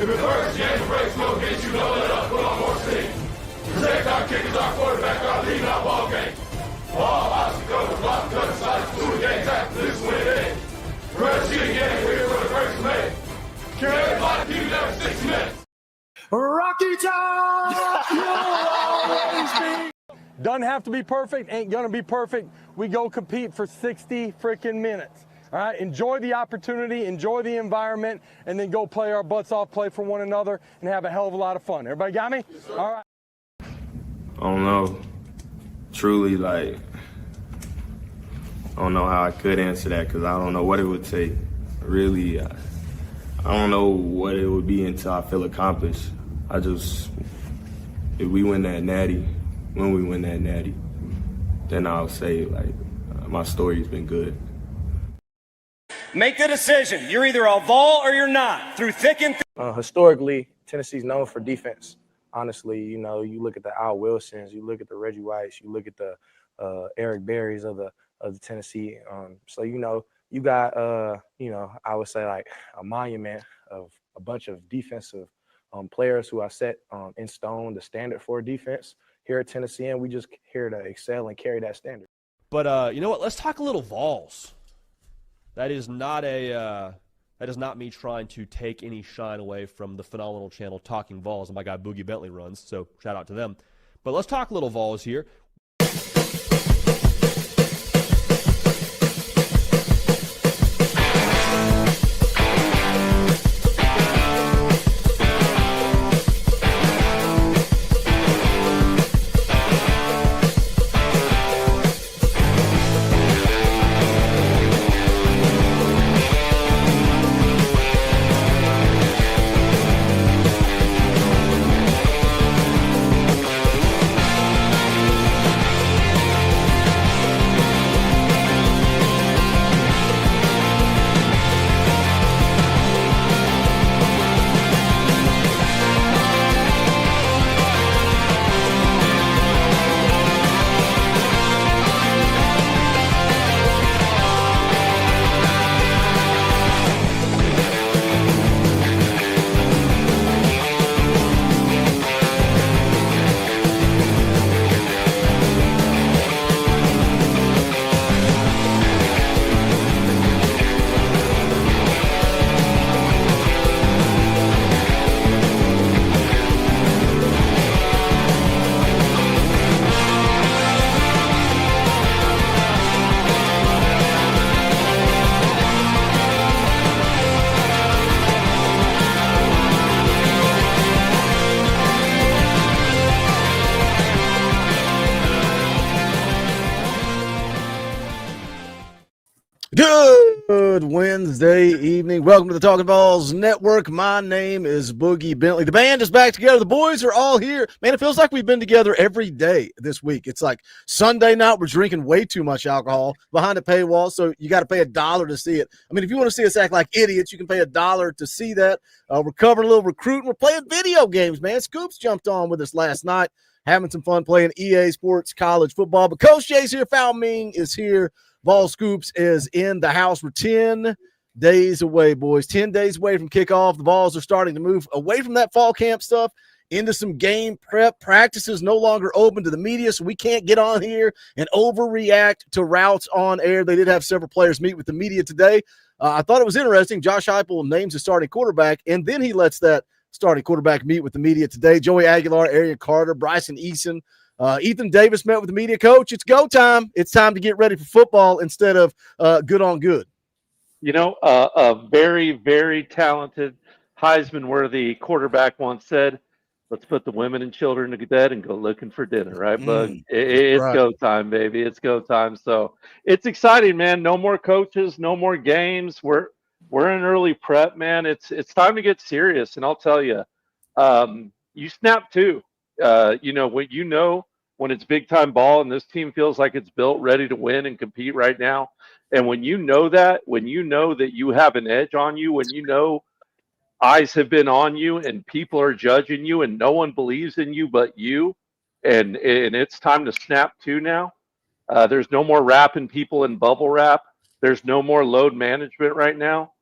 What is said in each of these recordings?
If it hurts, you ain't the breaks, no get you know let us put on more steam. Protect our kickers, our quarterback, our lead, our ball game. All obstacles, block, cut, sides, through the game, tackle, this win it is. Press you again, we're here for the first mate. Carry like you never 6 minutes. Rocky Top, you'll always be. Doesn't have to be perfect, ain't gonna be perfect. We go compete for 60 freaking minutes. All right, enjoy the opportunity, enjoy the environment, and then go play our butts off, play for one another, and have a hell of a lot of fun. Everybody got me? Yes, all right. I don't know. Truly, like, I don't know how I could answer that because I don't know what it would take. Really, I don't know what it would be until I feel accomplished. If we win that natty, when we win that natty, then I'll say, like, my story's been good. Make the decision. You're either a Vol or you're not. Through thick and thin. Historically, Tennessee's known for defense. Honestly, you know, you look at the Al Wilsons, you look at the Reggie Whites, you look at the Eric Berrys of the Tennessee. So, you know, you got, you know, I would say like a monument of a bunch of defensive players who are set in stone the standard for defense here at Tennessee, and we just here to excel and carry that standard. But you know what? Let's talk a little Vols. That is not me trying to take any shine away from the phenomenal channel Talkin VAWLS and my guy Boogie Bentley runs. So shout out to them. But let's talk a little Vols here. Good Wednesday evening. Welcome to the Talkin VAWLS Network. My name is Boogie Bentley. The band is back together. The boys are all here. Man, it feels like we've been together every day this week. It's like Sunday night. We're drinking way too much alcohol behind a paywall, so you got to pay $1 to see it. I mean, if you want to see us act like idiots, you can pay $1 to see that. We're covering a little recruiting. We're playing video games, man. Scoops jumped on with us last night, having some fun playing EA Sports College Football. But Coach Jay's here. Foul Ming is here. Vols Scoops is in the house. We're 10 days away, boys. 10 days away from kickoff. The Vols are starting to move away from that fall camp stuff into some game prep. Practices no longer open to the media, so we can't get on here and overreact to routes on air. They did have several players meet with the media today. I thought it was interesting. Josh Heupel names a starting quarterback, and then he lets that starting quarterback meet with the media today. Joey Aguilar, Arian Carter, Bryson Eason, Ethan Davis met with the media. Coach, it's go time. It's time to get ready for football instead of good on good. You know, a very, very talented Heisman-worthy quarterback once said, let's put the women and children to bed and go looking for dinner, right, Bug? It's right. Go time, baby. It's go time. So it's exciting, man. No more coaches, no more games. We're in early prep, man. It's time to get serious. And I'll tell you, you snap too. When it's big time ball and this team feels like it's built ready to win and compete right now. And when you know that you have an edge on you, when you know eyes have been on you and people are judging you and no one believes in you but you, and it's time to snap to now. There's no more wrapping people in bubble wrap. There's no more load management right now.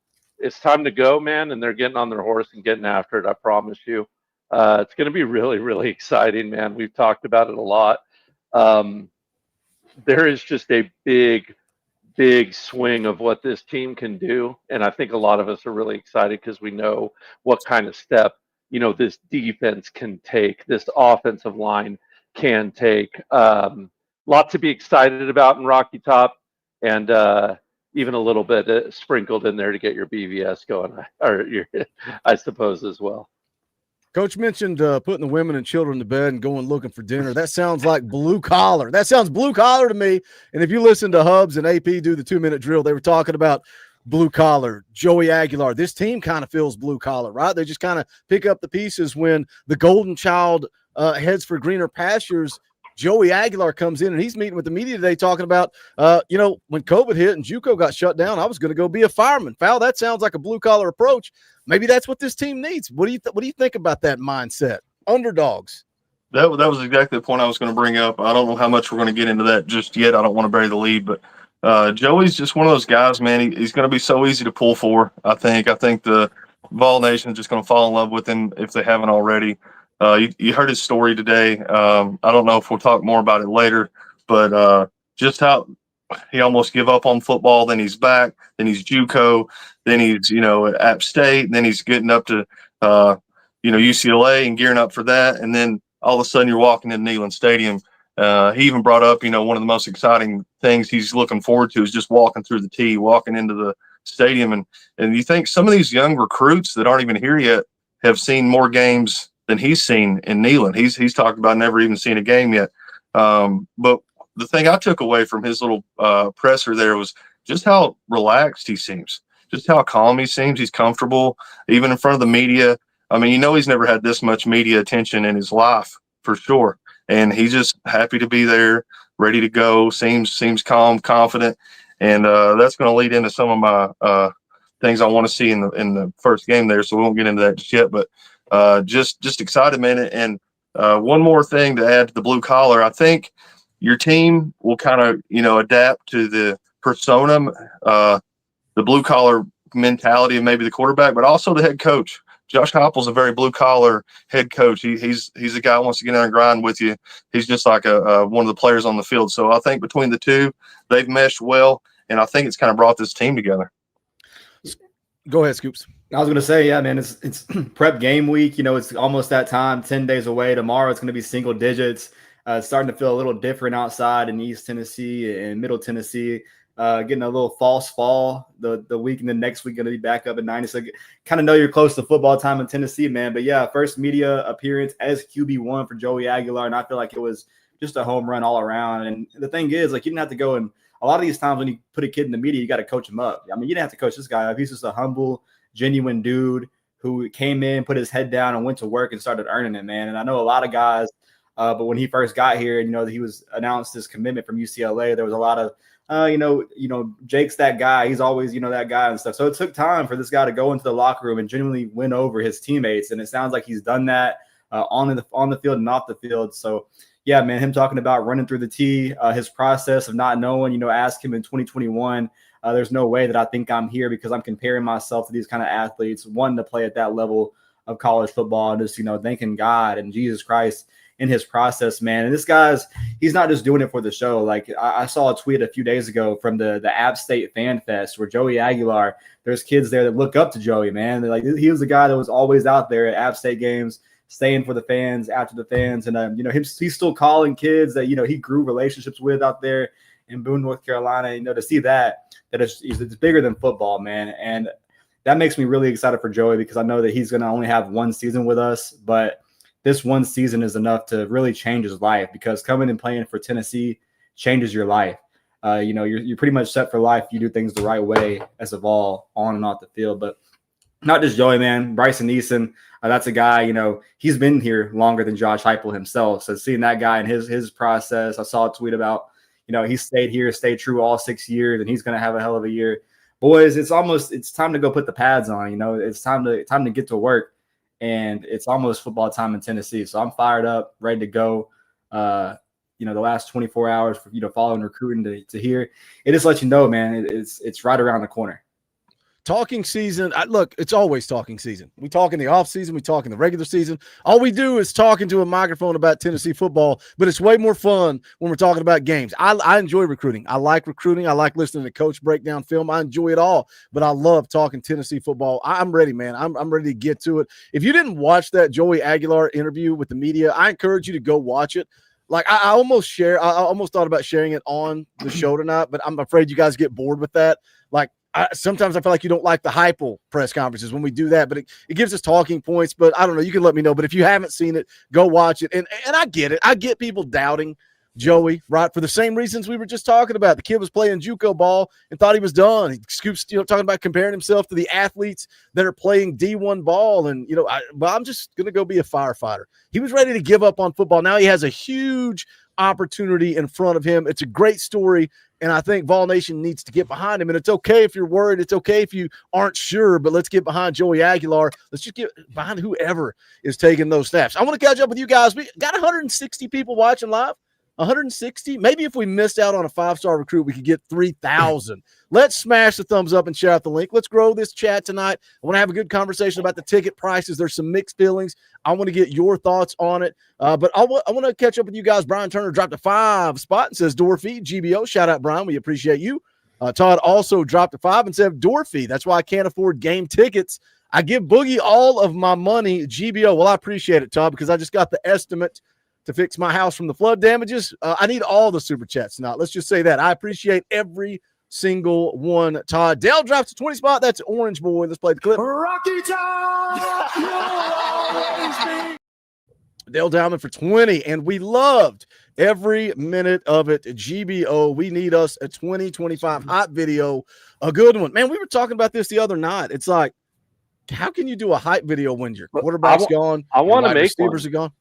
it's time to go, man, and they're getting on their horse and getting after it. I promise you. It's going to be really, really exciting, man. We've talked about it a lot. There is just a big swing of what this team can do, and I think a lot of us are really excited because we know what kind of step this defense can take, this offensive line can take. Lot to be excited about in Rocky Top, and even a little bit sprinkled in there to get your BVS going, or I suppose as well. Coach mentioned putting the women and children to bed and going looking for dinner. That sounds like blue collar. That sounds blue collar to me. And if you listen to Hubs and AP do the 2-minute drill, they were talking about blue collar, Joey Aguilar. This team kind of feels blue collar, right? They just kind of pick up the pieces when the golden child heads for greener pastures. Joey Aguilar comes in and he's meeting with the media today talking about, when COVID hit and JUCO got shut down, I was going to go be a fireman. Foul, that sounds like a blue collar approach. Maybe that's what this team needs. What do you think about that mindset? Underdogs. That was exactly the point I was going to bring up. I don't know how much we're going to get into that just yet. I don't want to bury the lead, but Joey's just one of those guys, man. He's going to be so easy to pull for. I think the Vol Nation is just going to fall in love with him if they haven't already. You heard his story today. I don't know if we'll talk more about it later, but just how he almost gave up on football. Then he's back. Then he's JUCO. Then he's at App State. And then he's getting up to UCLA and gearing up for that. And then all of a sudden you're walking in Neyland Stadium. He even brought up one of the most exciting things he's looking forward to is just walking through the tee, walking into the stadium. And you think some of these young recruits that aren't even here yet have seen more games than he's seen in Neyland. He's talked about never even seen a game yet. But the thing I took away from his little presser there was just how relaxed he seems, just how calm he seems. He's comfortable, even in front of the media. I mean, he's never had this much media attention in his life for sure. And he's just happy to be there, ready to go, seems calm, confident. And that's going to lead into some of my things I want to see in the first game there. So we won't get into that just yet, but just excited, man. And one more thing to add to the blue collar, I think your team will kind of, adapt to the persona, the blue collar mentality of maybe the quarterback, but also the head coach. Josh Heupel's a very blue collar head coach. He's a guy who wants to get in and grind with you. He's just like one of the players on the field. So I think between the two, they've meshed well, and I think it's kind of brought this team together. Go ahead, Scoops. I was going to say, yeah, man, it's prep game week. It's almost that time, 10 days away. Tomorrow it's going to be single digits. It's starting to feel a little different outside in East Tennessee and Middle Tennessee. Getting a little false fall the week, and then next week going to be back up at 90. So kind of know you're close to football time in Tennessee, man. But yeah, first media appearance as QB1 for Joey Aguilar, and I feel like it was just a home run all around. And the thing is, you didn't have to go and a lot of these times when you put a kid in the media, you got to coach him up. I mean, you didn't have to coach this guy up. He's just a humble, genuine dude who came in, put his head down, and went to work and started earning it, man. And I know a lot of guys, but when he first got here, and he was announced his commitment from UCLA, there was a lot of, Jake's that guy. He's always, that guy and stuff. So it took time for this guy to go into the locker room and genuinely win over his teammates, and it sounds like he's done that on the field and off the field. So. Yeah, man, him talking about running through the tee, his process of not knowing, ask him in 2021, there's no way that I think I'm here because I'm comparing myself to these kind of athletes wanting to play at that level of college football and just, thanking God and Jesus Christ in his process, man. And this he's not just doing it for the show. I saw a tweet a few days ago from the App State Fan Fest where Joey Aguilar, there's kids there that look up to Joey, man. He was the guy that was always out there at App State games, staying for the fans, after the fans. And, he's still calling kids that, he grew relationships with out there in Boone, North Carolina, to see that it's bigger than football, man. And that makes me really excited for Joey because I know that he's going to only have one season with us, but this one season is enough to really change his life because coming and playing for Tennessee changes your life. You're pretty much set for life. You do things the right way as a Vol on and off the field, but not just Joey, man. Bryson Eason, that's a guy, he's been here longer than Josh Heupel himself. So seeing that guy and his process, I saw a tweet about, he stayed here, stayed true all 6 years, and he's going to have a hell of a year. Boys, it's time to go put the pads on. It's time to get to work, and it's almost football time in Tennessee. So I'm fired up, ready to go. The last 24 hours for following recruiting to here. It just lets you know, man, it's right around the corner. Talking season, look, it's always talking season. We talk in the off season, we talk in the regular season. All we do is talk into a microphone about Tennessee football, but it's way more fun when we're talking about games. I enjoy recruiting. I like recruiting. I like listening to coach breakdown film. I enjoy it all, but I love talking Tennessee football. I'm ready, man. I'm ready to get to it. If you didn't watch that Joey Aguilar interview with the media, I encourage you to go watch it. Like I almost thought about sharing it on the show tonight, but I'm afraid you guys get bored with that. Like, sometimes I feel like you don't like the Heupel press conferences when we do that, but it gives us talking points. But I don't know. You can let me know. But if you haven't seen it, go watch it. And I get it. I get people doubting Joey, right, for the same reasons we were just talking about. The kid was playing JUCO ball and thought he was done. He scoops, talking about comparing himself to the athletes that are playing D1 ball. And, I'm just going to go be a firefighter. He was ready to give up on football. Now he has a huge opportunity in front of him. It's a great story. And I think Vol Nation needs to get behind him. And it's okay if you're worried. It's okay if you aren't sure, but let's get behind Joey Aguilar. Let's just get behind whoever is taking those snaps. I want to catch up with you guys. We got 160 people watching live. 160. Maybe if we missed out on a 5-star recruit, we could get 3,000. Let's smash the thumbs up and share out the link. Let's grow this chat tonight. I want to have a good conversation about the ticket prices. There's some mixed feelings. I want to get your thoughts on it. But I want to catch up with you guys. Brian Turner dropped a 5 spot and says, Dorfy, GBO. Shout out, Brian. We appreciate you. Todd also dropped a 5 and said, Dorfy, that's why I can't afford game tickets. I give Boogie all of my money, GBO. Well, I appreciate it, Todd, because I just got the estimate to fix my house from the flood damages. I need all the super chats tonight. Let's just say that. I appreciate every single one. Todd Dell drops a 20 spot. That's Orange Boy. Let's play the clip. Rocky Top, you'll always be. Dell Diamond for 20, and we loved every minute of it. GBO, we need us a 2025 hot video, a good one. Man, we were talking about this the other night. It's like, how can you do a hype video when your quarterback's gone? I want to make receivers one. Are gone.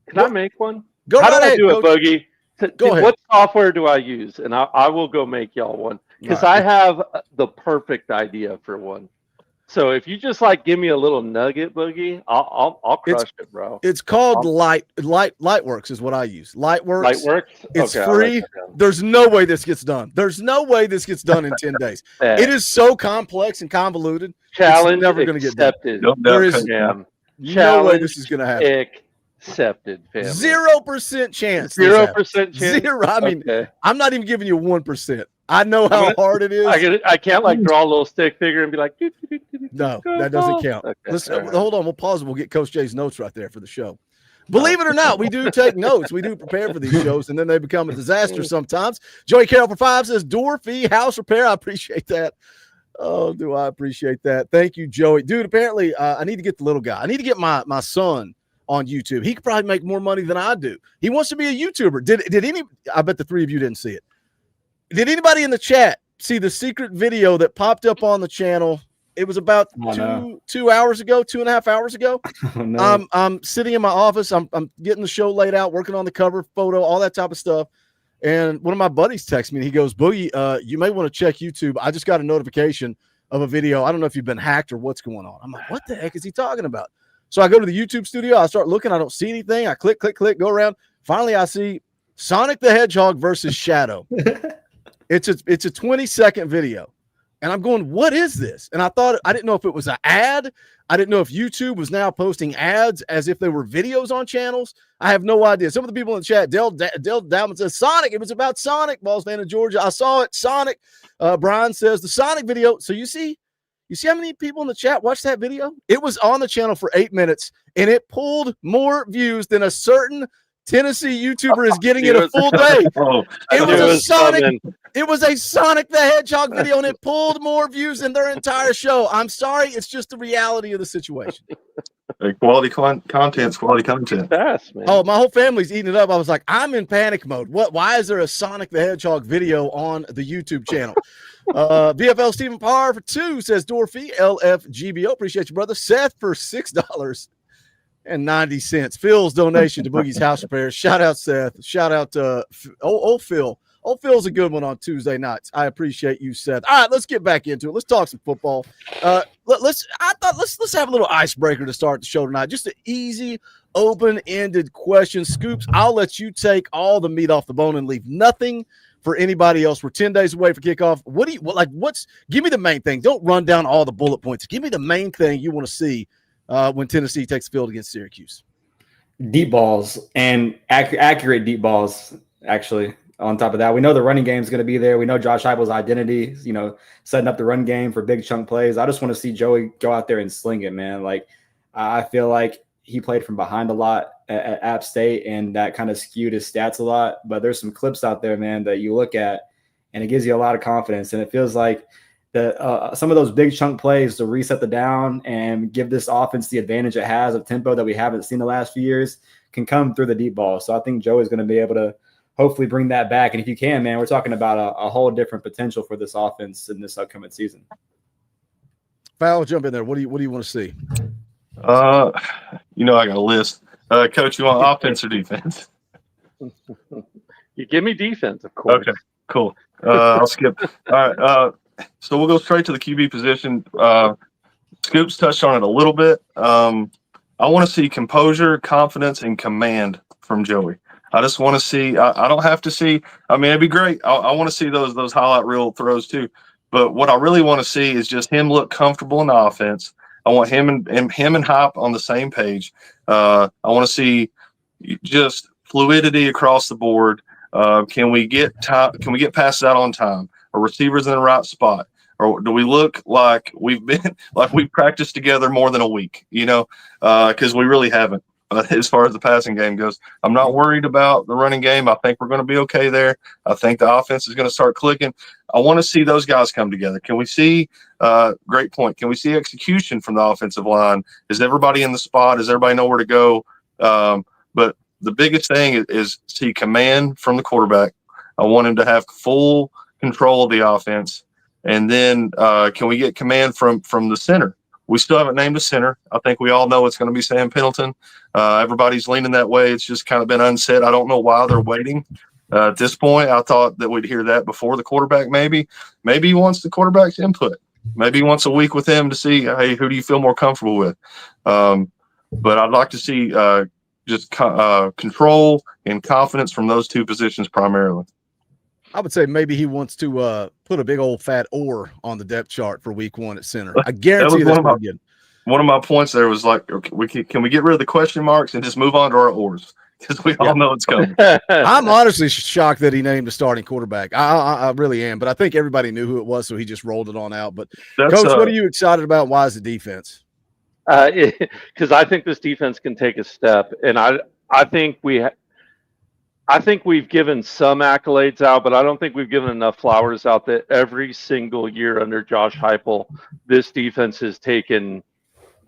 Can I make one? Go How right do I ahead, do Coach. it, Boogie? Go ahead. What software do I use? And I will go make y'all one because Right. I have the perfect idea for one. So if you just give me a little nugget, Boogie, I'll crush it, bro. It's called Lightworks is what I use. Lightworks. Lightworks. It's Okay, free. There's no way this gets done. There's no way this gets done in 10 days. It is so complex and convoluted. Challenge it's never going to get done. accepted. There is no way this is going to happen. Accepted, family. 0% chance. 0% chance. Zero. I mean, Okay. I'm not even giving you 1%. I know how hard it is. I can't draw a little stick figure and be like, no, that doesn't count. Okay, Let's all right. hold on. We'll pause and we'll get Coach Jay's notes right there for the show. Believe it or not, we do take notes. We do prepare for these shows, and then they become a disaster sometimes. Joey Carroll for 5 says, door fee, house repair. I appreciate that. Oh, do I appreciate that. Thank you, Joey. Dude, apparently I need to get the little guy. I need to get my son on YouTube. He could probably make more money than I do. He wants to be a YouTuber. Did any? I bet the 3 of you didn't see it. Did anybody in the chat see the secret video that popped up on the channel? It was about 2 hours ago, 2.5 hours ago. I'm sitting in my office. I'm getting the show laid out, working on the cover photo, all that type of stuff. And one of my buddies texts me and he goes, Boogie, you may want to check YouTube. I just got a notification of a video. I don't know if you've been hacked or what's going on. I'm like, what the heck is he talking about? So I go to the YouTube studio. I start looking. I don't see anything. I click, go around. Finally, I see Sonic the Hedgehog versus Shadow. It's a 20-second video. And I'm going, what is this? And I didn't know if it was an ad. I didn't know if YouTube was now posting ads as if they were videos on channels. I have no idea. Some of the people in the chat, Dell Diamond says, Sonic. It was about Sonic, Vols fan in Georgia. I saw it. Sonic. Brian says the Sonic video. So you see how many people in the chat watched that video? It was on the channel for 8 minutes, and it pulled more views than a certain Tennessee YouTuber is getting in a full day. It was a Sonic. It was a Sonic the Hedgehog video, and it pulled more views than their entire show. I'm sorry. It's just the reality of the situation. Quality content's quality content. Fast, man. Oh, my whole family's eating it up. I was like, I'm in panic mode. Why is there a Sonic the Hedgehog video on the YouTube channel? VFL Stephen Parr for 2 says Dorfy, LFGBO. Appreciate you, brother. Seth for $6.90. Phil's donation to Boogie's House Repairs. Shout out, Seth. Shout out to old Phil. Old Phil's a good one on Tuesday nights. I appreciate you, Seth. All right, let's get back into it. Let's talk some football. Let's have a little icebreaker to start the show tonight. Just an easy, open-ended question. Scoops, I'll let you take all the meat off the bone and leave nothing for anybody else. We're 10 days away for kickoff. Give me the main thing. Don't run down all the bullet points. Give me the main thing you want to see when Tennessee takes the field against Syracuse. Deep balls and accurate deep balls, actually. On top of that, we know the running game is going to be there. We know Josh Heupel's identity, setting up the run game for big chunk plays. I just want to see Joey go out there and sling it, man. Like, I feel like he played from behind a lot at App State, and that kind of skewed his stats a lot. But there's some clips out there, man, that you look at, and it gives you a lot of confidence. And it feels like some of those big chunk plays to reset the down and give this offense the advantage it has of tempo that we haven't seen the last few years can come through the deep ball. So I think Joey's going to be able to hopefully bring that back. And if you can, man, we're talking about a whole different potential for this offense in this upcoming season. Fowl, jump in there. What do you want to see? I got a list. Coach, you want offense or defense? You give me defense, of course. Okay, cool. I'll skip. All right. So we'll go straight to the QB position. Scoops touched on it a little bit. I want to see composure, confidence, and command from Joey. I just want to see. I don't have to see. I mean, it'd be great. I want to see those highlight reel throws too. But what I really want to see is just him look comfortable in the offense. I want him and Hop on the same page. I want to see just fluidity across the board. Can we get passes out on time? Are receivers in the right spot? Or do we look like we've practiced together more than a week? Because we really haven't. As far as the passing game goes, I'm not worried about the running game. I think we're going to be okay there. I think the offense is going to start clicking. I want to see those guys come together. Can we see great point? Can we see execution from the offensive line? Is everybody in the spot? Does everybody know where to go? But the biggest thing is see command from the quarterback. I want him to have full control of the offense. And then can we get command from the center? We still haven't named a center. I think we all know it's going to be Sam Pendleton. Everybody's leaning that way. It's just kind of been unsaid. I don't know why they're waiting. At this point, I thought that we'd hear that before the quarterback maybe. Maybe he wants the quarterback's input. Maybe he wants a week with him to see, hey, who do you feel more comfortable with? But I'd like to see just control and confidence from those two positions primarily. I would say maybe he wants to put a big old fat or on the depth chart for week 1 at center. I guarantee that's what again. One of my points there was like, okay, can we get rid of the question marks and just move on to our ors? Because we all know it's coming. I'm honestly shocked that he named a starting quarterback. I really am, but I think everybody knew who it was, so he just rolled it on out. But Coach, what are you excited about? Why is the defense? Because I think this defense can take a step, and I think we've given some accolades out, but I don't think we've given enough flowers out that every single year under Josh Heupel, this defense has taken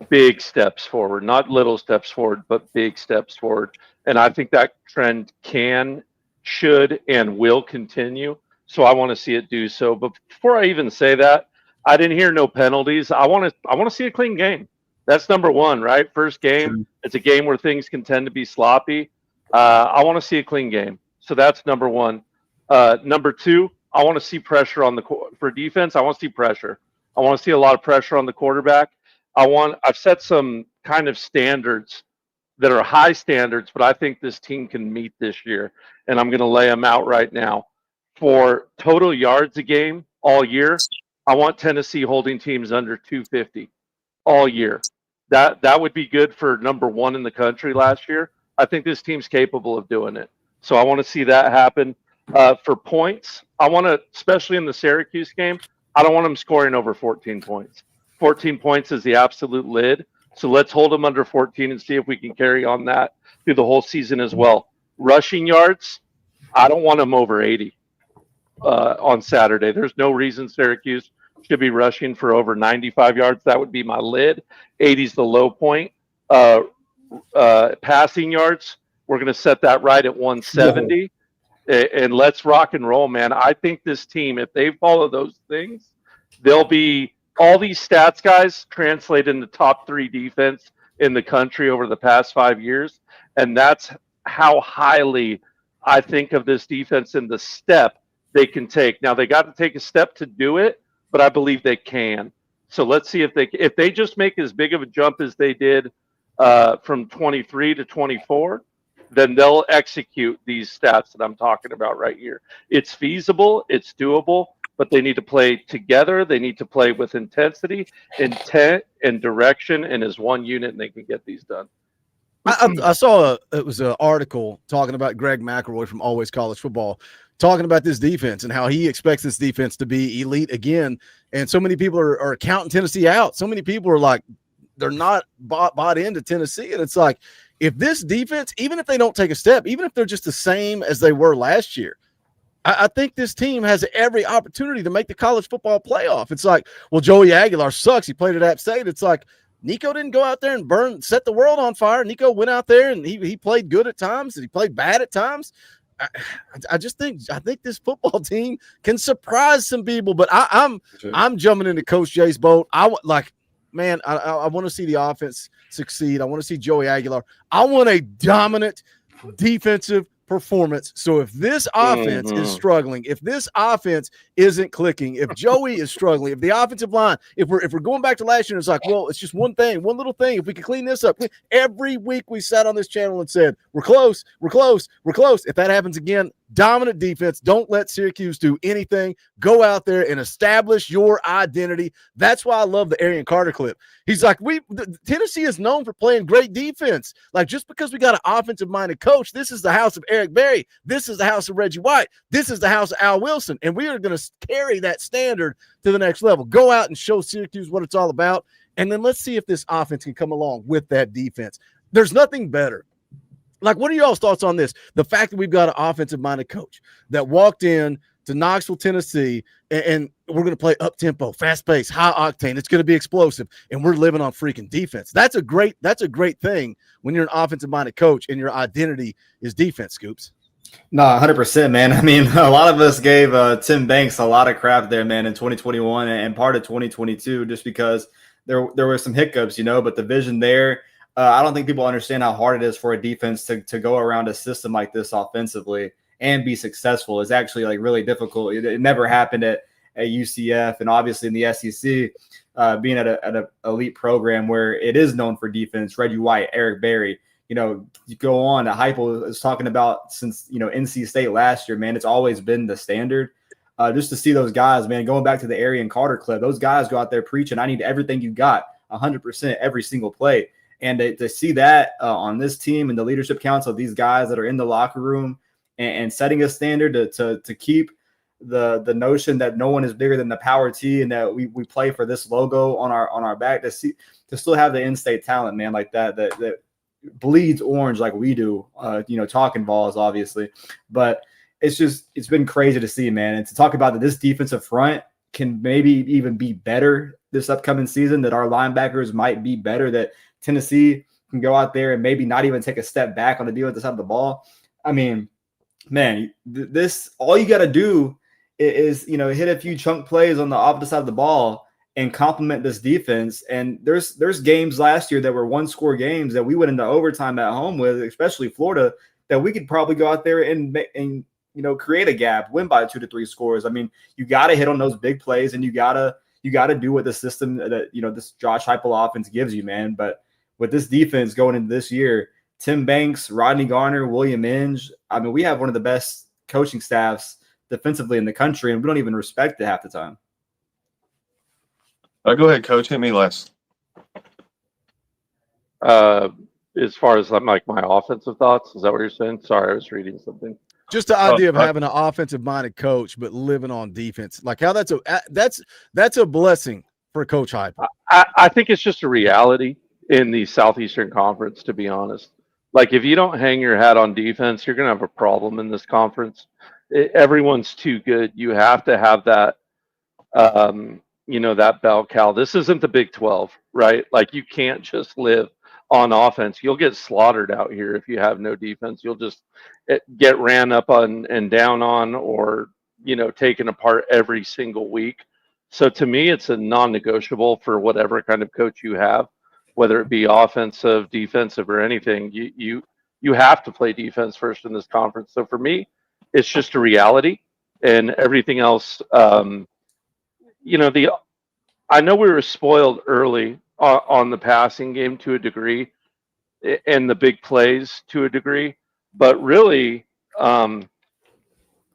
big steps forward, not little steps forward, but big steps forward. And I think that trend can, should, and will continue. So I want to see it do so. But before I even say that, I didn't hear no penalties. I want to see a clean game. That's number one, right? First game, it's a game where things can tend to be sloppy. I want to see a clean game. So that's number one. Number two, I want to see pressure for defense. I want to see pressure. I want to see a lot of pressure on the quarterback. I've set some kind of standards that are high standards, but I think this team can meet this year. And I'm going to lay them out right now. For total yards a game all year, I want Tennessee holding teams under 250 all year. That would be good for number one in the country last year. I think this team's capable of doing it. So I want to see that happen. For points, I want to, especially in the Syracuse game, I don't want them scoring over 14 points. 14 points is the absolute lid. So let's hold them under 14 and see if we can carry on that through the whole season as well. Rushing yards, I don't want them over 80 on Saturday. There's no reason Syracuse should be rushing for over 95 yards. That would be my lid. 80 is the low point. Passing yards, we're going to set that right at 170. And let's rock and roll, man. I think this team, if they follow those things, they'll be all these stats, guys, translate into top 3 defense in the country over the past 5 years. And that's how highly I think of this defense and the step they can take. Now, they got to take a step to do it, but I believe they can. So let's see if they just make as big of a jump as they did from 23 to 24. then they'll execute these stats that I'm talking about right here. It's feasible, it's doable, but they need to play together. They need to play with intensity, intent, and direction, and as one unit, and they can get these done. I saw it was an article talking about Greg McElroy from Always College Football, talking about this defense and how he expects this defense to be elite again. And so many people are counting Tennessee out. So many people are like, they're not bought into Tennessee. And it's like, if this defense, even if they don't take a step, even if they're just the same as they were last year, I think this team has every opportunity to make the college football playoff. It's like, well, Joey Aguilar sucks. He played at App State. It's like, Nico didn't go out there and set the world on fire. Nico went out there and he played good at times and he played bad at times. I think this football team can surprise some people, but I'm jumping into Coach Jay's boat. I want to see the offense succeed. I want to see Joey Aguilar. I want a dominant defensive performance. So if this offense is struggling, if this offense isn't clicking, if Joey is struggling, if the offensive line, if we're going back to last year, it's like, well, it's just one little thing. If we can clean this up, every week we sat on this channel and said, we're close. If that happens again, dominant defense. Don't let Syracuse do anything. Go out there and establish your identity. That's why I love the Arian Carter clip. He's like, Tennessee is known for playing great defense. Like, just because we got an offensive-minded coach, this is the house of Eric Berry. This is the house of Reggie White. This is the house of Al Wilson. And we are going to carry that standard to the next level. Go out and show Syracuse what it's all about. And then let's see if this offense can come along with that defense. There's nothing better. Like, what are y'all's thoughts on this? The fact that we've got an offensive-minded coach that walked in to Knoxville, Tennessee, and we're going to play up-tempo, fast-paced, high-octane. It's going to be explosive, and we're living on freaking defense. That's a great thing when you're an offensive-minded coach and your identity is defense, Scoops. No, 100%, man. I mean, a lot of us gave Tim Banks a lot of crap there, man, in 2021 and part of 2022 just because there were some hiccups, but the vision there, I don't think people understand how hard it is for a defense to go around a system like this offensively and be successful. Is actually like really difficult. It never happened at UCF and obviously in the SEC, being at an elite program where it is known for defense. Reggie White, Eric Berry, you go on. Heupel is talking about since NC State last year, man. It's always been the standard. Just to see those guys, man, going back to the Arian Carter clip, those guys go out there preaching, I need everything you got, 100% every single play. And to see that on this team and the leadership council, these guys that are in the locker room and setting a standard to keep the notion that no one is bigger than the power T and that we play for this logo on our back, to still have the in-state talent, man, like that bleeds orange like we do, Talkin VAWLS, obviously. But it's been crazy to see, man. And to talk about that this defensive front can maybe even be better this upcoming season, that our linebackers might be better, that Tennessee can go out there and maybe not even take a step back on the defensive side of the ball. I mean, man, this all you got to do is hit a few chunk plays on the opposite side of the ball and complement this defense. And there's games last year that were one-score games that we went into overtime at home with, especially Florida, that we could probably go out there and create a gap, win by 2 to 3 scores. I mean, you got to hit on those big plays, and you got to do what the system that this Josh Heupel offense gives you, man. But with this defense going into this year, Tim Banks, Rodney Garner, William Inge, I mean, we have one of the best coaching staffs defensively in the country, and we don't even respect it half the time. Go ahead, Coach. Hit me last. As far as like my offensive thoughts, is that what you're saying? Sorry, I was reading something. Just the idea of having an offensive-minded coach but living on defense, like how that's a blessing for Coach Heupel. I think it's just a reality in the Southeastern Conference, to be honest. Like, if you don't hang your hat on defense, you're going to have a problem in this conference. Everyone's too good. You have to have that, that bell cow. This isn't the Big 12, right? Like, you can't just live on offense. You'll get slaughtered out here if you have no defense. You'll just get ran up on and down on, or taken apart every single week. So to me, it's a non-negotiable for whatever kind of coach you have, whether it be offensive, defensive, or anything. You have to play defense first in this conference. So for me, it's just a reality, and everything else. I know we were spoiled early on the passing game to a degree, and the big plays to a degree. But really,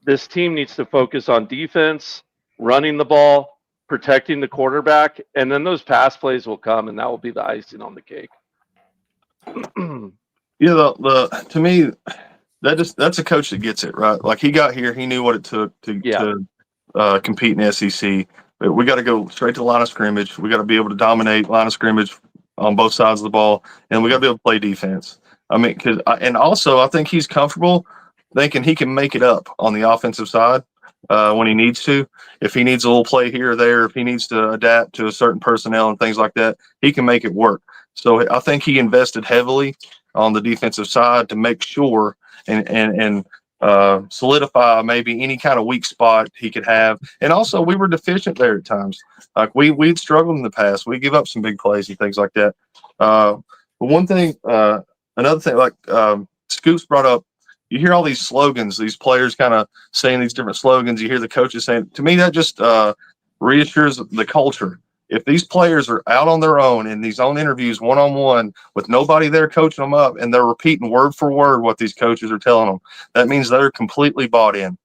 this team needs to focus on defense, running the ball, protecting the quarterback, and then those pass plays will come, and that will be the icing on the cake. Yeah, to me, that's a coach that gets it right. Like, he got here, he knew what it took to compete in the SEC. But we got to go straight to the line of scrimmage. We got to be able to dominate line of scrimmage on both sides of the ball, and we got to be able to play defense. I mean, and also I think he's comfortable thinking he can make it up on the offensive side when he needs to. If he needs a little play here or there, if he needs to adapt to a certain personnel and things like that, he can make it work. So I think he invested heavily on the defensive side to make sure and solidify maybe any kind of weak spot he could have. And also, we were deficient there at times. Like, we'd struggled in the past. We give up some big plays and things like that. But one thing, another thing, like Scoops brought up, you hear all these slogans, these players kind of saying these different slogans. You hear the coaches saying, to me, that just reassures the culture. If these players are out on their own in these own interviews, one-on-one, with nobody there coaching them up, and they're repeating word for word what these coaches are telling them, that means they're completely bought in.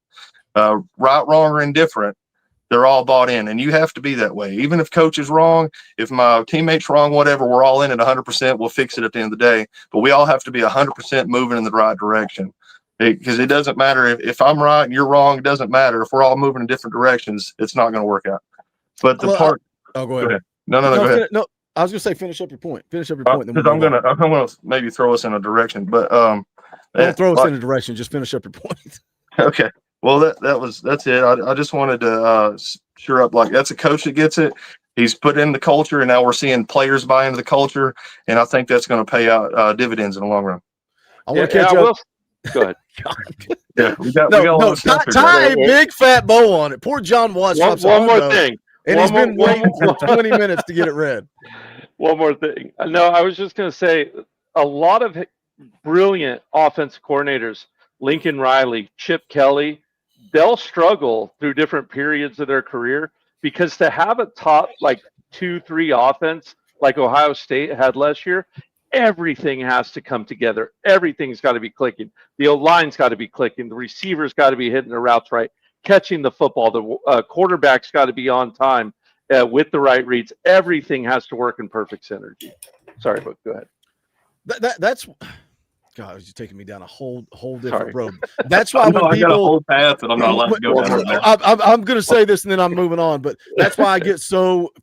Right, wrong, or indifferent, they're all bought in, and you have to be that way. Even if coach is wrong, if my teammate's wrong, whatever, we're all in at 100%. We'll fix it at the end of the day. But we all have to be 100% moving in the right direction. Because it doesn't matter if I'm right and you're wrong. It doesn't matter. If we're all moving in different directions, it's not going to work out. But the part – Oh, go ahead. No, go ahead. No, I was going to say finish up your point. Finish up your point. Because I'm gonna maybe throw us in a direction, but don't throw us in a direction. Just finish up your point. Okay. Well, that's it. I just wanted to sure up, like, that's a coach that gets it. He's put in the culture, and now we're seeing players buy into the culture, and I think that's going to pay out dividends in the long run. I want to catch up. Go ahead. Yeah, we got tie a big fat bow on it. Poor John Watts. One more thing. And he's been waiting for 20 minutes to get it read. One more thing. No, I was just going to say, a lot of brilliant offensive coordinators, Lincoln Riley, Chip Kelly, they'll struggle through different periods of their career, because to have a top, like, 2-3 offense like Ohio State had last year, everything has to come together. Everything's got to be clicking. The O-line's got to be clicking. The receivers got to be hitting the routes right. Catching the football, the quarterback's got to be on time with the right reads. Everything has to work in perfect synergy. Sorry, but go ahead. That's God, you're taking me down a whole different road. That's why when I got a whole path that I'm not allowed to go down. I'm going to say this and then I'm moving on, but that's why I get so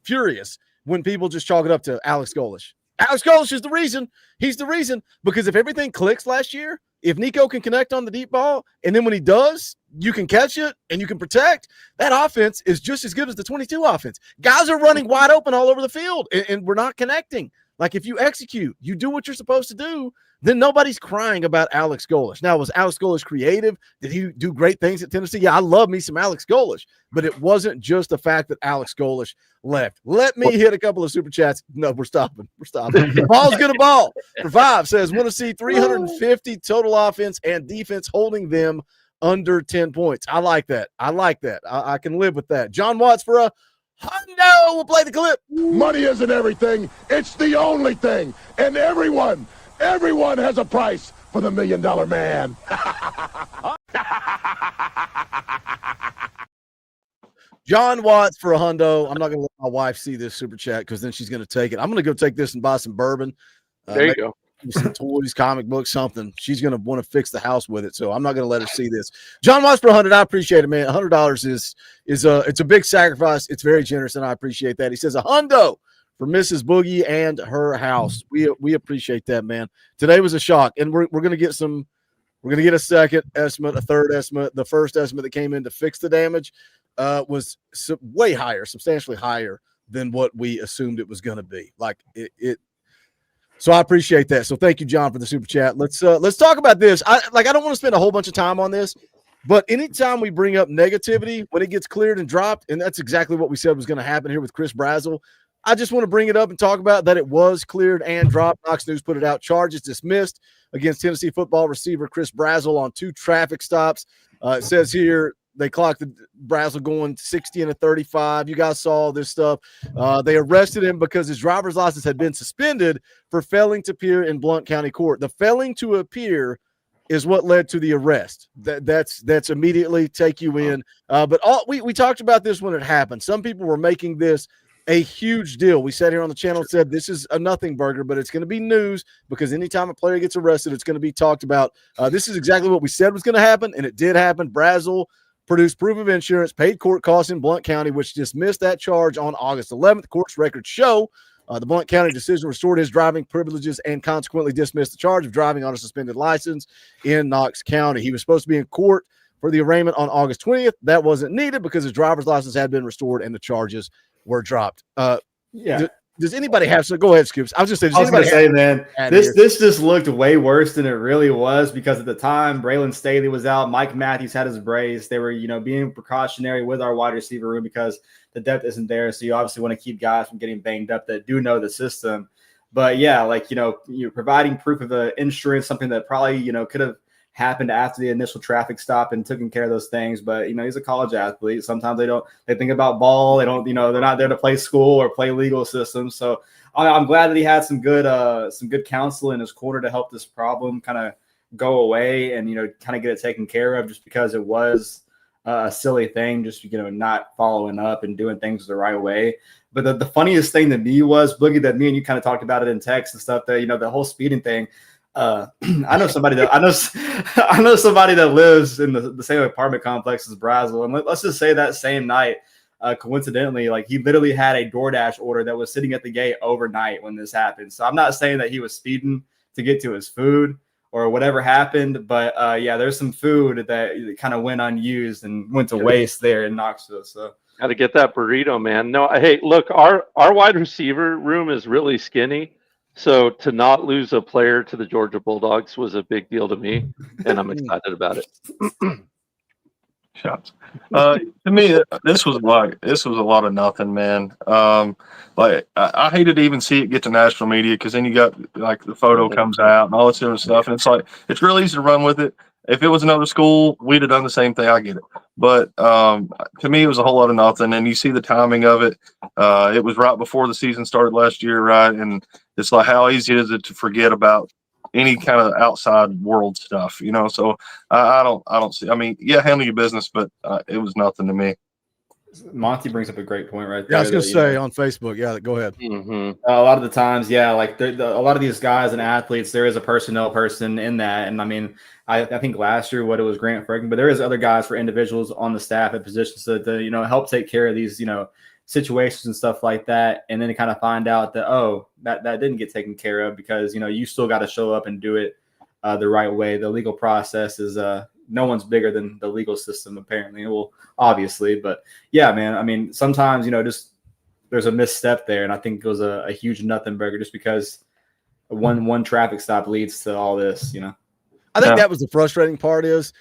furious when people just chalk it up to Alex Golesh. Alex Golesh is the reason. He's the reason, because if everything clicks last year, if Nico can connect on the deep ball, and then when he does, you can catch it and you can protect, that offense is just as good as the 22 offense. Guys are running wide open all over the field, and we're not connecting. Like, if you execute, you do what you're supposed to do, then nobody's crying about Alex Golesh. Now, was Alex Golesh creative? Did he do great things at Tennessee? Yeah, I love me some Alex Golesh, but it wasn't just the fact that Alex Golesh left. Let me hit a couple of super chats. No, we're stopping. Ball's gonna ball. For 5 says, want to see 350 total offense and defense holding them under 10 points. I like that. I can live with that. John Watts for a hundo. We'll play the clip. Money isn't everything. It's the only thing. And everyone has a price for the $1 Million Man. John Watts for a hundo. I'm not going to let my wife see this super chat because then she's going to take it. I'm going to go take this and buy some bourbon. There you go. Some toys, comic books, something. She's going to want to fix the house with it, so I'm not going to let her see this. John Watts for 100. I appreciate it, man. $100 is it's a big sacrifice. It's very generous, and I appreciate that. He says a hundo for Mrs. Boogie and her house. We appreciate that, man. Today was a shock, and we're going to get some. We're going to get a second estimate, a third estimate. The first estimate that came in to fix the damage was way higher, substantially higher than what we assumed it was going to be. Like it. So I appreciate that. So thank you, John, for the super chat. Let's talk about this. I don't want to spend a whole bunch of time on this, but anytime we bring up negativity when it gets cleared and dropped, and that's exactly what we said was going to happen here with Chris Brazzell, I just want to bring it up and talk about that it was cleared and dropped. Fox News put it out. Charges dismissed against Tennessee football receiver Chris Brazzell on 2 traffic stops. It says here they clocked the Brazzell going 60 and a 35. You guys saw this stuff. They arrested him because his driver's license had been suspended for failing to appear in Blount County Court. The failing to appear is what led to the arrest. That's immediately take you in. But we talked about this when it happened. Some people were making this a huge deal. We sat here on the channel and said this is a nothing burger, but it's going to be news because anytime a player gets arrested, it's going to be talked about. This is exactly what we said was going to happen, and it did happen. Brazzell produced proof of insurance, paid court costs in Blount County, which dismissed that charge on August 11th. Court's records show the Blount County decision restored his driving privileges and consequently dismissed the charge of driving on a suspended license in Knox County. He was supposed to be in court for the arraignment on August 20th. That wasn't needed because his driver's license had been restored and the charges were dropped. Does anybody have some? Go ahead, Scoops. I was just saying. Man, this just looked way worse than it really was because at the time, Braylon Staley was out. Mike Matthews had his brace. They were, being precautionary with our wide receiver room because the depth isn't there. So you obviously want to keep guys from getting banged up that do know the system. But yeah, you're providing proof of the insurance, something that probably, could have happened after the initial traffic stop and taking care of those things. But, he's a college athlete. Sometimes they think about ball. They don't, they're not there to play school or play legal systems. So I'm glad that he had some good counsel in his corner to help this problem kind of go away and, kind of get it taken care of just because it was a silly thing, just, not following up and doing things the right way. But the funniest thing to me was, Boogie, that me and you kind of talked about it in text and stuff, that, the whole speeding thing. I know somebody that lives in the same apartment complex as Brazzell, and let's just say that same night, coincidentally, he literally had a DoorDash order that was sitting at the gate overnight when this happened. So I'm not saying that he was speeding to get to his food or whatever happened, but there's some food that kind of went unused and went to waste there in Knoxville. So got to get that burrito, man. No, hey, look, our wide receiver room is really skinny. So to not lose a player to the Georgia Bulldogs was a big deal to me, and I'm excited about it. Shots. To me, this was a lot of nothing, man. I hated to even see it get to national media because then you got the photo comes out and all this other stuff, and it's real easy to run with it. If it was another school, we'd have done the same thing. I get it. But to me, it was a whole lot of nothing. And you see the timing of it. It was right before the season started last year, right? And it's how easy is it to forget about any kind of outside world stuff, So I don't see. I mean, handle your business, but it was nothing to me. Monty brings up a great point right there. Yeah, I was going to say on Facebook. Yeah, go ahead. Mm-hmm. A lot of the times, a lot of these guys and athletes, there is a personnel person in that. And I mean, I think last year what it was Grant Ferguson, but there is other guys for individuals on the staff at positions that help take care of these situations and stuff like that. And then to kind of find out that that didn't get taken care of because you still got to show up and do it the right way. The legal process is no one's bigger than the legal system, apparently. Well, obviously, but yeah, man. I mean, sometimes, just there's a misstep there. And I think it was a huge nothing burger just because one traffic stop leads to all this, I think that was the frustrating part is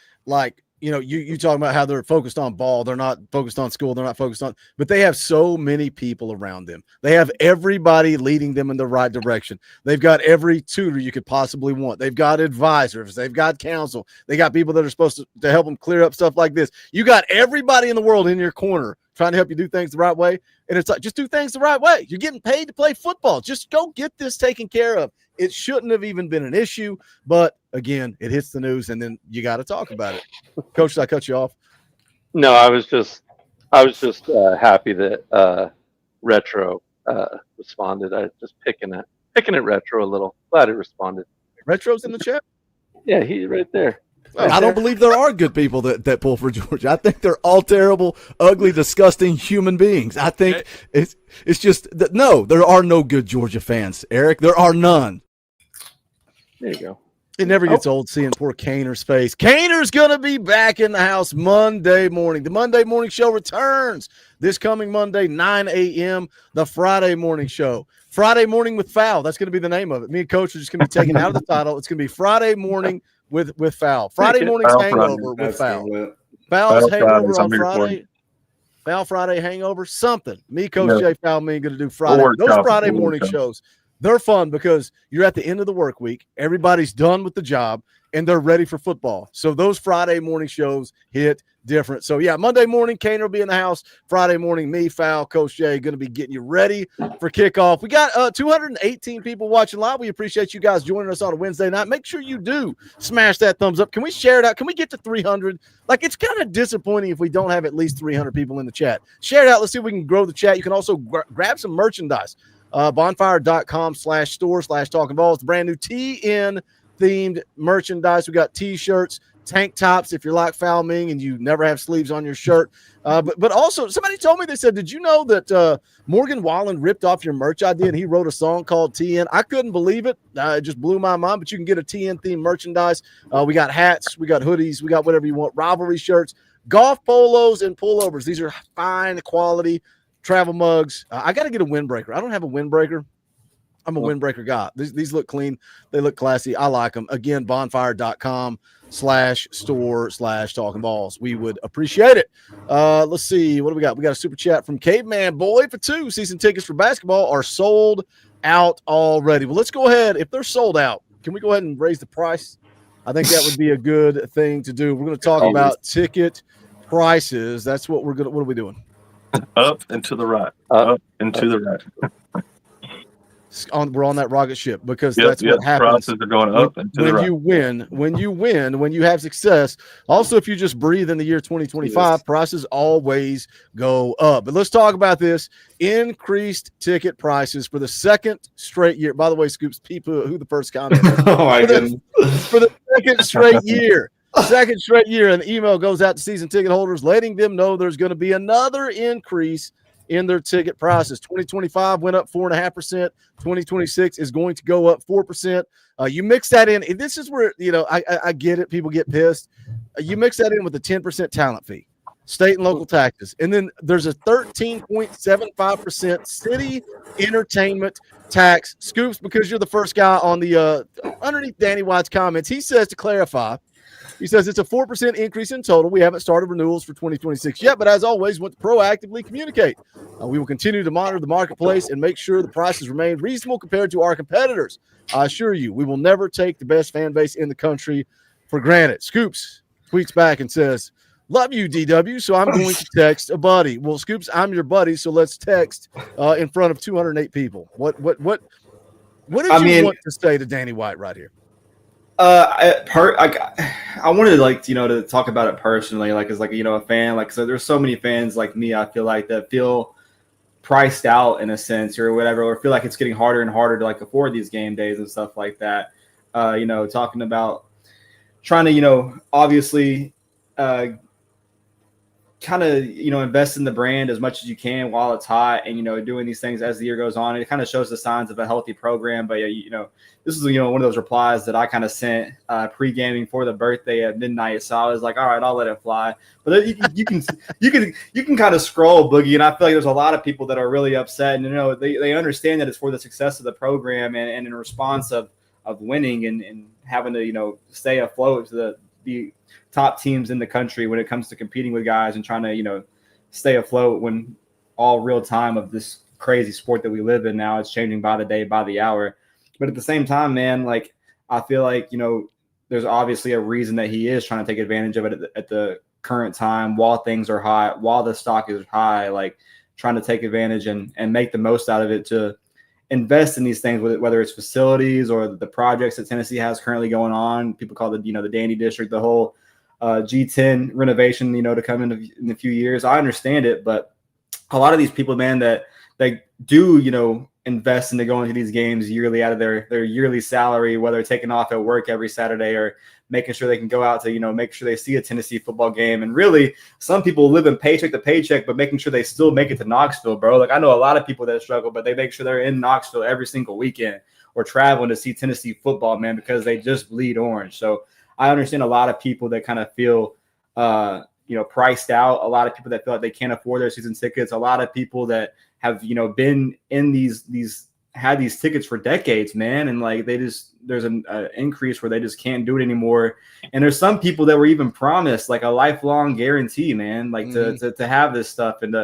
you talking about how they're focused on ball. They're not focused on school. They're not focused on, but they have so many people around them. They have everybody leading them in the right direction. They've got every tutor you could possibly want. They've got advisors. They've got counsel. They got people that are supposed to help them clear up stuff like this. You got everybody in the world in your corner trying to help you do things the right way. And it's just do things the right way. You're getting paid to play football. Just go get this taken care of. It shouldn't have even been an issue, but again, it hits the news and then you got to talk about it. Coach, did I cut you off? No, I was just happy that Retro responded. I was just picking at Retro a little. Glad it responded. Retro's in the chat? Yeah, he's right there. I don't believe there are good people that pull for Georgia. I think they're all terrible, ugly, disgusting human beings. I think it's just that no, there are no good Georgia fans, Eric. There are none. There you go. It never gets old seeing poor Kaner's face. Kaner's going to be back in the house Monday morning. The Monday morning show returns this coming Monday, 9 a.m., the Friday morning show. Friday morning with Fowl. That's going to be the name of it. Me and Coach are just going to be taken out of the title. It's going to be Friday morning with Fowl. Friday morning's hangover with Fowl. Fowl's hangover on Friday. Fowl Friday hangover, something. Me, Coach Jay, Fowl, me going to do Friday. Those Friday morning shows. They're fun because you're at the end of the work week. Everybody's done with the job, and they're ready for football. So those Friday morning shows hit different. So, yeah, Monday morning, Kaner will be in the house. Friday morning, me, Fowl, Coach Jay, going to be getting you ready for kickoff. We got 218 people watching live. We appreciate you guys joining us on a Wednesday night. Make sure you do smash that thumbs up. Can we share it out? Can we get to 300? Like, it's kind of disappointing if we don't have at least 300 people in the chat. Share it out. Let's see if we can grow the chat. You can also grab some merchandise. Bonfire.com/store/Talkin VAWLS. The brand new TN themed merchandise. We got t-shirts, tank tops if you're like Foul Ming and you never have sleeves on your shirt. But also somebody told me, they said, did you know that Morgan Wallen ripped off your merch idea and he wrote a song called TN? I couldn't believe it. It just blew my mind, but you can get a TN themed merchandise. We got hats, we got hoodies, we got whatever you want, rivalry shirts, golf polos and pullovers. These are fine quality travel mugs. I got to get a windbreaker. I don't have a windbreaker. I'm a windbreaker guy. These look clean. They look classy. I like them. Again, bonfire.com/store/Talkin VAWLS. We would appreciate it. Let's see. What do we got? We got a super chat from Caveman Boy for 2. Season tickets for basketball are sold out already. Well, let's go ahead. If they're sold out, can we go ahead and raise the price? I think that would be a good thing to do. We're going to talk about ticket prices. That's what we're going to – what are we doing? Up and to the right. Up and to the right. We're on that rocket ship because that's what happens. Prices are going up and to the right. When you have success. Also, if you just breathe in the year 2025, prices always go up. But let's talk about this. Increased ticket prices for the second straight year. By the way, Scoops, people who the first comment. Oh my goodness. For the second straight year. Second straight year, an email goes out to season ticket holders letting them know there's going to be another increase in their ticket prices. 2025 went up 4.5%. 2026 is going to go up 4%. You mix that in. This is where, I get it. People get pissed. You mix that in with the 10% talent fee, state and local taxes. And then there's a 13.75% city entertainment tax. Scoops, because you're the first guy on the underneath Danny White's comments, he says, to clarify, he says it's a 4% increase in total. We haven't started renewals for 2026 yet, but as always, want to proactively communicate. We will continue to monitor the marketplace and make sure the prices remain reasonable compared to our competitors. I assure you, we will never take the best fan base in the country for granted. Scoops tweets back and says, love you, DW, so I'm going to text a buddy. Well, Scoops, I'm your buddy, so let's text in front of 208 people. What did you want to say to Danny White right here? I wanted to talk about it personally, as a fan, so there's so many fans like me, I feel like, that feel priced out in a sense or whatever, or feel like it's getting harder and harder to afford these game days and stuff like that. Talking about trying to, obviously, kind of, invest in the brand as much as you can while it's hot and, doing these things as the year goes on. It kind of shows the signs of a healthy program. But, this is, one of those replies that I kind of sent pre-gaming for the birthday at midnight. So I was like, all right, I'll let it fly. But you can kind of scroll, Boogie. And I feel like there's a lot of people that are really upset. And, they understand that it's for the success of the program and in response of winning and having to, stay afloat to the top teams in the country when it comes to competing with guys and trying to, stay afloat when all real time of this crazy sport that we live in now is changing by the day, by the hour. But at the same time, man, I feel like, there's obviously a reason that he is trying to take advantage of it at the current time while things are hot, while the stock is high, trying to take advantage and make the most out of it to invest in these things, whether it's facilities or the projects that Tennessee has currently going on. People call it, the Dandy District, the whole G10 renovation, to come in a few years. I understand it, but a lot of these people, man, that they do, invest into going to these games yearly out of their yearly salary, whether taking off at work every Saturday or making sure they can go out to, make sure they see a Tennessee football game. And really, some people live in paycheck to paycheck, but making sure they still make it to Knoxville, bro. I know a lot of people that struggle, but they make sure they're in Knoxville every single weekend or traveling to see Tennessee football, man, because they just bleed orange. So I understand a lot of people that kind of feel, priced out. A lot of people that feel like they can't afford their season tickets. A lot of people that have, been in had these tickets for decades, man. And there's an increase where they just can't do it anymore. And there's some people that were even promised a lifelong guarantee, man, to have this stuff and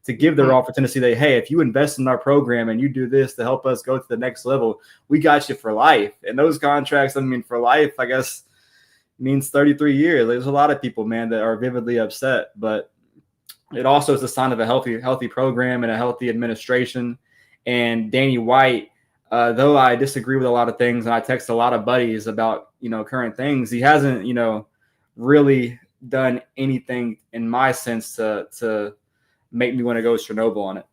to give their offer to Tennessee. They, hey, if you invest in our program and you do this to help us go to the next level, we got you for life. And those contracts, I mean, for life, I guess, means 33 years. There's a lot of people, man, that are vividly upset, but it also is a sign of a healthy program and a healthy administration. And Danny White, though I disagree with a lot of things, and I text a lot of buddies about, current things, he hasn't, really done anything in my sense to make me want to go Chernobyl on it.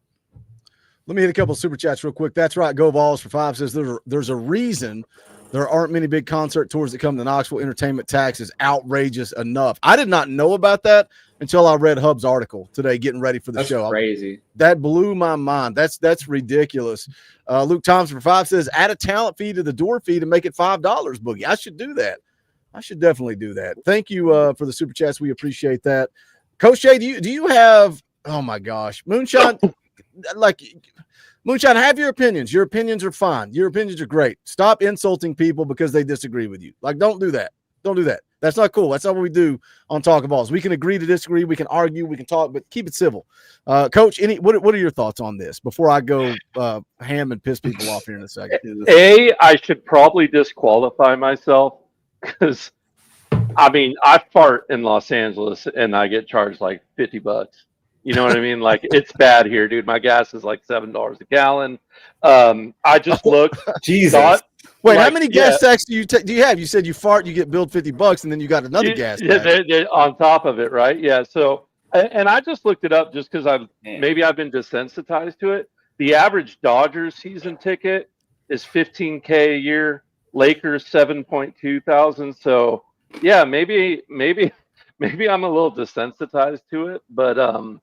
Let me hit a couple of super chats real quick. That's right. Go Vols for 5 says there's a reason there aren't many big concert tours that come to Knoxville. Entertainment tax is outrageous enough. I did not know about that until I read Hub's article today, getting ready for the show. Crazy. That blew my mind. That's ridiculous. Luke Thompson for 5 says add a talent fee to the door fee to make it $5, Boogie. I should do that. I should definitely do that. Thank you for the super chats. We appreciate that. Coach Shay, do you have, oh my gosh, Moonshine, Moonshine, have your opinions. Your opinions are fine. Your opinions are great. Stop insulting people because they disagree with you. Don't do that. Don't do that. That's not cool. That's not what we do on Talkin VAWLS. We can agree to disagree. We can argue. We can talk, but keep it civil. Coach, what are your thoughts on this before I go ham and piss people off here in a second? I should probably disqualify myself because, I fart in Los Angeles and I get charged like $50. You know what I mean? It's bad here, dude. My gas is like $7 a gallon. I just looked. Jesus. Wait, how many gas tax do you have? You said you fart, you get billed $50, and then you got another gas tax. On top of it, right? Yeah. So, and I just looked it up just because I've been desensitized to it. The average Dodgers season ticket is $15K a year. Lakers 7.2 thousand. So, yeah, maybe I'm a little desensitized to it, but I'm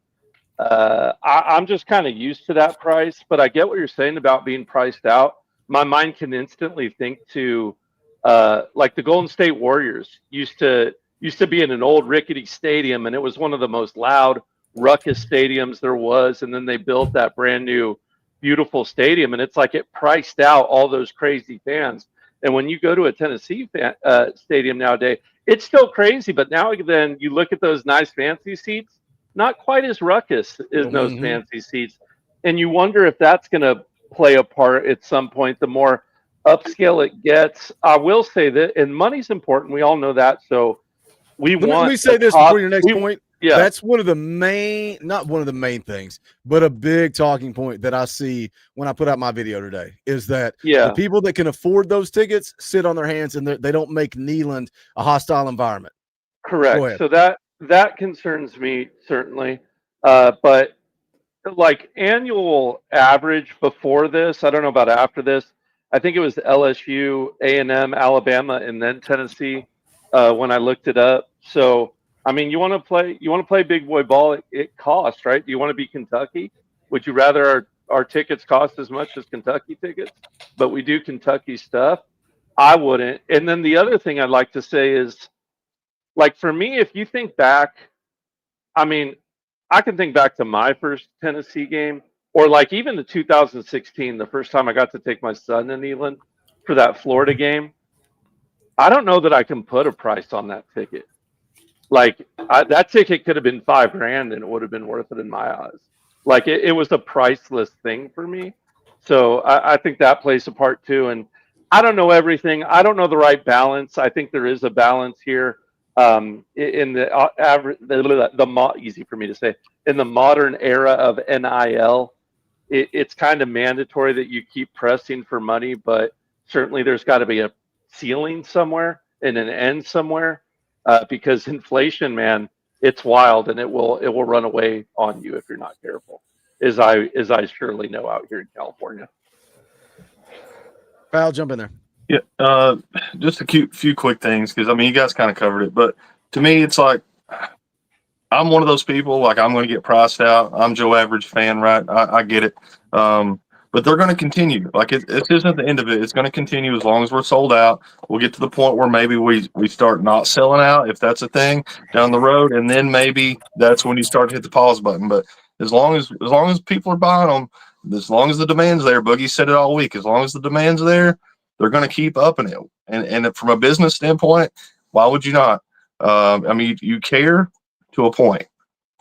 just kind of used to that price. But I get what you're saying about being priced out. My mind can instantly think to like the Golden State Warriors used to be in an old rickety stadium, and it was one of the most loud ruckus stadiums there was, and then they built that brand new beautiful stadium, and it's like it priced out all those crazy fans. And when you go to a Tennessee stadium nowadays, it's still crazy, but now then you look at those nice fancy seats, not quite as ruckus as those fancy seats, and you wonder if that's going to play a part at some point. The more upscale it gets, I will say that, and money's important. We all know that. So let me say this before your next point. Yeah, that's one of the main, not one of the main things, but a big talking point that I see when I put out my video today is that the people that can afford those tickets sit on their hands and they don't make Neyland a hostile environment. Correct. So that concerns me certainly, but like annual average before this, I don't know about after this. I think it was LSU, A&M, Alabama, and then Tennessee when I looked it up. So you want to play big boy ball. It costs, right? Do you want to be Kentucky? Would you rather our tickets cost as much as Kentucky tickets? But we do Kentucky stuff. I wouldn't. And then the other thing I'd like to say is, like for me, if you think back, I can think back to my first Tennessee game, or like even the 2016, the first time I got to take my son to Neyland for that Florida game. I don't know that I can put a price on that ticket. Like that ticket could have been $5,000 and it would have been worth it in my eyes. Like it was a priceless thing for me. So I think that plays a part too. And I don't know everything. I don't know the right balance. I think there is a balance here. In the average, easy for me to say, in the modern era of NIL, it's kind of mandatory that you keep pressing for money, but certainly there's got to be a ceiling somewhere and an end somewhere, because inflation, man, it's wild and it will run away on you if you're not careful, as I surely know out here in California. I'll jump in there. Yeah, just a few quick things because you guys kind of covered it, but to me, it's like I'm one of those people. Like I'm going to get priced out. I'm Joe Average fan, right? I get it, but they're going to continue. Like it isn't the end of it. It's going to continue as long as we're sold out. We'll get to the point where maybe we start not selling out, if that's a thing down the road, and then maybe that's when you start to hit the pause button. But as long as people are buying them, as long as the demand's there, Boogie said it all week. As long as the demand's there, they're going to keep upping it. And from a business standpoint, why would you not? You care to a point.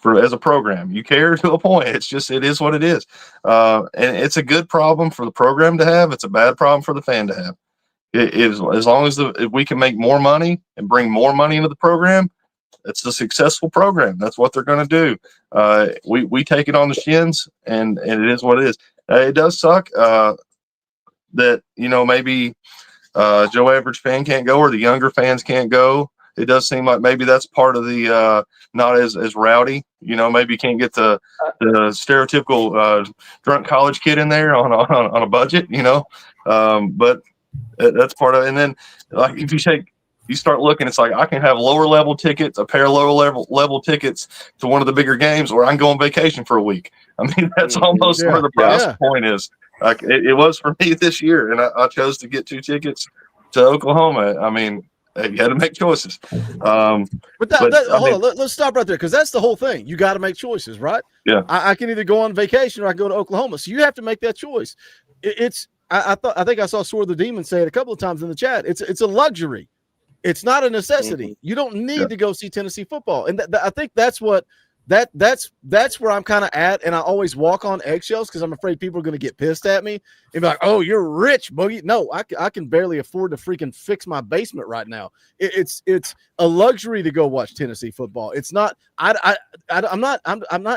as a program. You care to a point. It is what it is. And it's a good problem for the program to have. It's a bad problem for the fan to have. It is, as long as if we can make more money and bring more money into the program, it's a successful program. That's what they're going to do. We take it on the shins, and it is what it is. It does suck that, maybe Joe Average fan can't go, or the younger fans can't go. It does seem like maybe that's part of the not as rowdy. Maybe you can't get the stereotypical drunk college kid in there on a budget. But that's part of it. And then, like, if you start looking, it's like I can have lower level tickets, a pair of lower level tickets to one of the bigger games, or I can go on vacation for a week. I mean, that's almost where the price point is. Like it was for me this year, and I chose to get 2 tickets to Oklahoma. I mean, you had to make choices. Hold on, let's stop right there, because that's the whole thing. You got to make choices, right? Yeah. I can either go on vacation or I can go to Oklahoma. So you have to make that choice. I think I saw Sword the Demon say it a couple of times in the chat. It's a luxury. It's not a necessity. You don't need to go see Tennessee football, and I think that's what that's where I'm kind of at. And I always walk on eggshells because I'm afraid people are going to get pissed at me and be like, "Oh, you're rich, Boogie." No, I can barely afford to freaking fix my basement right now. It's a luxury to go watch Tennessee football. It's not. I'm not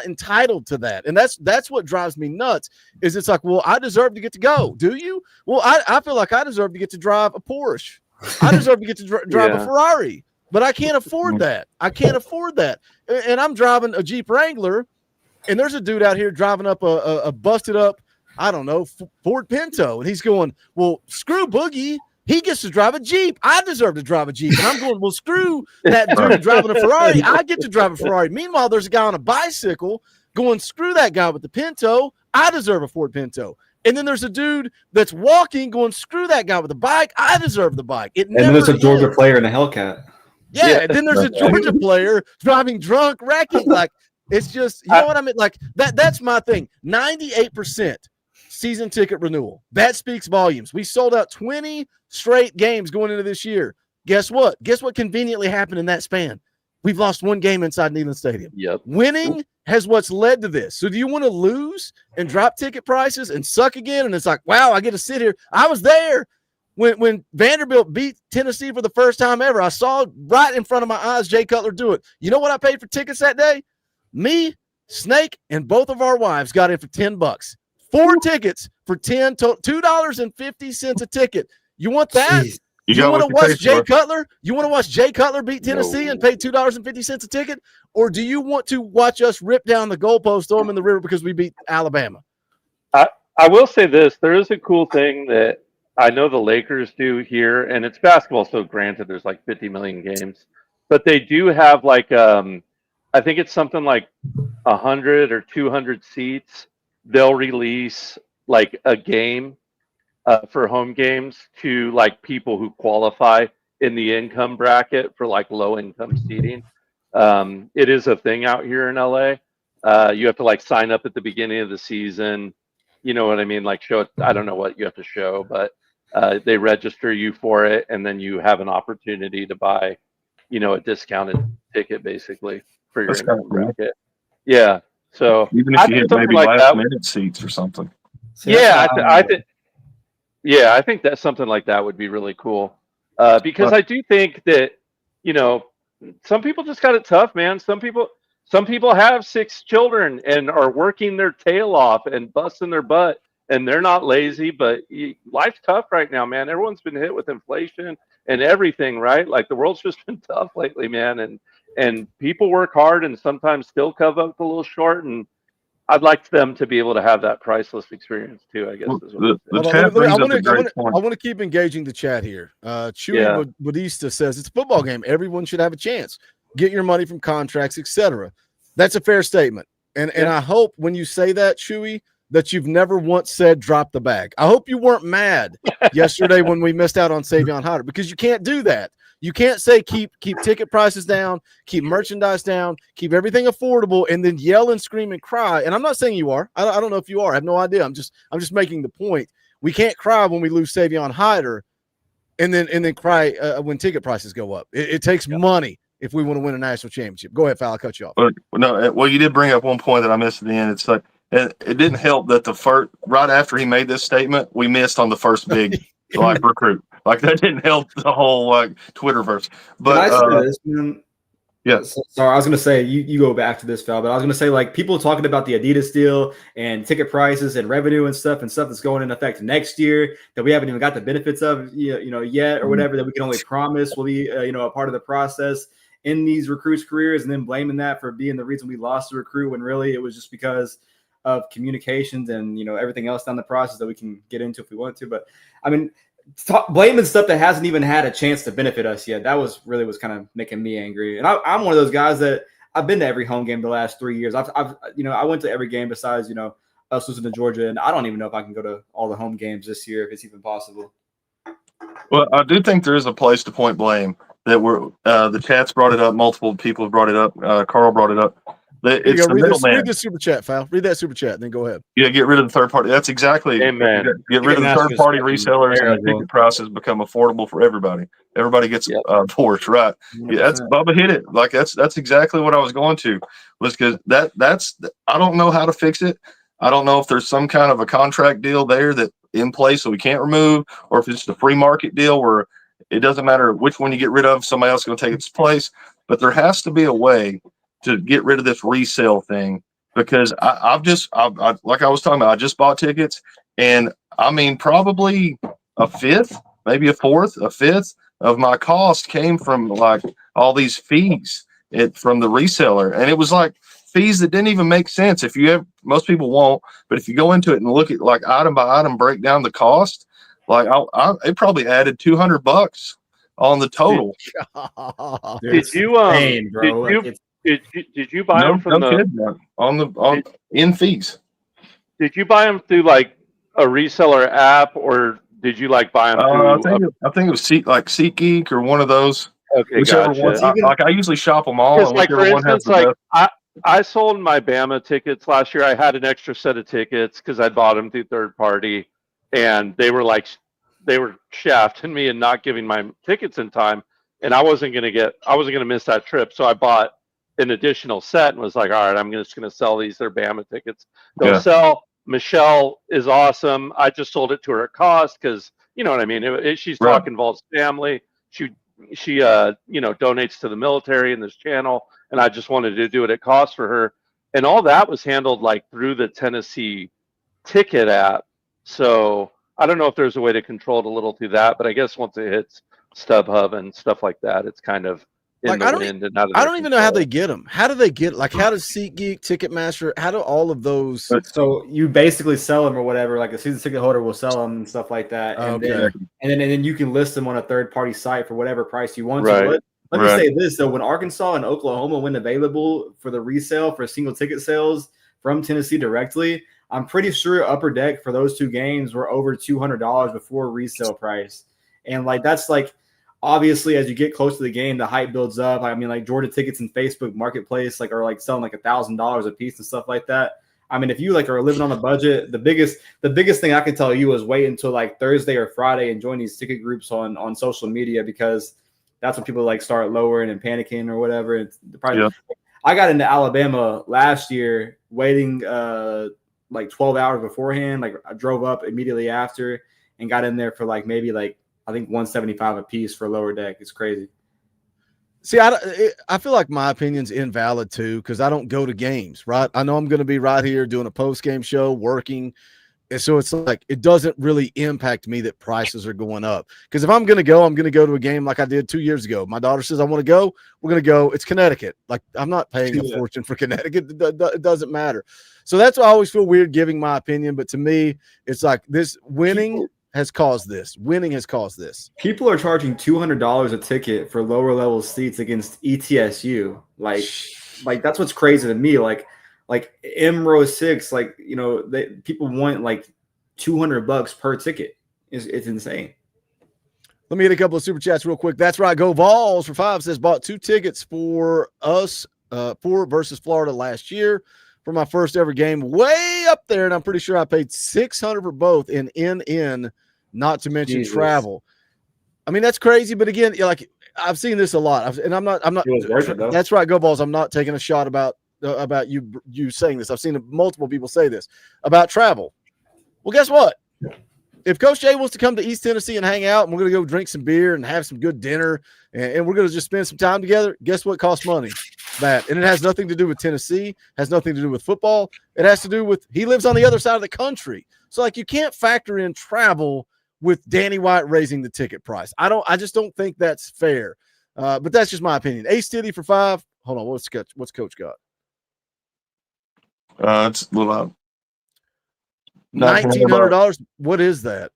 entitled to that, and that's what drives me nuts. Is it's like, well, I deserve to get to go. Do you? Well, I feel like I deserve to get to drive a Porsche. I deserve to get to drive a Ferrari, but I can't afford that. I can't afford that. And I'm driving a Jeep Wrangler, and there's a dude out here driving up a busted up, I don't know, Ford Pinto. And he's going, well, screw Boogie. He gets to drive a Jeep. I deserve to drive a Jeep. And I'm going, well, screw that dude driving a Ferrari. I get to drive a Ferrari. Meanwhile, there's a guy on a bicycle going, screw that guy with the Pinto. I deserve a Ford Pinto. And then there's a dude that's walking going, screw that guy with the bike. I deserve the bike. And then there's a Georgia player in a Hellcat. Yeah, and then there's a Georgia player driving drunk, wrecking. Like, it's just, you know what I mean? Like, that's my thing. 98% season ticket renewal. That speaks volumes. We sold out 20 straight games going into this year. Guess what? Guess what conveniently happened in that span? We've lost 1 game inside Neyland Stadium. Yep. Winning has what's led to this. So do you want to lose and drop ticket prices and suck again? And it's like, wow, I get to sit here. I was there when Vanderbilt beat Tennessee for the first time ever. I saw right in front of my eyes Jay Cutler do it. You know what I paid for tickets that day? Me, Snake, and both of our wives got in for $10. 4 tickets for $2.50 a ticket. You want that? Jeez. You want to watch Jay Cutler? You want to watch Jay Cutler beat Tennessee and pay $2.50 a ticket? Or do you want to watch us rip down the goalpost, throw them in the river because we beat Alabama? I will say this. There is a cool thing that I know the Lakers do here, and it's basketball, so granted there's like 50 million games. But they do have like, I think it's something like 100 or 200 seats. They'll release like a game for home games to like people who qualify in the income bracket for like low income seating. It is a thing out here in LA. You have to like sign up at the beginning of the season. You know what I mean? Like show it. I don't know what you have to show, but they register you for it, and then you have an opportunity to buy, a discounted ticket basically for your income bracket. Yeah. So even if you hit maybe like last minute seats or something. I think that something like that would be really cool. Because I do think that, some people just got it tough, man. Some people have 6 children and are working their tail off and busting their butt, and they're not lazy, but life's tough right now, man. Everyone's been hit with inflation and everything, right? Like the world's just been tough lately, man. And people work hard and sometimes still come up a little short, and I'd like them to be able to have that priceless experience too, I guess. I want to keep engaging the chat here. Chewy Badista says it's a football game. Everyone should have a chance. Get your money from contracts, etc. That's a fair statement. And I hope when you say that, Chewy, that you've never once said drop the bag. I hope you weren't mad yesterday when we missed out on Savon Hider, because you can't do that. You can't say keep ticket prices down, keep merchandise down, keep everything affordable, and then yell and scream and cry. And I'm not saying you are. I don't know if you are. I have no idea. I'm just making the point. We can't cry when we lose Savon Hider, and then cry when ticket prices go up. It takes money if we want to win a national championship. Go ahead, Fal. I'll cut you off. But no, well, you did bring up one point that I missed at the end. It's like it didn't help that the first right after he made this statement, we missed on the first big like recruit. Like that didn't help the whole like Twitterverse. But yeah. Sorry, I was gonna say you go back to this, Fal, but I was gonna say like people talking about the Adidas deal and ticket prices and revenue and stuff that's going in effect next year that we haven't even got the benefits of yet or whatever, that we can only promise will be a part of the process in these recruits' careers, and then blaming that for being the reason we lost the recruit when really it was just because of communications and everything else down the process that we can get into if we want to. But I mean, blaming stuff that hasn't even had a chance to benefit us yet, that was kind of making me angry. And I'm one of those guys that I've been to every home game the last 3 years. I went to every game besides us losing to Georgia, and I don't even know if I can go to all the home games this year if it's even possible. Well, I do think there is a place to point blame. That the chats brought it up. Multiple people have brought it up. Carl brought it up. It's the middleman. Read the super chat, Fal. Read that super chat, and then go ahead. Yeah, get rid of the third party. That's exactly. Amen. Get rid of the third party resellers, and the ticket prices become affordable for everybody. Everybody gets forced, right? Yeah, that's Bubba hit it. Like that's exactly what I was going to. Was because that's I don't know how to fix it. I don't know if there's some kind of a contract deal there that in place so we can't remove, or if it's just a free market deal where it doesn't matter which one you get rid of, somebody else is going to take its place. But there has to be a way to get rid of this resale thing, because I like I was talking about, I just bought tickets, and I mean probably a fifth, maybe a fourth, a fifth of my cost came from like all these fees from the reseller, and it was like fees that didn't even make sense. If you have, most people won't, but if you go into it and look at like item by item, break down the cost, like it probably added $200 on the total. Did you buy them from in fees? Did you buy them through like a reseller app, or did you like buy them through? I think it was SeatGeek or one of those. Okay, whichever gotcha. one. I usually shop them all. Like for instance, I sold my Bama tickets last year. I had an extra set of tickets because I bought them through third party, and they were shafting me and not giving my tickets in time, and I wasn't gonna miss that trip. So I bought an additional set and was like, all right, I'm just gonna sell these. They're Bama tickets. They'll sell. Michelle is awesome. I just sold it to her at cost because you know what I mean. She's Talkin VAWLS family. She donates to the military in this channel, and I just wanted to do it at cost for her. And all that was handled like through the Tennessee ticket app. So I don't know if there's a way to control it a little through that, but I guess once it hits StubHub and stuff like that, it's kind of in the wind and out of I don't even know how they get them. How do they get, like, how does SeatGeek, Ticketmaster, how do all of those? So you basically sell them or whatever, like a season ticket holder will sell them and stuff like that. And then you can list them on a third party site for whatever price you want to. Let me say this though, when Arkansas and Oklahoma went available for the resale for single ticket sales from Tennessee directly, I'm pretty sure Upper Deck for those two games were over $200 before resale price. And like that's like obviously as you get close to the game, the hype builds up. I mean, like Georgia tickets in Facebook Marketplace like are like selling like $1,000 a piece and stuff like that. I mean, if you like are living on a budget, the biggest thing I can tell you is wait until like Thursday or Friday and join these ticket groups on social media, because that's when people like start lowering and panicking or whatever. It's the price. I got into Alabama last year waiting like 12 hours beforehand. Like I drove up immediately after and got in there for like maybe like I think $175 a piece for Lower Deck. It's crazy. See, I feel like my opinion's invalid too, because I don't go to games, right? I know I'm going to be right here doing a post-game show, working. And so it's like it doesn't really impact me that prices are going up. Because if I'm going to go to a game like I did 2 years ago. My daughter says, I want to go. We're going to go. It's Connecticut. Like I'm not paying a fortune for Connecticut. It doesn't matter. So that's why I always feel weird giving my opinion. But to me, it's like this winning has caused this. Winning has caused this. People are charging $200 a ticket for lower level seats against ETSU. Like that's what's crazy to me. Like MRO 6, like, you know, people want like $200 per ticket. It's insane. Let me hit a couple of super chats real quick. That's right. Go Vols for 5 says bought 2 tickets for us for versus Florida last year for my first ever game, way up there, and I'm pretty sure I paid $600 for both in not to mention travel. I mean, that's crazy, but again, like I've seen this a lot, and I'm not. It was worth it, though. That's right, Go Balls. I'm not taking a shot about you saying this. I've seen multiple people say this about travel. Well, guess what? If Coach Jay wants to come to East Tennessee and hang out, and we're going to go drink some beer and have some good dinner, and we're going to just spend some time together, guess what costs money? That. And it has nothing to do with Tennessee, has nothing to do with football. It has to do with he lives on the other side of the country. So, like, you can't factor in travel with Danny White raising the ticket price. I just don't think that's fair. But that's just my opinion. Ace Titty for 5. Hold on, what's Coach got? It's a little out. $1,900. What is that?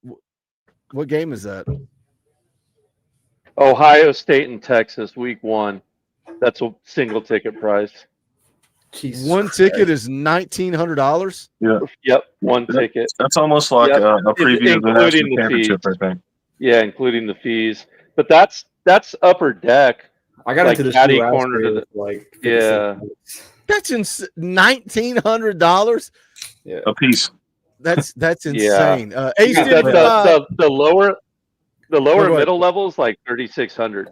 What game is that? Ohio State and Texas, week 1. That's a single ticket price. Jesus one Christ. Ticket is $1,900. Yeah. Yep, one ticket. That's almost like a preview of the national championship, I think. Yeah, including the fees. But that's upper deck. I got into the caddy corner to the like. Yeah. That's $1,900. Yeah, a piece. That's insane. Yeah. The lower middle levels like 3,600.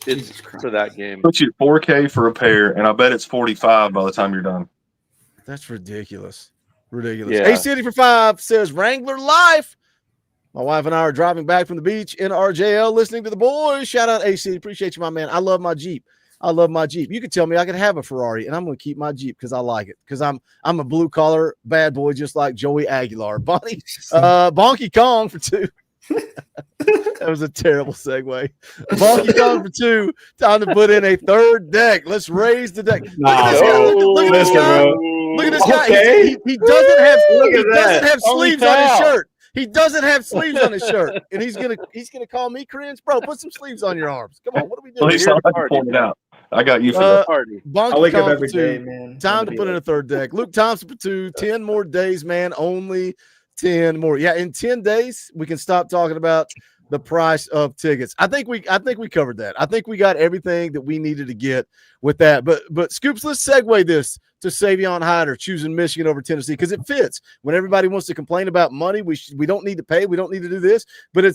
It's for that game. Put you at 4K for a pair, and I bet it's 45 by the time you're done. That's ridiculous. Ridiculous. Yeah. A City for 5 says Wrangler Life. My wife and I are driving back from the beach in RJL, listening to the boys. Shout out AC. Appreciate you, my man. I love my Jeep. You could tell me I could have a Ferrari, and I'm going to keep my Jeep because I like it. Because I'm a blue collar bad boy, just like Joey Aguilar. Bonky Kong for 2. That was a terrible segue. Bonky Kong for 2. Time to put in a third deck. Let's raise the deck. Look at this guy. Look at this guy. Look at this guy. Okay. He doesn't have sleeves on his shirt. He doesn't have sleeves on his shirt, and he's gonna call me cringe, bro. Put some sleeves on your arms. Come on, what are we doing? I got you for that. Bonky I wake up Kong every for 2. day, man. Time to put in a third deck. Luke Thompson for 2. 10 more days, man. Only 10 more. Yeah, in 10 days we can stop talking about the price of tickets. I think we covered that. I think we got everything that we needed to get with that. But Scoops, let's segue this to Savon Hider choosing Michigan over Tennessee because it fits. When everybody wants to complain about money, we don't need to pay, we don't need to do this, but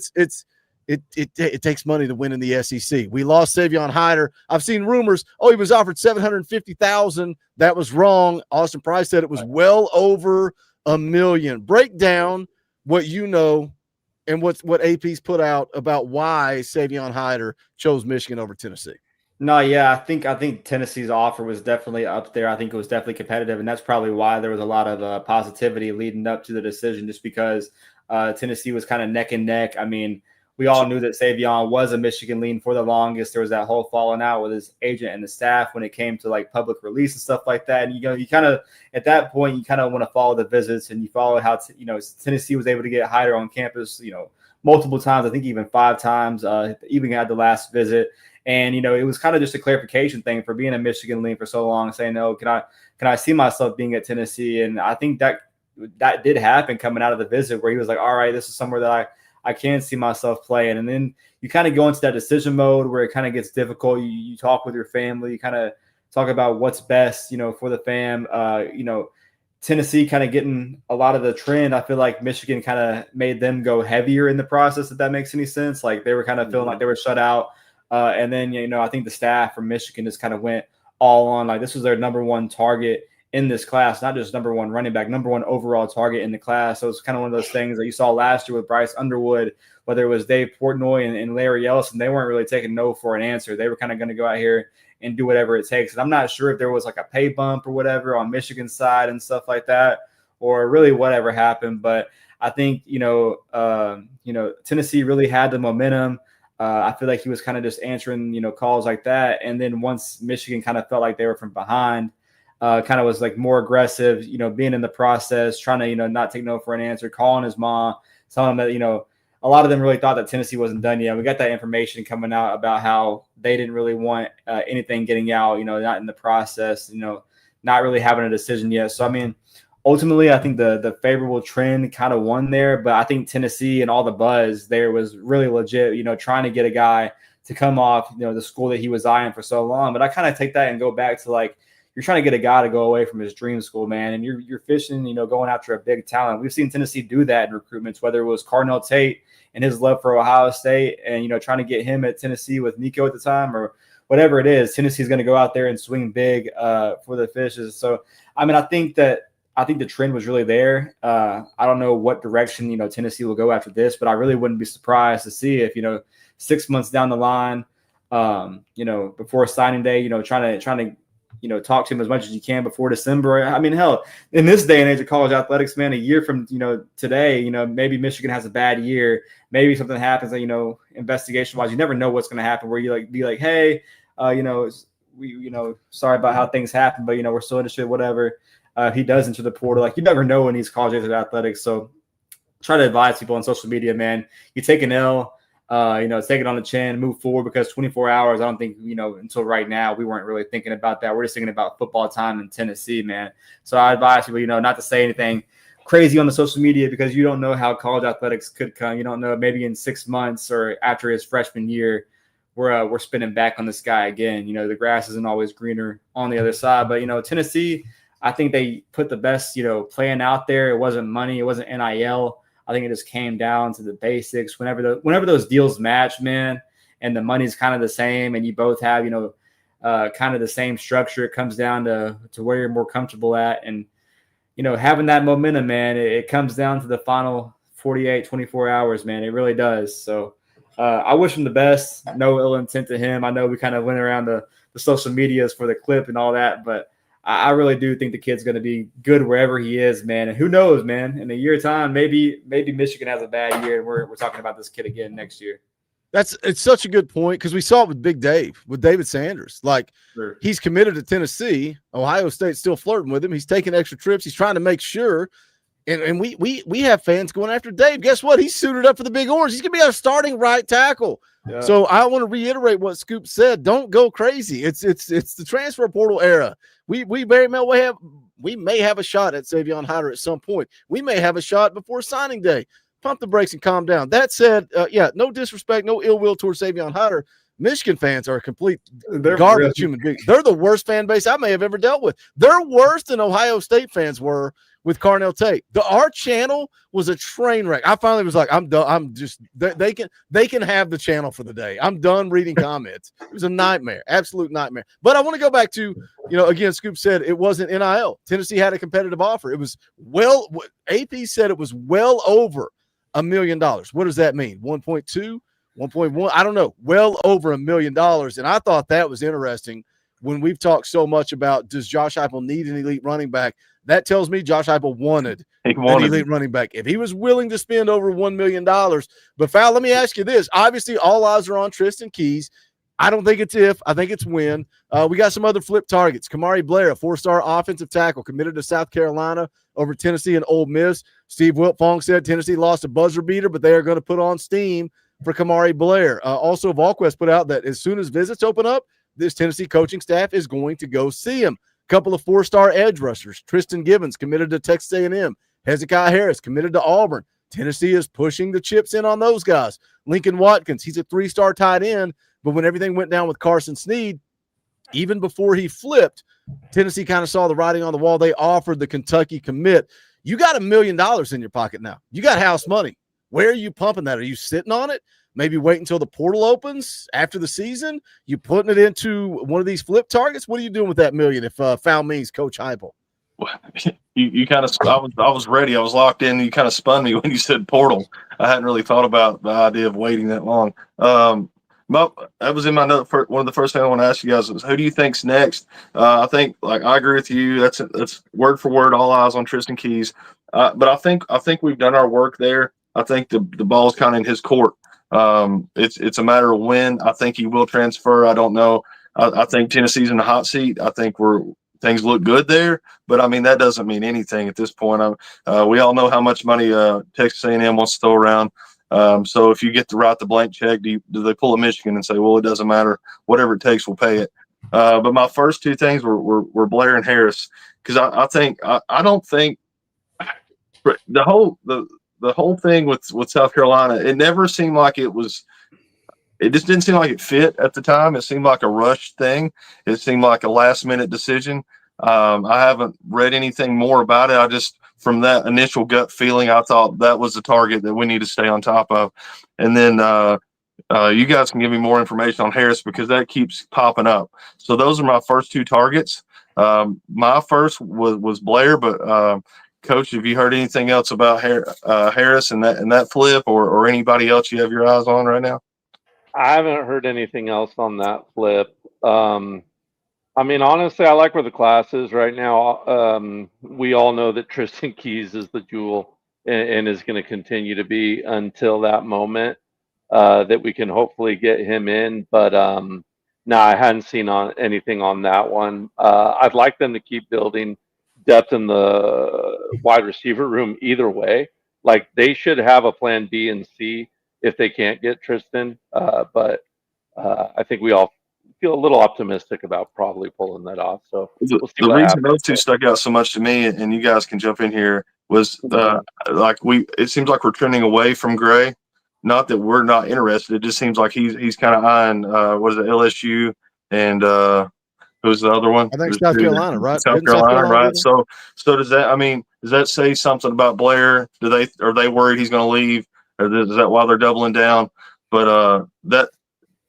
it takes money to win in the SEC. We lost Savon Hider. I've seen rumors, he was offered $750,000. That was wrong. Austin Price said it was well over $1 million. Break down what you know and what AP's put out about why Savon Hider chose Michigan over Tennessee. No, yeah, I think Tennessee's offer was definitely up there. I think it was definitely competitive, and that's probably why there was a lot of positivity leading up to the decision, just because Tennessee was kind of neck and neck. I mean, we all knew that Savon was a Michigan lean for the longest. There was that whole falling out with his agent and the staff when it came to like public release and stuff like that. And you kind of at that point you kind of want to follow the visits, and you follow how Tennessee was able to get Hider on campus, multiple times. I think even 5 times. Even had the last visit. And, it was kind of just a clarification thing for being a Michigan lean for so long, saying, no, can I see myself being at Tennessee? And I think that did happen coming out of the visit where he was like, all right, this is somewhere that I can see myself playing. And then you kind of go into that decision mode where it kind of gets difficult. You talk with your family, you kind of talk about what's best, for the fam. Tennessee kind of getting a lot of the trend. I feel like Michigan kind of made them go heavier in the process, if that makes any sense. Like they were kind of feeling like they were shut out. And then, I think the staff from Michigan just kind of went all on. Like this was their number one target in this class, not just number one running back, number one overall target in the class. So it's kind of one of those things that you saw last year with Bryce Underwood, whether it was Dave Portnoy and Larry Ellison. They weren't really taking no for an answer. They were kind of going to go out here and do whatever it takes. And I'm not sure if there was like a pay bump or whatever on Michigan's side and stuff like that, or really whatever happened. But I think, Tennessee really had the momentum. I feel like he was kind of just answering, calls like that. And then once Michigan kind of felt like they were from behind, kind of was like more aggressive, being in the process, trying to, not take no for an answer, calling his mom, telling him that, a lot of them really thought that Tennessee wasn't done yet. We got that information coming out about how they didn't really want anything getting out, not in the process, not really having a decision yet. So, I mean, ultimately, I think the favorable trend kind of won there, but I think Tennessee and all the buzz there was really legit, trying to get a guy to come off, the school that he was eyeing for so long. But I kind of take that and go back to like you're trying to get a guy to go away from his dream school, man, and you're fishing, going after a big talent. We've seen Tennessee do that in recruitments, whether it was Carnell Tate and his love for Ohio State and, trying to get him at Tennessee with Nico at the time, or whatever it is. Tennessee's going to go out there and swing big for the fishes. So, I mean, I think the trend was really there. I don't know what direction, Tennessee will go after this, but I really wouldn't be surprised to see if, 6 months down the line, before signing day, trying to talk to him as much as you can before December. I mean, hell, in this day and age of college athletics, man, a year from, today, maybe Michigan has a bad year. Maybe something happens that, investigation wise, you never know what's going to happen where you be like, hey, we, sorry about how things happen, but, we're still interested, whatever. He does enter the portal. Like, you never know in these college athletics. So try to advise people on social media, man. You take an L, take it on the chin, move forward, because 24 hours, I don't think, until right now, we weren't really thinking about that. We're just thinking about football time in Tennessee, man. So I advise people, not to say anything crazy on the social media, because you don't know how college athletics could come. You don't know, maybe in 6 months or after his freshman year, we're spinning back on this guy again. The grass isn't always greener on the other side. But, Tennessee, I think they put the best, plan out there. It wasn't money. It wasn't NIL. I think it just came down to the basics. Whenever those deals match, man, and the money's kind of the same, and you both have, kind of the same structure, it comes down to where you're more comfortable at. And, having that momentum, man, it comes down to the final 48, 24 hours, man. It really does. So I wish him the best. No ill intent to him. I know we kind of went around the social medias for the clip and all that, but I really do think the kid's going to be good wherever he is, man. And who knows, man, in a year's time, maybe Michigan has a bad year and we're talking about this kid again next year. It's such a good point, because we saw it with Big Dave, with David Sanders. Like, sure, he's committed to Tennessee. Ohio State's still flirting with him. He's taking extra trips. He's trying to make sure. And we have fans going after Dave. Guess what? He's suited up for the Big Orange. He's going to be our starting right tackle. Yeah. So I want to reiterate what Scoop said. Don't go crazy. It's the transfer portal era. We very well may have a shot at Savon Hider at some point. We may have a shot before signing day. Pump the brakes and calm down. That said, no disrespect, no ill will towards Savon Hider. Michigan fans are a complete garbage human beings. They're the worst fan base I may have ever dealt with. They're worse than Ohio State fans were with Carnell Tate. Our channel was a train wreck. I finally was like, I'm done. They can have the channel for the day. I'm done reading comments. It was a nightmare, absolute nightmare. But I want to go back to, again, Scoop said it wasn't NIL. Tennessee had a competitive offer. It was AP said it was well over $1 million. What does that mean? 1.2, 1.1? I don't know. Well over $1 million. And I thought that was interesting when we've talked so much about, does Josh Heupel need an elite running back? That tells me Josh Heupel wanted an elite running back. If he was willing to spend over $1 million. But, Fowl, let me ask you this. Obviously, all eyes are on Tristan Keys. I don't think it's if. I think it's when. We got some other flip targets. Kamari Blair, a 4-star offensive tackle, committed to South Carolina over Tennessee and Ole Miss. Steve Wiltfong said Tennessee lost a buzzer beater, but they are going to put on steam for Kamari Blair. Also, VolQuest put out that as soon as visits open up, this Tennessee coaching staff is going to go see him. Couple of 4-star edge rushers. Tristan Gibbons committed to Texas A&M. Hezekiah Harris committed to Auburn. Tennessee is pushing the chips in on those guys. Lincoln Watkins, he's a 3-star tight end, but when everything went down with Carson Snead, even before he flipped, Tennessee kind of saw the writing on the wall. They offered the Kentucky commit. You got $1 million in your pocket now. You got house money. Where are you pumping that? Are you sitting on it? Maybe wait until the portal opens after the season? You putting it into one of these flip targets? What are you doing with that $1 million if foul means Coach Heupel? You kind of, I was ready. I was locked in. You kind of spun me when you said portal. I hadn't really thought about the idea of waiting that long. But that was in my note. One of the first things I want to ask you guys was, who do you think's next? I think, I agree with you. That's word for word, all eyes on Tristan Keys. But I think we've done our work there. I think the ball's kind of in his court. It's a matter of when. I think he will transfer. I don't know. I think Tennessee's in the hot seat. I think things look good there, but I mean that doesn't mean anything at this point. We all know how much money Texas A&M wants to throw around. So if you get to write the blank check, do they pull a Michigan and say, well, it doesn't matter, whatever it takes, we'll pay it. But my first two things were Blair and Harris, because I don't think the whole thing with South Carolina, it never seemed like it just didn't seem like it fit at the time. It seemed like a rushed thing. It seemed like a last minute decision. I haven't read anything more about it. I just, from that initial gut feeling, I thought that was the target that we need to stay on top of. And then you guys can give me more information on Harris because that keeps popping up. So those are my first two targets. My first was Blair, but Coach, have you heard anything else about Harris and that flip, or anybody else you have your eyes on right now? I haven't heard anything else on that flip. I mean, honestly, I like where the class is right now. We all know that Tristan Keys is the jewel and is going to continue to be until that moment that we can hopefully get him in. But no, I hadn't seen anything on that one. I'd like them to keep building depth in the wide receiver room either way. Like, they should have a plan B and C if they can't get Tristan. But I think we all feel a little optimistic about probably pulling that off. So we'll see the what reason happens. those two stuck out so much to me, and you guys can jump in here, was it seems like we're trending away from Gray. Not that we're not interested. It just seems like he's kind of eyeing what is it, LSU and who's the other one? I think South Carolina, right? South Carolina, right? So does that say something about Blair? Are they worried he's going to leave, or is that why they're doubling down? But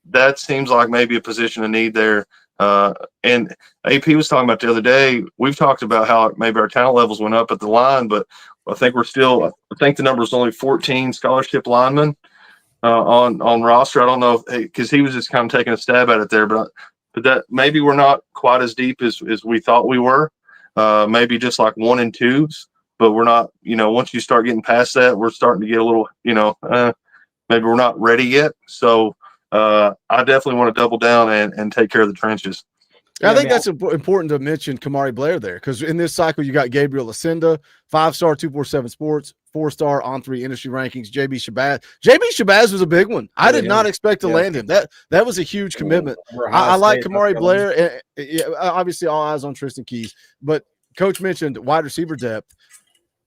that seems like maybe a position of need there. And AP was talking about the other day. We've talked about how maybe our talent levels went up at the line, but I think the number is only 14 scholarship linemen on roster. I don't know because he was just kind of taking a stab at it there, but that maybe we're not quite as deep as we thought we were. Maybe just like 1 and 2s, but we're not. Once you start getting past that, we're starting to get a little. Maybe we're not ready yet. So I definitely want to double down and take care of the trenches. I think that's important to mention Kamari Blair there, because in this cycle you got Gabriel Ascenda, 5-star 247 Sports, 4-star on 3 industry rankings. JB Shabazz was a big one. I did not expect to land him. That was a huge commitment. I like Kamari Blair. Obviously, all eyes on Tristan Keys, but Coach mentioned wide receiver depth.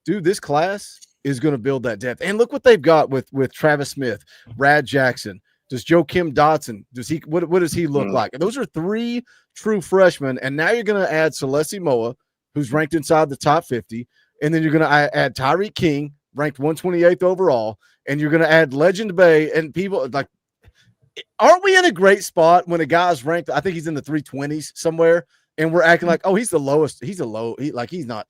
Dude, this class is going to build that depth, and look what they've got with Travis Smith, Brad Jackson. Does Joakim Dotson, what does he look like? And those are 3 true freshmen. And now you're going to add Celeste Moa, who's ranked inside the top 50. And then you're going to add Tyreek King, ranked 128th overall. And you're going to add Legend Bay. And people like, aren't we in a great spot when a guy's ranked? I think he's in the 320s somewhere. And we're acting like, oh, he's the lowest. He's he's not.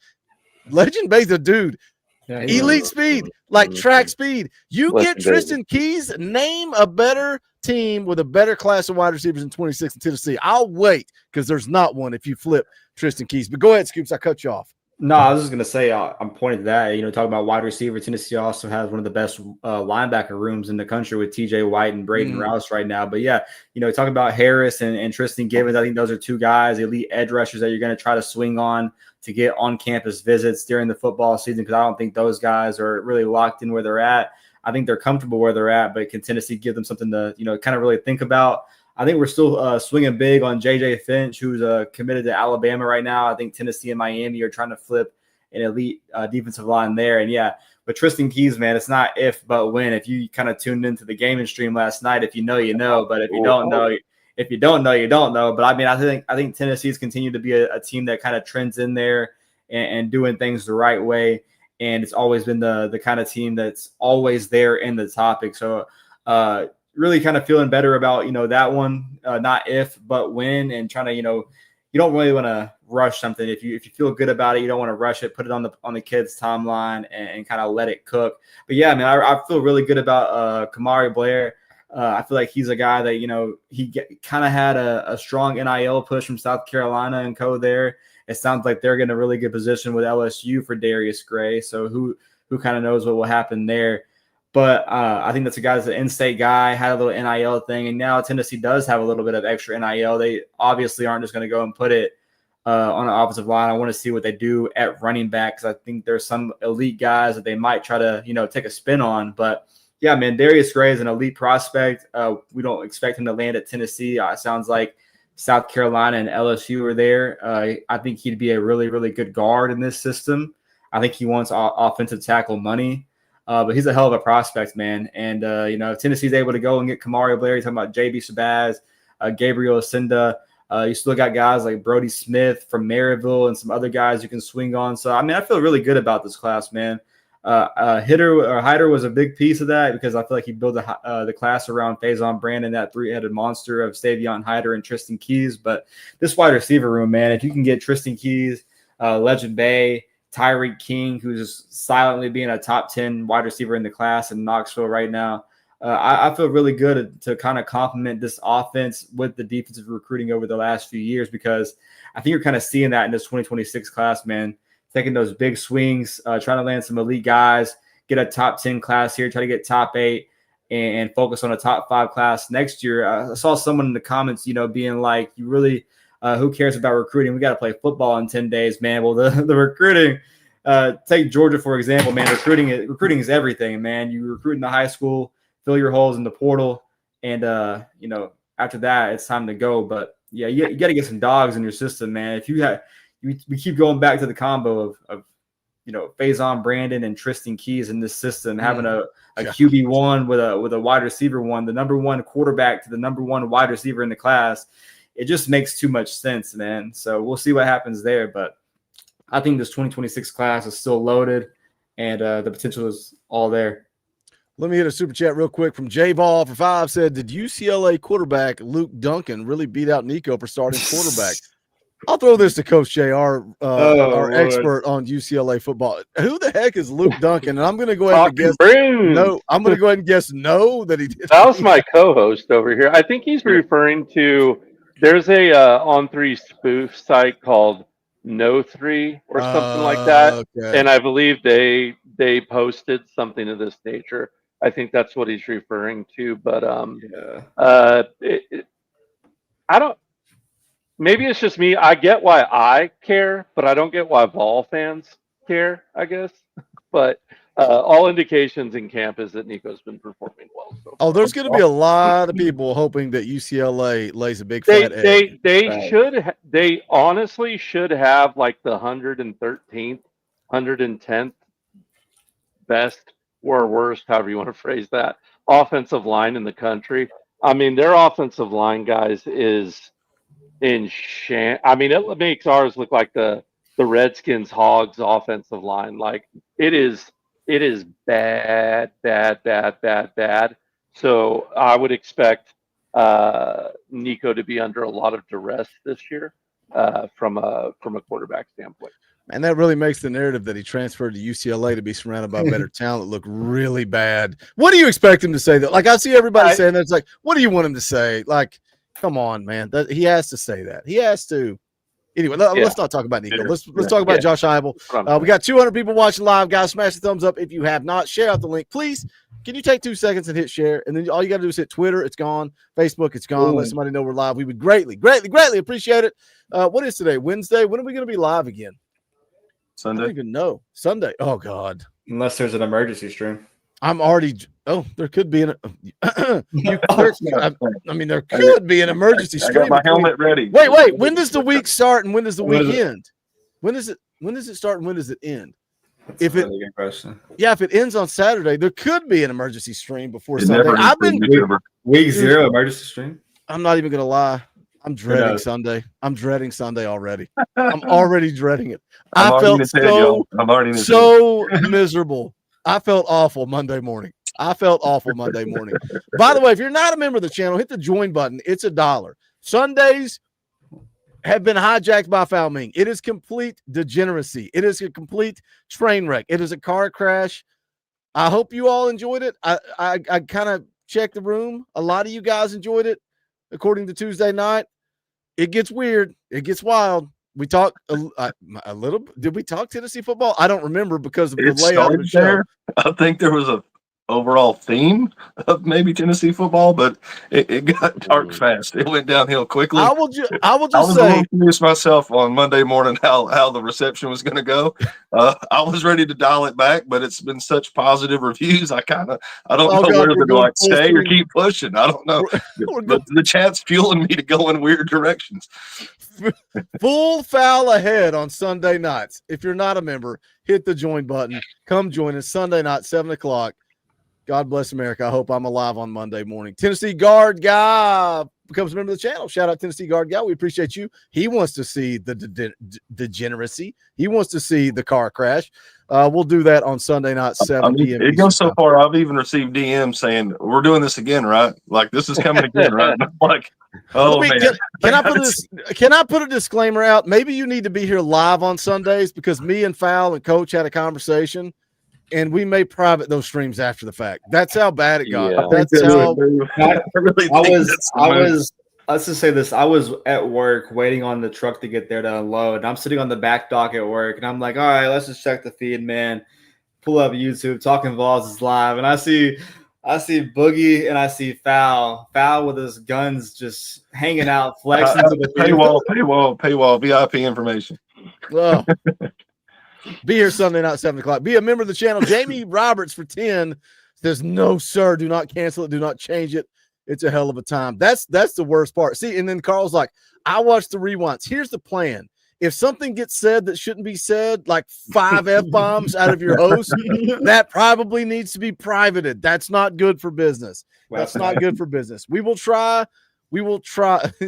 Legend Bay's a dude. Yeah, elite speed, like track speed. You get Tristan Keys, name a better team with a better class of wide receivers in 26 in Tennessee. I'll wait because there's not one if you flip Tristan Keys. But go ahead, Scoops. I cut you off. No, I was just going to say, I'm pointing to that. Talking about wide receiver, Tennessee also has one of the best linebacker rooms in the country with TJ White and Braden Rouse right now. But yeah, talking about Harris and Tristan Gibbons, I think those are 2 guys, elite edge rushers that you're going to try to swing on to get on-campus visits during the football season, because I don't think those guys are really locked in where they're at. I think they're comfortable where they're at, but can Tennessee give them something to, kind of really think about? I think we're still swinging big on J.J. Finch, who's committed to Alabama right now. I think Tennessee and Miami are trying to flip an elite defensive line there. And yeah, but Tristan Keys, man, it's not if but when. If you kind of tuned into the gaming stream last night, if you know, you know. But if you don't know, you don't know. But I mean, I think Tennessee's continued to be a team that kind of trends in there and doing things the right way. And it's always been the kind of team that's always there in the topic. So really kind of feeling better about, that one, not if, but when, and trying to, you don't really want to rush something. If you feel good about it, you don't want to rush it, put it on the kid's timeline and kind of let it cook. But yeah, man, I feel really good about Kamari Blair. I feel like he's a guy that, he kind of had a strong NIL push from South Carolina and co there. It sounds like they're in a really good position with LSU for Darius Gray. So who kind of knows what will happen there. But I think that's a guy that's an in-state guy, had a little NIL thing. And now Tennessee does have a little bit of extra NIL. They obviously aren't just going to go and put it on the offensive line. I want to see what they do at running back, because I think there's some elite guys that they might try to, take a spin on. But yeah, man, Darius Gray is an elite prospect. We don't expect him to land at Tennessee. It sounds like South Carolina and LSU are there. I think he'd be a really, really good guard in this system. I think he wants offensive tackle money. But he's a hell of a prospect, man. And, if Tennessee's able to go and get Kamari Blair, you're talking about JB Shabazz, Gabriel Ascenda, You still got guys like Brody Smith from Maryville and some other guys you can swing on. So, I mean, I feel really good about this class, man. Hider was a big piece of that because I feel like he built the class around Faison Brandon, that three-headed monster of Savon Hider and Tristan Keys. But this wide receiver room, man, if you can get Tristan Keys, Legend Bay, Tyreek King, who's just silently being a top 10 wide receiver in the class in Knoxville right now, I feel really good to kind of complement this offense with the defensive recruiting over the last few years, because I think you're kind of seeing that in this 2026 class, man. Taking those big swings, trying to land some elite guys, get a top 10 class here, try to get top 8, and focus on a top 5 class next year. I saw someone in the comments, being like, you really, who cares about recruiting? We got to play football in 10 days, man. Well, the recruiting, take Georgia, for example, man. Recruiting is everything, man. You recruit in the high school, fill your holes in the portal, and, after that, it's time to go. But, yeah, you got to get some dogs in your system, man. If you have – we keep going back to the combo of Faison Brandon and Tristan Keys in this system, having a QB1 with a wide receiver one, the number one quarterback to the number one wide receiver in the class. It just makes too much sense, man. So we'll see what happens there. But I think this 2026 class is still loaded, and the potential is all there. Let me hit a super chat real quick from J Ball for 5. Said, did UCLA quarterback Luke Duncan really beat out Nico for starting quarterback? I'll throw this to Coach J, our expert on UCLA football. Who the heck is Luke Duncan? And I'm going to go ahead and guess no. I'm going to go ahead and guess no that he did. That was my co-host over here. I think he's referring to. There's a On3 spoof site called No3 or something like that, okay. And I believe they posted something of this nature. I think that's what he's referring to. But I don't. Maybe it's just me. I get why I care, but I don't get why Vol fans care, I guess. But all indications in camp is that Nico's been performing well so far. There's going to be a lot of people hoping that UCLA lays a big fat egg. They honestly should have like the 113th, 110th best or worst, however you want to phrase that, offensive line in the country. I mean, their offensive line, guys, is it makes ours look like the Redskins Hogs offensive line. Like it is bad. So I would expect Nico to be under a lot of duress this year from a quarterback standpoint. And that really makes the narrative that he transferred to UCLA to be surrounded by better talent look really bad. What do you expect him to say, though? Like, I see everybody saying that. It's like, what do you want him to say? Like, come on, man. He has to say that. He has to. Anyway, let's not talk about Nico. Let's talk about Josh Heupel. We got 200 people watching live. Guys, smash the thumbs up if you have not. Share out the link. Please, can you take 2 seconds and hit share? And then all you got to do is hit Twitter. It's gone. Facebook, it's gone. Let somebody know we're live. We would greatly appreciate it. What is today? Wednesday? When are we going to be live again? Sunday. I don't even know. Sunday. Oh, God. Unless there's an emergency stream. I'm already – there could be there could be an emergency stream. I got my helmet ready. Wait. When does the week start and when does the week end? When does it start and when does it end? That's a really good question. Yeah, if it ends on Saturday, there could be an emergency stream before Sunday. I've been week 0 emergency stream. I'm not even gonna lie. I'm dreading Sunday. I'm dreading Sunday already. I'm already dreading it. I felt so miserable. I felt awful Monday morning. By the way, if you're not a member of the channel, hit the join button. It's $1. Sundays have been hijacked by Foul Ming. It is complete degeneracy. It is a complete train wreck. It is a car crash. I hope you all enjoyed it. I kind of checked the room. A lot of you guys enjoyed it. According to Tuesday night, it gets weird. It gets wild. We talked a little. Did we talk Tennessee football? I don't remember because of the layout of the show. I think there was a overall theme of maybe Tennessee football, but it got dark fast. It went downhill quickly. I will just say, I was a little curious myself on Monday morning how the reception was going to go. I was ready to dial it back, but it's been such positive reviews. I don't know whether to stay or keep pushing. I don't know. But the chat's fueling me to go in weird directions. Full foul ahead on Sunday nights. If you're not a member, hit the join button. Come join us Sunday night, 7:00. God bless America. I hope I'm alive on Monday morning. Tennessee guard guy becomes a member of the channel. Shout out Tennessee Guard Guy. We appreciate you. He wants to see the degeneracy. He wants to see the car crash. We'll do that on Sunday night, 7 p.m. It goes so far. I've even received DMs saying, we're doing this again, right? Like, this is coming again, right? I'm like, oh, man. Can I put a disclaimer out? Maybe you need to be here live on Sundays, because me and Fowl and Coach had a conversation, and we may private those streams after the fact. That's how bad it got. Yeah. That's how let's just say this. I was at work waiting on the truck to get there to unload. And I'm sitting on the back dock at work, and I'm like, all right, let's just check the feed, man. Pull up YouTube, Talkin VAWLS is live. And I see Boogie and I see Fowl with his guns just hanging out, flexing to the paywall, VIP information. Well, be here Sunday night, 7 o'clock. Be a member of the channel. Jamie Roberts for 10 says, no, sir, do not cancel it. Do not change it. It's a hell of a time. That's the worst part. See, and then Carl's like, I watched the rewinds. Here's the plan. If something gets said that shouldn't be said, like 5 F-bombs out of your host, that probably needs to be privated. That's not good for business. That's not good for business. We will try.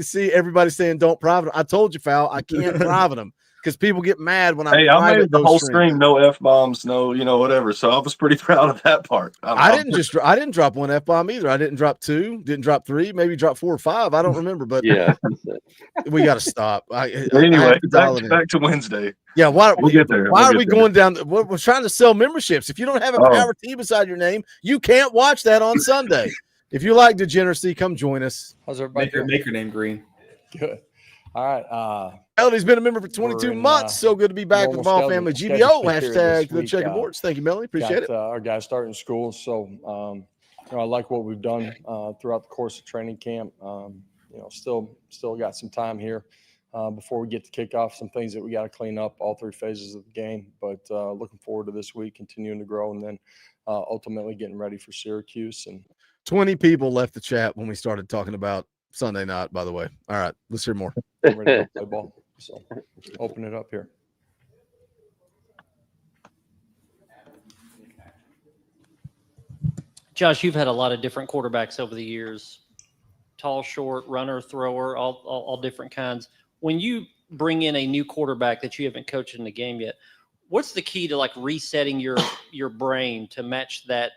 See, everybody saying don't private them. I told you, Fowl, I can't private them, because people get mad when I made the whole stream, no F-bombs, no, whatever. So I was pretty proud of that part. I didn't drop 1 F-bomb either. I didn't drop 2, didn't drop 3, maybe drop 4 or 5. I don't remember, but yeah, we got to stop. Anyway, back to Wednesday. Yeah, why we'll get there. Why are we going down? We're trying to sell memberships. If you don't have a Power T beside your name, you can't watch that on Sunday. If you like degeneracy, come join us. How's everybody? Make your name green. Good. All right. Melody's been a member for 22 months. So good to be back with the Ball family. GBO hashtag the checkerboards. Thank you, Melanie. Appreciate it. Our guys starting school. So, I like what we've done throughout the course of training camp. Still got some time here before we get to kickoff. Some things that we got to clean up, all 3 phases of the game. But looking forward to this week, continuing to grow, and then ultimately getting ready for Syracuse. And 20 people left the chat when we started talking about Sunday night, by the way. All right, let's hear more. I'm ready to play ball. So open it up here. Josh, you've had a lot of different quarterbacks over the years. Tall, short, runner, thrower, all different kinds. When you bring in a new quarterback that you haven't coached in the game yet, what's the key to like resetting your brain to match that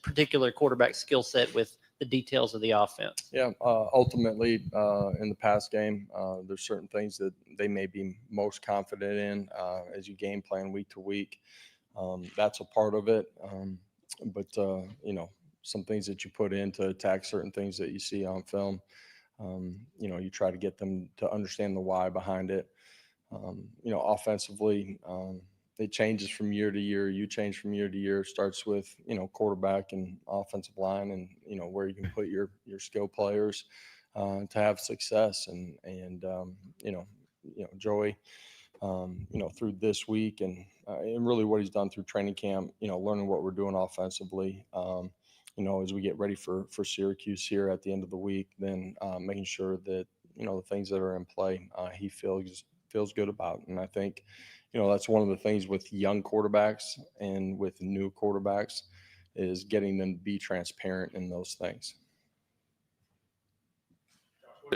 particular quarterback skill set with the details of the offense? Yeah, ultimately, in the pass game, there's certain things that they may be most confident in as you game plan week to week. That's a part of it. But some things that you put in to attack certain things that you see on film, you try to get them to understand the why behind it. Offensively, it changes from year to year. You change from year to year. It starts with, quarterback and offensive line and, where you can put your skill players to have success. And Joey, through this week and really what he's done through training camp, learning what we're doing offensively, as we get ready for Syracuse here at the end of the week, then making sure that, the things that are in play, he feels good about. And I think, that's one of the things with young quarterbacks and with new quarterbacks is getting them to be transparent in those things.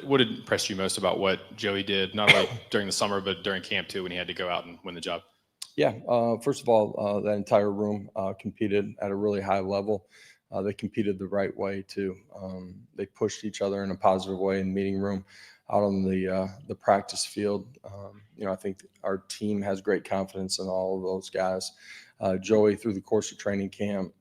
What impressed you most about what Joey did, not only during the summer, but during camp too, when he had to go out and win the job? Yeah. First of all, that entire room competed at a really high level. They competed the right way too. They pushed each other in a positive way in the meeting room. Out on the practice field, I think our team has great confidence in all of those guys. Joey, through the course of training camp,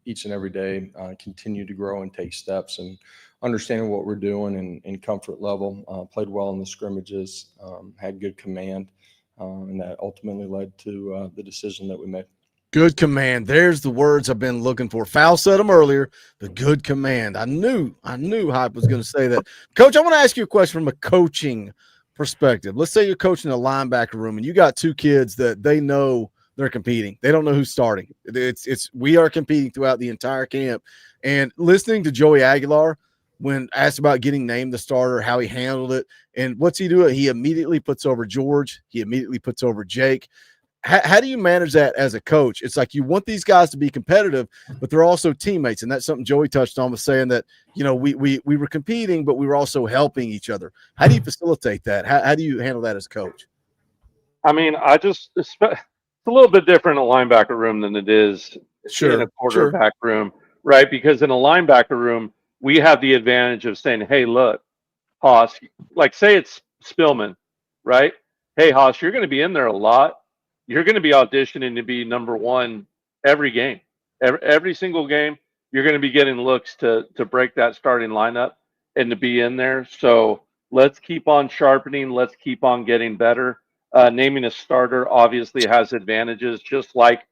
each and every day, continue to grow and take steps and understanding what we're doing and comfort level. Played well in the scrimmages, had good command, and that ultimately led to the decision that we made. Good command. There's the words I've been looking for. Fowl said them earlier. The good command. I knew Hype was going to say that. Coach, I want to ask you a question from a coaching perspective. Let's say you're coaching a linebacker room and you got 2 kids that they know they're competing. They don't know who's starting. We are competing throughout the entire camp. And listening to Joey Aguilar when asked about getting named the starter, how he handled it, and what's he do? He immediately puts over George. He immediately puts over Jake. how do you manage that as a coach? It's like you want these guys to be competitive, but they're also teammates, and that's something Joey touched on, was saying that, you know, we were competing, but we were also helping each other. How do you facilitate that? How do you handle that as coach? I mean, it's a little bit different in a linebacker room than it is in a quarterback room, right? Because in a linebacker room, we have the advantage of saying, hey, look, Haas, like say it's Spillman, right? Hey, Haas, you're going to be in there a lot. You're going to be auditioning to be number one every game. Every single game, you're going to be getting looks to break that starting lineup and to be in there. So let's keep on sharpening. Let's keep on getting better. Naming a starter obviously has advantages, just like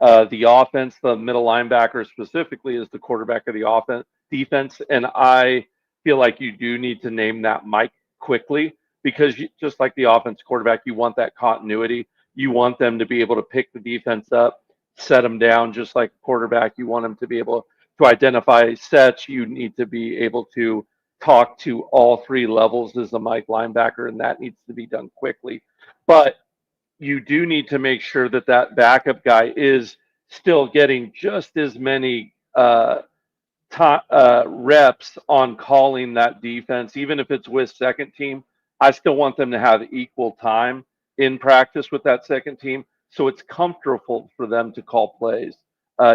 the offense. The middle linebacker specifically is the quarterback of the defense. And I feel like you do need to name that Mike quickly, because just like the offense quarterback, you want that continuity. You want them to be able to pick the defense up, set them down, just like a quarterback. You want them to be able to identify sets. You need to be able to talk to all three levels as a Mike linebacker, and that needs to be done quickly. But you do need to make sure that that backup guy is still getting just as many reps on calling that defense, even if it's with second team. I still want them to have equal time in practice with that second team, so it's comfortable for them to call plays.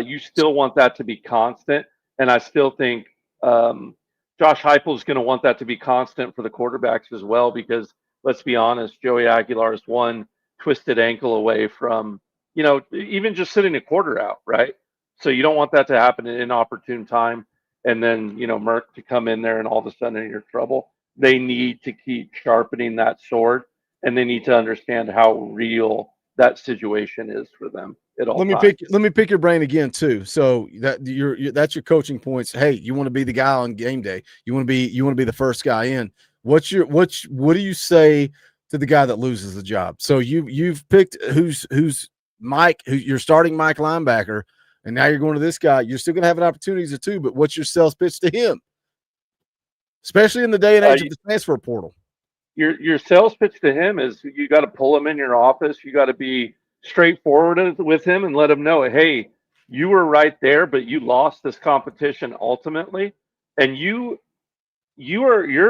You still want that to be constant, and I still think Josh Heupel is going to want that to be constant for the quarterbacks as well, because let's be honest, Joey Aguilar is one twisted ankle away from, you know, even just sitting a quarter out, right? So you don't want that to happen at an inopportune time, and then, you know, Merck to come in there and all of a sudden you're in trouble. They need to keep sharpening that sword, and they need to understand how real that situation is for them at all times. Let me pick your brain again too. So that that's your coaching points. Hey, you want to be the guy on game day. You want to be the first guy in. What do you say to the guy that loses the job? So you've picked who's Mike, who you're starting Mike linebacker, and now you're going to this guy. You're still going to have an opportunity to two, but what's your sales pitch to him? Especially in the day and age of the transfer portal. Your sales pitch to him is you got to pull him in your office. You got to be straightforward with him and let him know, hey, you were right there, but you lost this competition ultimately, and you're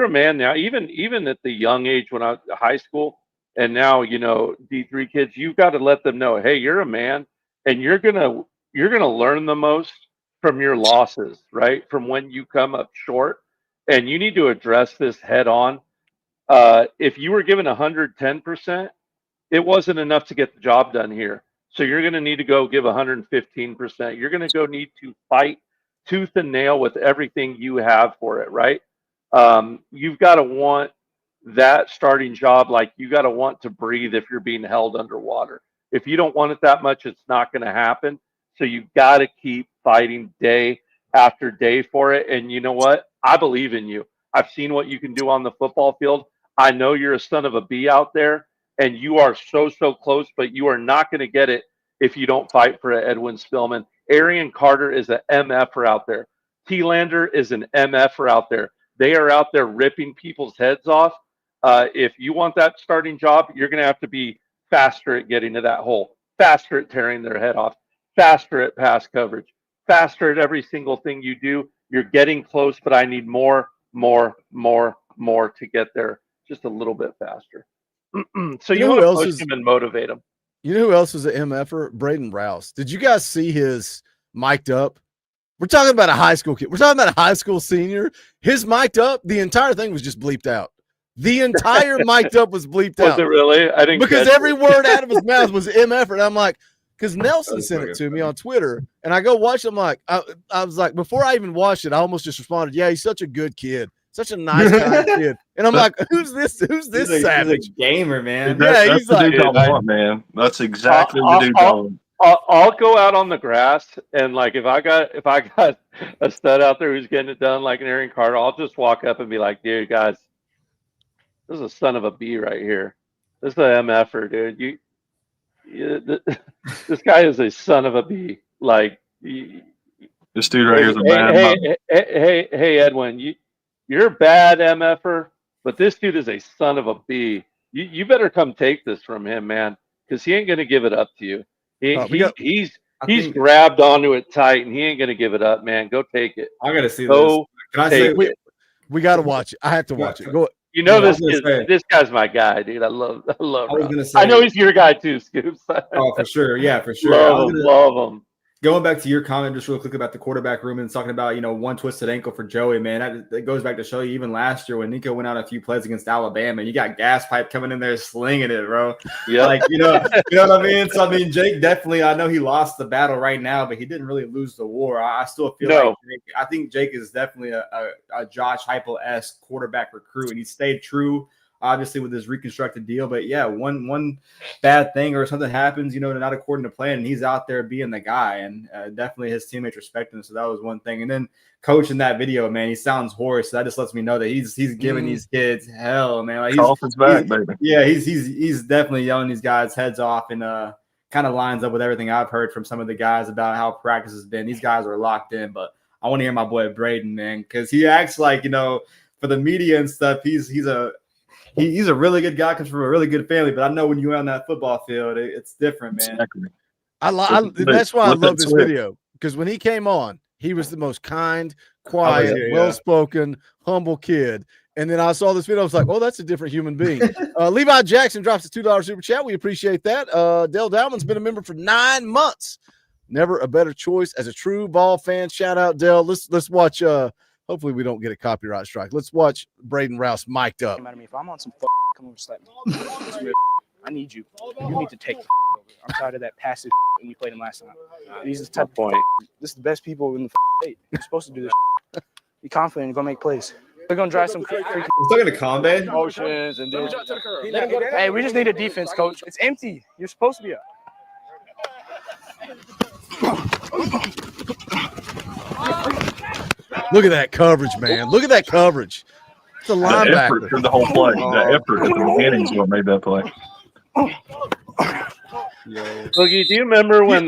a man now. Even at the young age when I was in high school, and now, you know, D3 kids, you've got to let them know, hey, you're a man, and you're gonna learn the most from your losses, right? From when you come up short, and you need to address this head on. If you were given 110%, it wasn't enough to get the job done here. So you're going to need to go give 115%. You're going to need to fight tooth and nail with everything you have for it, right? You've got to want that starting job, like you got to want to breathe if you're being held underwater. If you don't want it that much, it's not going to happen. So you've got to keep fighting day after day for it. And you know what? I believe in you. I've seen what you can do on the football field. I know you're a son of a bee out there, and you are so close, but you are not going to get it if you don't fight for Edwin Spillman. Arian Carter is an MFer out there. T-Lander is an MFer out there. They are out there ripping people's heads off. If you want that starting job, you're going to have to be faster at getting to that hole, faster at tearing their head off, faster at pass coverage, faster at every single thing you do. You're getting close, but I need more to get there just a little bit faster. So you want to push him and motivate him. You know who else is an MFer? Braden Rouse. Did you guys see his mic'd up? We're talking about a high school kid. We're talking about a high school senior. His mic'd up, the entire thing was just bleeped out. The entire mic'd up was bleeped out. Was it really? I didn't, because every word out of his mouth was MFer. And I'm like, because Nelson sent it to me on Twitter, and I go watch it. I'm like, I was like, before I even watched it, I almost just responded, yeah, he's such a good kid. Such a nice kind kid. And I'm like, who's this savage? He's a gamer, man. Yeah, he's like, dude, I want, man. That's exactly the dude I want. I'll go out on the grass, and like if I got a stud out there who's getting it done like an Arian Carter, I'll just walk up and be like, dude, guys, this is a son of a bee right here. This is an MFer, dude. This guy is a son of a bee. Like this dude right here is a man. Hey, Edwin, you're a bad MFer, but this dude is a son of a bee. You better come take this from him, man. because he ain't going to give it up to you. He's grabbed onto it tight, and he ain't going to give it up, man. Go take it. I got to see this. Can I say we got to watch it? I have to watch it. Go. You know, this guy's my guy, dude. I love him. I know he's your guy too, Scoops. Oh, for sure. Yeah, for sure. Love him. Going back to your comment just real quick about the quarterback room and talking about, one twisted ankle for Joey, man, that goes back to show you even last year when Nico went out a few plays against Alabama, you got gas pipe coming in there slinging it, bro. Yeah. Like, you know what I mean? So, I mean, Jake definitely, I know he lost the battle right now, but he didn't really lose the war. I still feel like I think Jake is definitely a Josh Heupel-esque quarterback recruit, and he stayed true, obviously, with his reconstructed deal. But yeah, one bad thing or something happens, not according to plan, and he's out there being the guy, and definitely his teammates respect him. So that was one thing. And then coach in that video, man, he sounds hoarse. So that just lets me know that he's giving these kids hell, man. Like he's back, baby. Yeah, he's definitely yelling these guys' heads off, and kind of lines up with everything I've heard from some of the guys about how practice has been. These guys are locked in, but I want to hear my boy Braden, man, because he acts like, for the media and stuff, he's a really good guy, comes from a really good family, but I know when you're on that football field, it's different, man. Exactly. That's why I love this video, because when he came on, he was the most kind, quiet, well-spoken, humble kid. And then I saw this video, I was like, oh, that's a different human being. Levi Jackson drops a $2 super chat. We appreciate that. Dale Dowman's been a member for 9 months. Never a better choice as a true ball fan. Shout out, Dale. Let's watch. Hopefully we don't get a copyright strike. Let's watch Braden Rouse mic'd up. If I'm on some come over slap me. I need you. You need to take over. I'm tired of that passive when you played him last time. These are the type of this is the best people in the state. You're supposed to do this. Be confident and go make plays. They're gonna drive some We're talking to combat motions and hey, we just need a defense, coach. It's empty. You're supposed to be up. Look at that coverage, man. Look at that coverage. It's a linebacker. The effort through the whole play. The effort at the beginning is what made that play. Boogie, do you remember when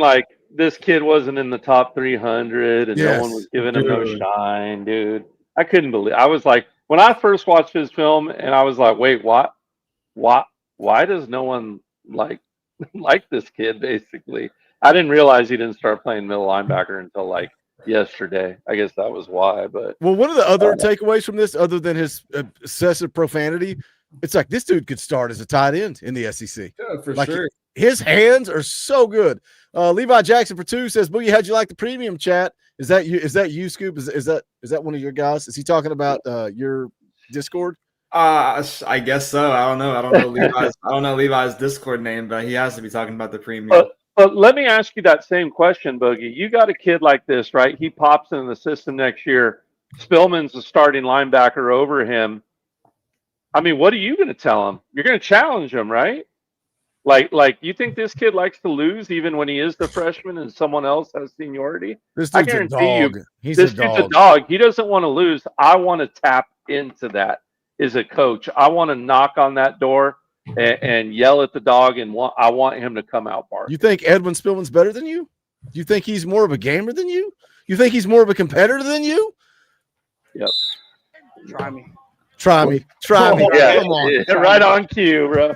this kid wasn't in the top 300 and no one was giving him no shine, dude? I couldn't believe. I was like, when I first watched his film, and I was like, wait, what? Why does no one like this kid? Basically, I didn't realize he didn't start playing middle linebacker until yesterday. I guess that was why. But one of the other takeaways from this, other than his excessive profanity, it's like this dude could start as a tight end in the SEC. Yeah, for sure. His hands are so good. Levi Jackson for 2 says, "Boogie, how'd you like the premium chat? Is that you? Is that you, Scoop? Is that one of your guys? Is he talking about your Discord?" I guess so. I don't know. I don't know Levi's Discord name, but he has to be talking about the premium. But let me ask you that same question, Boogie. You got a kid like this, right? He pops in the system next year. Spillman's the starting linebacker over him. I mean, what are you going to tell him? You're going to challenge him, right? Like, you think this kid likes to lose even when he is the freshman and someone else has seniority? I guarantee you, this dude's a dog. He doesn't want to lose. I want to tap into that as a coach. I want to knock on that door and yell at the dog, and I want him to come out barking. You think Edwin Spillman's better than you? Do you think he's more of a gamer than you? You think he's more of a competitor than you? Yep. Try me. Yeah, come on. Yeah, right on cue, bro.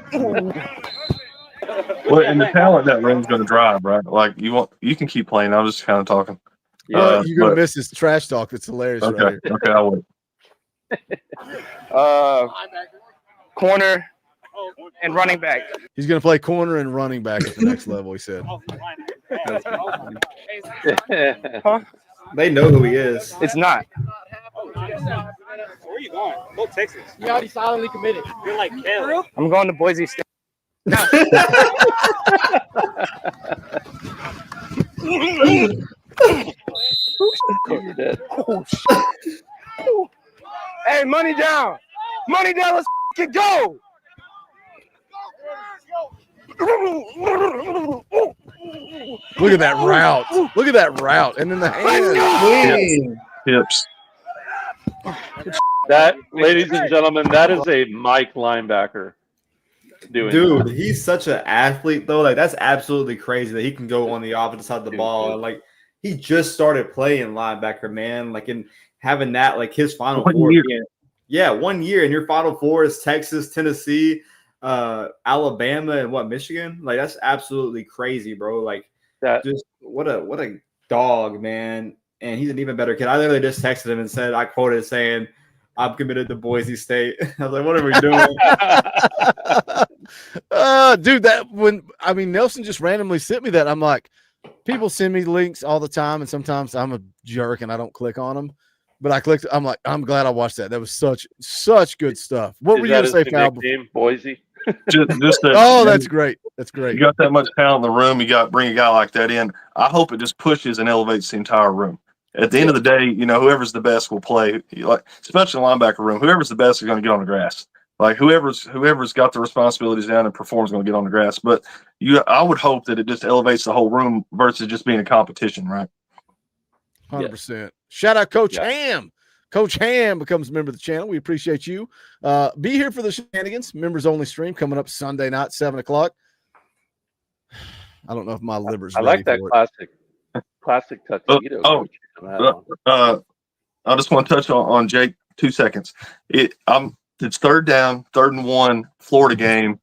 Well, and the talent that room's going to drive, right? Like you can keep playing. I was just kind of talking. You're going to miss his trash talk. That's hilarious. Okay, right here. Okay, I'll wait. Corner and running back. He's going to play corner and running back at the next level, he said. Huh? They know who he is. It's not. Where are you going? Go Texas. You already silently committed. You're like Kelly. I'm going to Boise State. Hey, money down. Money down. Let's get go. Look at that route. Look at that route. And then the hands. Hips. That, ladies and gentlemen, that is a Mike linebacker. Dude, he's such an athlete, though. Like, that's absolutely crazy that he can go on the opposite side of the ball. And, like, he just started playing linebacker, man. Like, and having that, like, his Final Four. 1 year, and your Final Four is Texas, Tennessee. Alabama and Michigan. Like that's absolutely crazy, bro. Like that just what a dog, man. And he's an even better kid. I literally just texted him and said, I quoted saying, "I'm committed to Boise State." I was like, "What are we doing?" Dude, Nelson just randomly sent me that. I'm like, people send me links all the time, and sometimes I'm a jerk and I don't click on them. But I clicked. I'm like, I'm glad I watched that. That was such good stuff. What were you gonna say, Fal? Boise. That's great. That's great. You got that much talent in the room. You got bring a guy like that in. I hope it just pushes and elevates the entire room. At the end of the day, whoever's the best will play. Like especially in the linebacker room, whoever's the best is going to get on the grass. Like whoever's got the responsibilities down and performs going to get on the grass. But I would hope that it just elevates the whole room versus just being a competition, right? 100%. Shout out Coach Ham. Coach Ham becomes a member of the channel. We appreciate you. Be here for the shenanigans. Members only stream coming up Sunday night, 7:00. I don't know if my liver's ready. I like that classic tuxedo. I just want to touch on Jake 2 seconds. It's 3rd down, 3rd and 1, Florida game,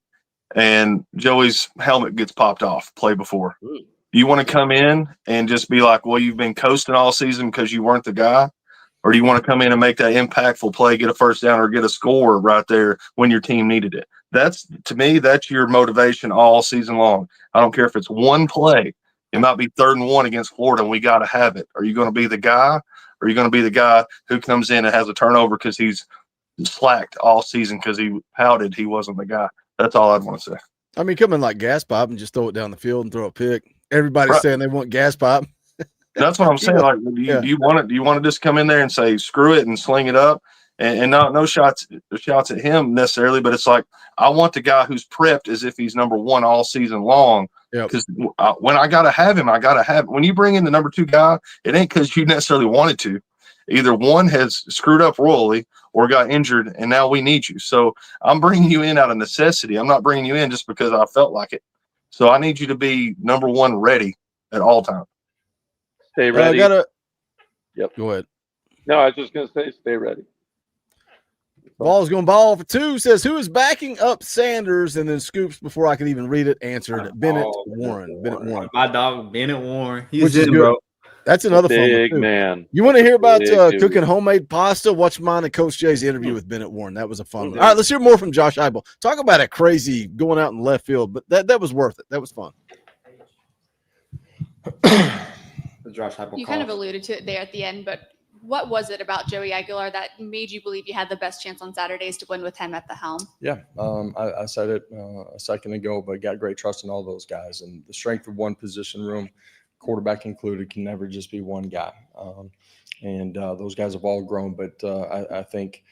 and Joey's helmet gets popped off. Play before. You want to come in and just be like, well, you've been coasting all season because you weren't the guy? Or do you want to come in and make that impactful play, get a first down or get a score right there when your team needed it? To me, that's your motivation all season long. I don't care if it's one play. It might be 3rd and 1 against Florida, and we got to have it. Are you going to be the guy, or are you going to be the guy who comes in and has a turnover because he's slacked all season because he pouted he wasn't the guy? That's all I'd want to say. I mean, come in like gas pipe and just throw it down the field and throw a pick. Everybody's saying they want gas pipe. That's what I'm saying. Like, do you want to just come in there and say screw it and sling it up, and no shots at him necessarily, but it's like I want the guy who's prepped as if he's number 1 all season long. Because when I gotta have him, I gotta have. When you bring in the number 2 guy, it ain't because you necessarily wanted to. Either one has screwed up royally or got injured, and now we need you. So I'm bringing you in out of necessity. I'm not bringing you in just because I felt like it. So I need you to be number 1 ready at all times. Stay ready. Yep. Go ahead. No, I was just going to say stay ready. Ball's going ball for 2. Says, who is backing up Sanders? And then Scoops, before I could even read it, answered Bennett Warren. Bennett Warren. My dog, Bennett Warren. Which is good, bro. That's another big fun one, man. You want to hear about cooking homemade pasta? Watch mine and Coach Jay's interview with Bennett Warren. That was a fun one. All right, let's hear more from Josh Heupel. Talk about a crazy going out in left field, but that was worth it. That was fun. Josh Heupel. You kind of alluded to it there at the end, but what was it about Joey Aguilar that made you believe you had the best chance on Saturdays to win with him at the helm? Yeah, I said it a second ago, but got great trust in all those guys. And the strength of one position room, quarterback included, can never just be one guy. And those guys have all grown. But I think,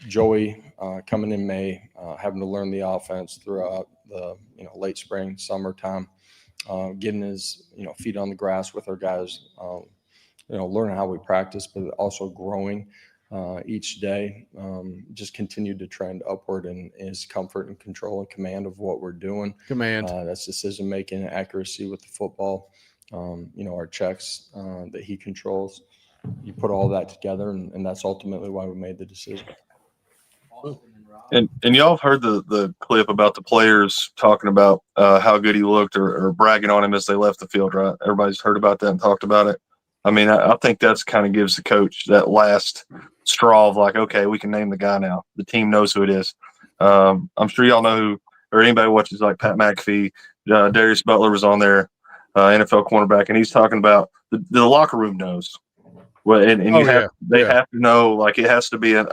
Joey coming in May, having to learn the offense throughout the late spring, summertime, getting his feet on the grass with our guys, learning how we practice, but also growing each day. Just continued to trend upward in his comfort and control and command of what we're doing. That's decision making, accuracy with the football. Our checks that he controls. You put all that together, and that's ultimately why we made the decision. And y'all have heard the clip about the players talking about how good he looked or bragging on him as they left the field, right? Everybody's heard about that and talked about it. I mean, I think that's kind of gives the coach that last straw of like, okay, we can name the guy now. The team knows who it is. I'm sure y'all know who, or anybody watches like Pat McAfee, Darius Butler was on there, NFL cornerback, and he's talking about the locker room knows. Well, and they have to know, like it has to be an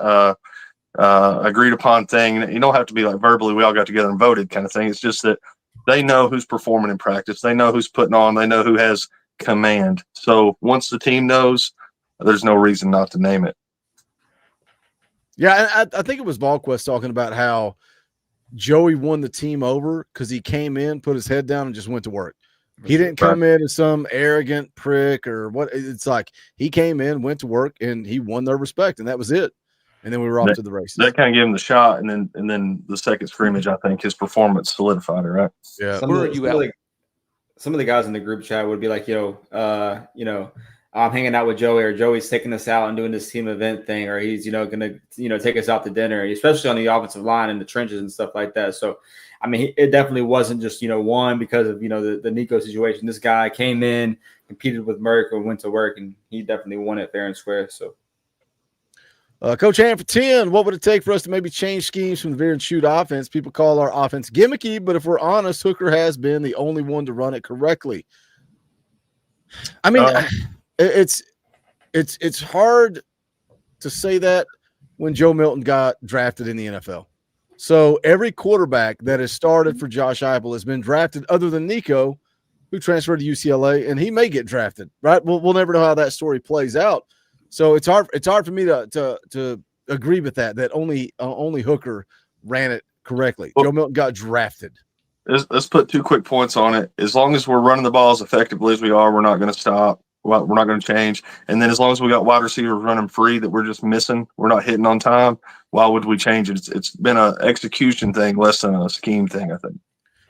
agreed upon thing. You don't have to be like verbally, we all got together and voted kind of thing. It's just that they know who's performing in practice. They know who's putting on. They know who has command. So once the team knows, there's no reason not to name it. Yeah, I think it was VolQuest talking about how Joey won the team over because he came in, put his head down, and just went to work. He didn't come in as some arrogant prick or what. It's like he came in, went to work, and he won their respect, and that was it. And then we were off to the races. That kind of gave him the shot, and then the second scrimmage, I think his performance solidified it, right? Yeah. Some of the guys in the group chat would be like, I'm hanging out with Joey, or Joey's taking us out and doing this team event thing, or he's, going to, take us out to dinner, especially on the offensive line and the trenches and stuff like that. So, I mean, it definitely wasn't just, one because of, the Nico situation. This guy came in, competed with Merck, and went to work, and he definitely won it fair and square. So, Coach Ham for 10, what would it take for us to maybe change schemes from the veer and shoot offense? People call our offense gimmicky, but if we're honest, Hooker has been the only one to run it correctly. I mean, it's hard to say that when Joe Milton got drafted in the NFL. So every quarterback that has started for Josh Heupel has been drafted, other than Nico, who transferred to UCLA, and he may get drafted, right? We'll never know how that story plays out. So it's hard for me to agree with that only Hooker ran it correctly. Joe Milton got drafted. Let's put 2 quick points on it. As long as we're running the ball as effectively as we are, we're not going to stop. We're not going to change. And then as long as we got wide receivers running free that we're just missing, we're not hitting on time, why would we change it? It's been an execution thing less than a scheme thing, I think.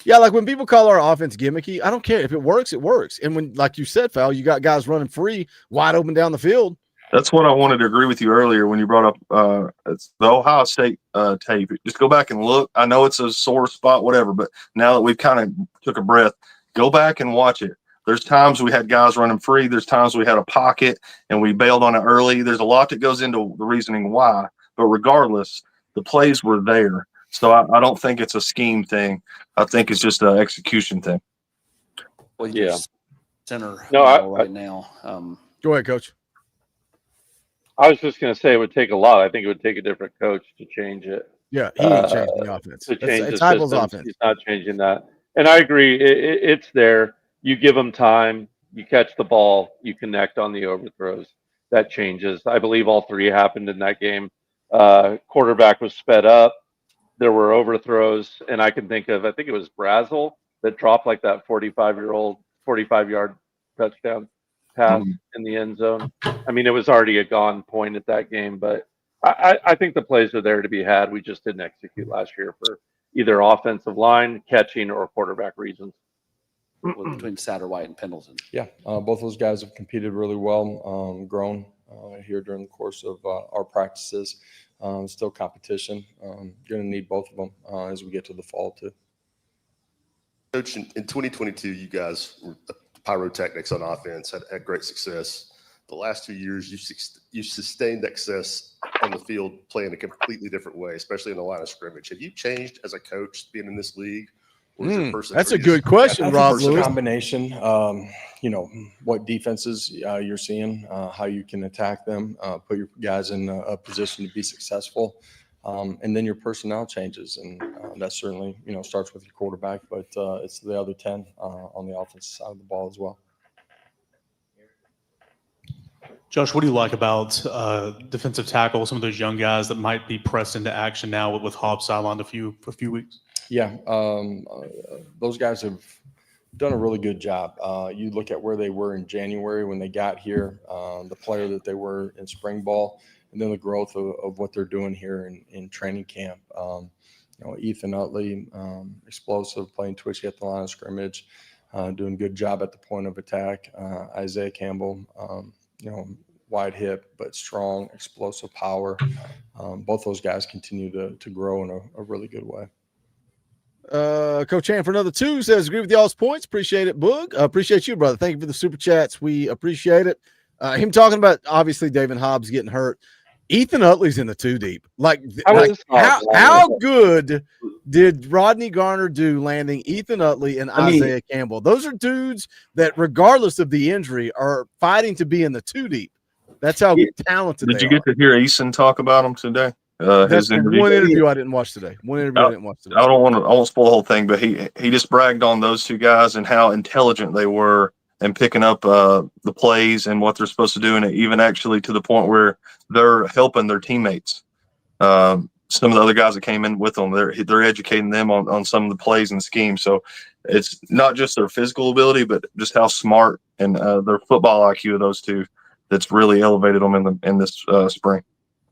Yeah, like when people call our offense gimmicky, I don't care. If it works, it works. And when, like you said, Fowl, you got guys running free, wide open down the field. That's what I wanted to agree with you earlier when you brought up it's the Ohio State tape. Just go back and look. I know it's a sore spot, whatever, but now that we've kind of took a breath, go back and watch it. There's times we had guys running free. There's times we had a pocket and we bailed on it early. There's a lot that goes into the reasoning why. But regardless, the plays were there. So I don't think it's a scheme thing. I think it's just an execution thing. Well, Yeah. Center right now. Go ahead, Coach. I was just going to say it would take a lot. I think it would take a different coach to change it. Yeah, he ain't changing the offense. To change It's the Heupel's system. offense. He's not changing that. And I agree. It's there. You give them time. You catch the ball. You connect on the overthrows. That changes. I believe all 3 happened in that game. Quarterback was sped up. There were overthrows. And I can think of, I think it was Brazzell that dropped like that 45-yard touchdown pass in the end zone. I mean, it was already a gone point at that game, but I think the plays are there to be had. We just didn't execute last year for either offensive line, catching, or quarterback reasons. Between Satterwhite and Pendleton. Yeah, both those guys have competed really well, grown here during the course of our practices. Still competition. Going to need both of them as we get to the fall, too. Coach, in 2022, you guys were pyrotechnics on offense, had great success. The last 2 years, you sustained success on the field playing a completely different way, especially in the line of scrimmage. Have you changed as a coach being in this league? That's a good question, Rob It's a Lewis. combination. What defenses you're seeing, how you can attack them, put your guys in a position to be successful, and then your personnel changes, and that certainly starts with your quarterback, but it's the other 10 on the offensive side of the ball as well. Josh, what do you like about defensive tackle? Some of those young guys that might be pressed into action now with Hobbs sidelined for a few weeks. Yeah, those guys have done a really good job. You look at where they were in January when they got here, the player that they were in spring ball, and then the growth of what they're doing here in training camp. Ethan Utley, explosive, playing twitchy at the line of scrimmage, doing a good job at the point of attack. Isaiah Campbell, wide hip, but strong, explosive power. Both those guys continue to grow in a really good way. Coach Han for another 2 says, agree with y'all's points. Appreciate it, Boog. Appreciate you, brother. Thank you for the super chats. We appreciate it. Him talking about, obviously, David Hobbs getting hurt. Ethan Utley's in the 2 deep. How good did Rodney Garner do landing Ethan Utley and Isaiah Campbell? Those are dudes that, regardless of the injury, are fighting to be in the 2 deep. That's how talented they are. Did you get to hear Eason talk about him today? That's His interview. one interview I didn't watch today. I won't spoil the whole thing, but he just bragged on those 2 guys and how intelligent they were and picking up the plays and what they're supposed to do, and even actually to the point where they're helping their teammates. Some of the other guys that came in with them, they're educating them on some of the plays and schemes. So it's not just their physical ability, but just how smart and their football IQ of those 2 that's really elevated them in this spring.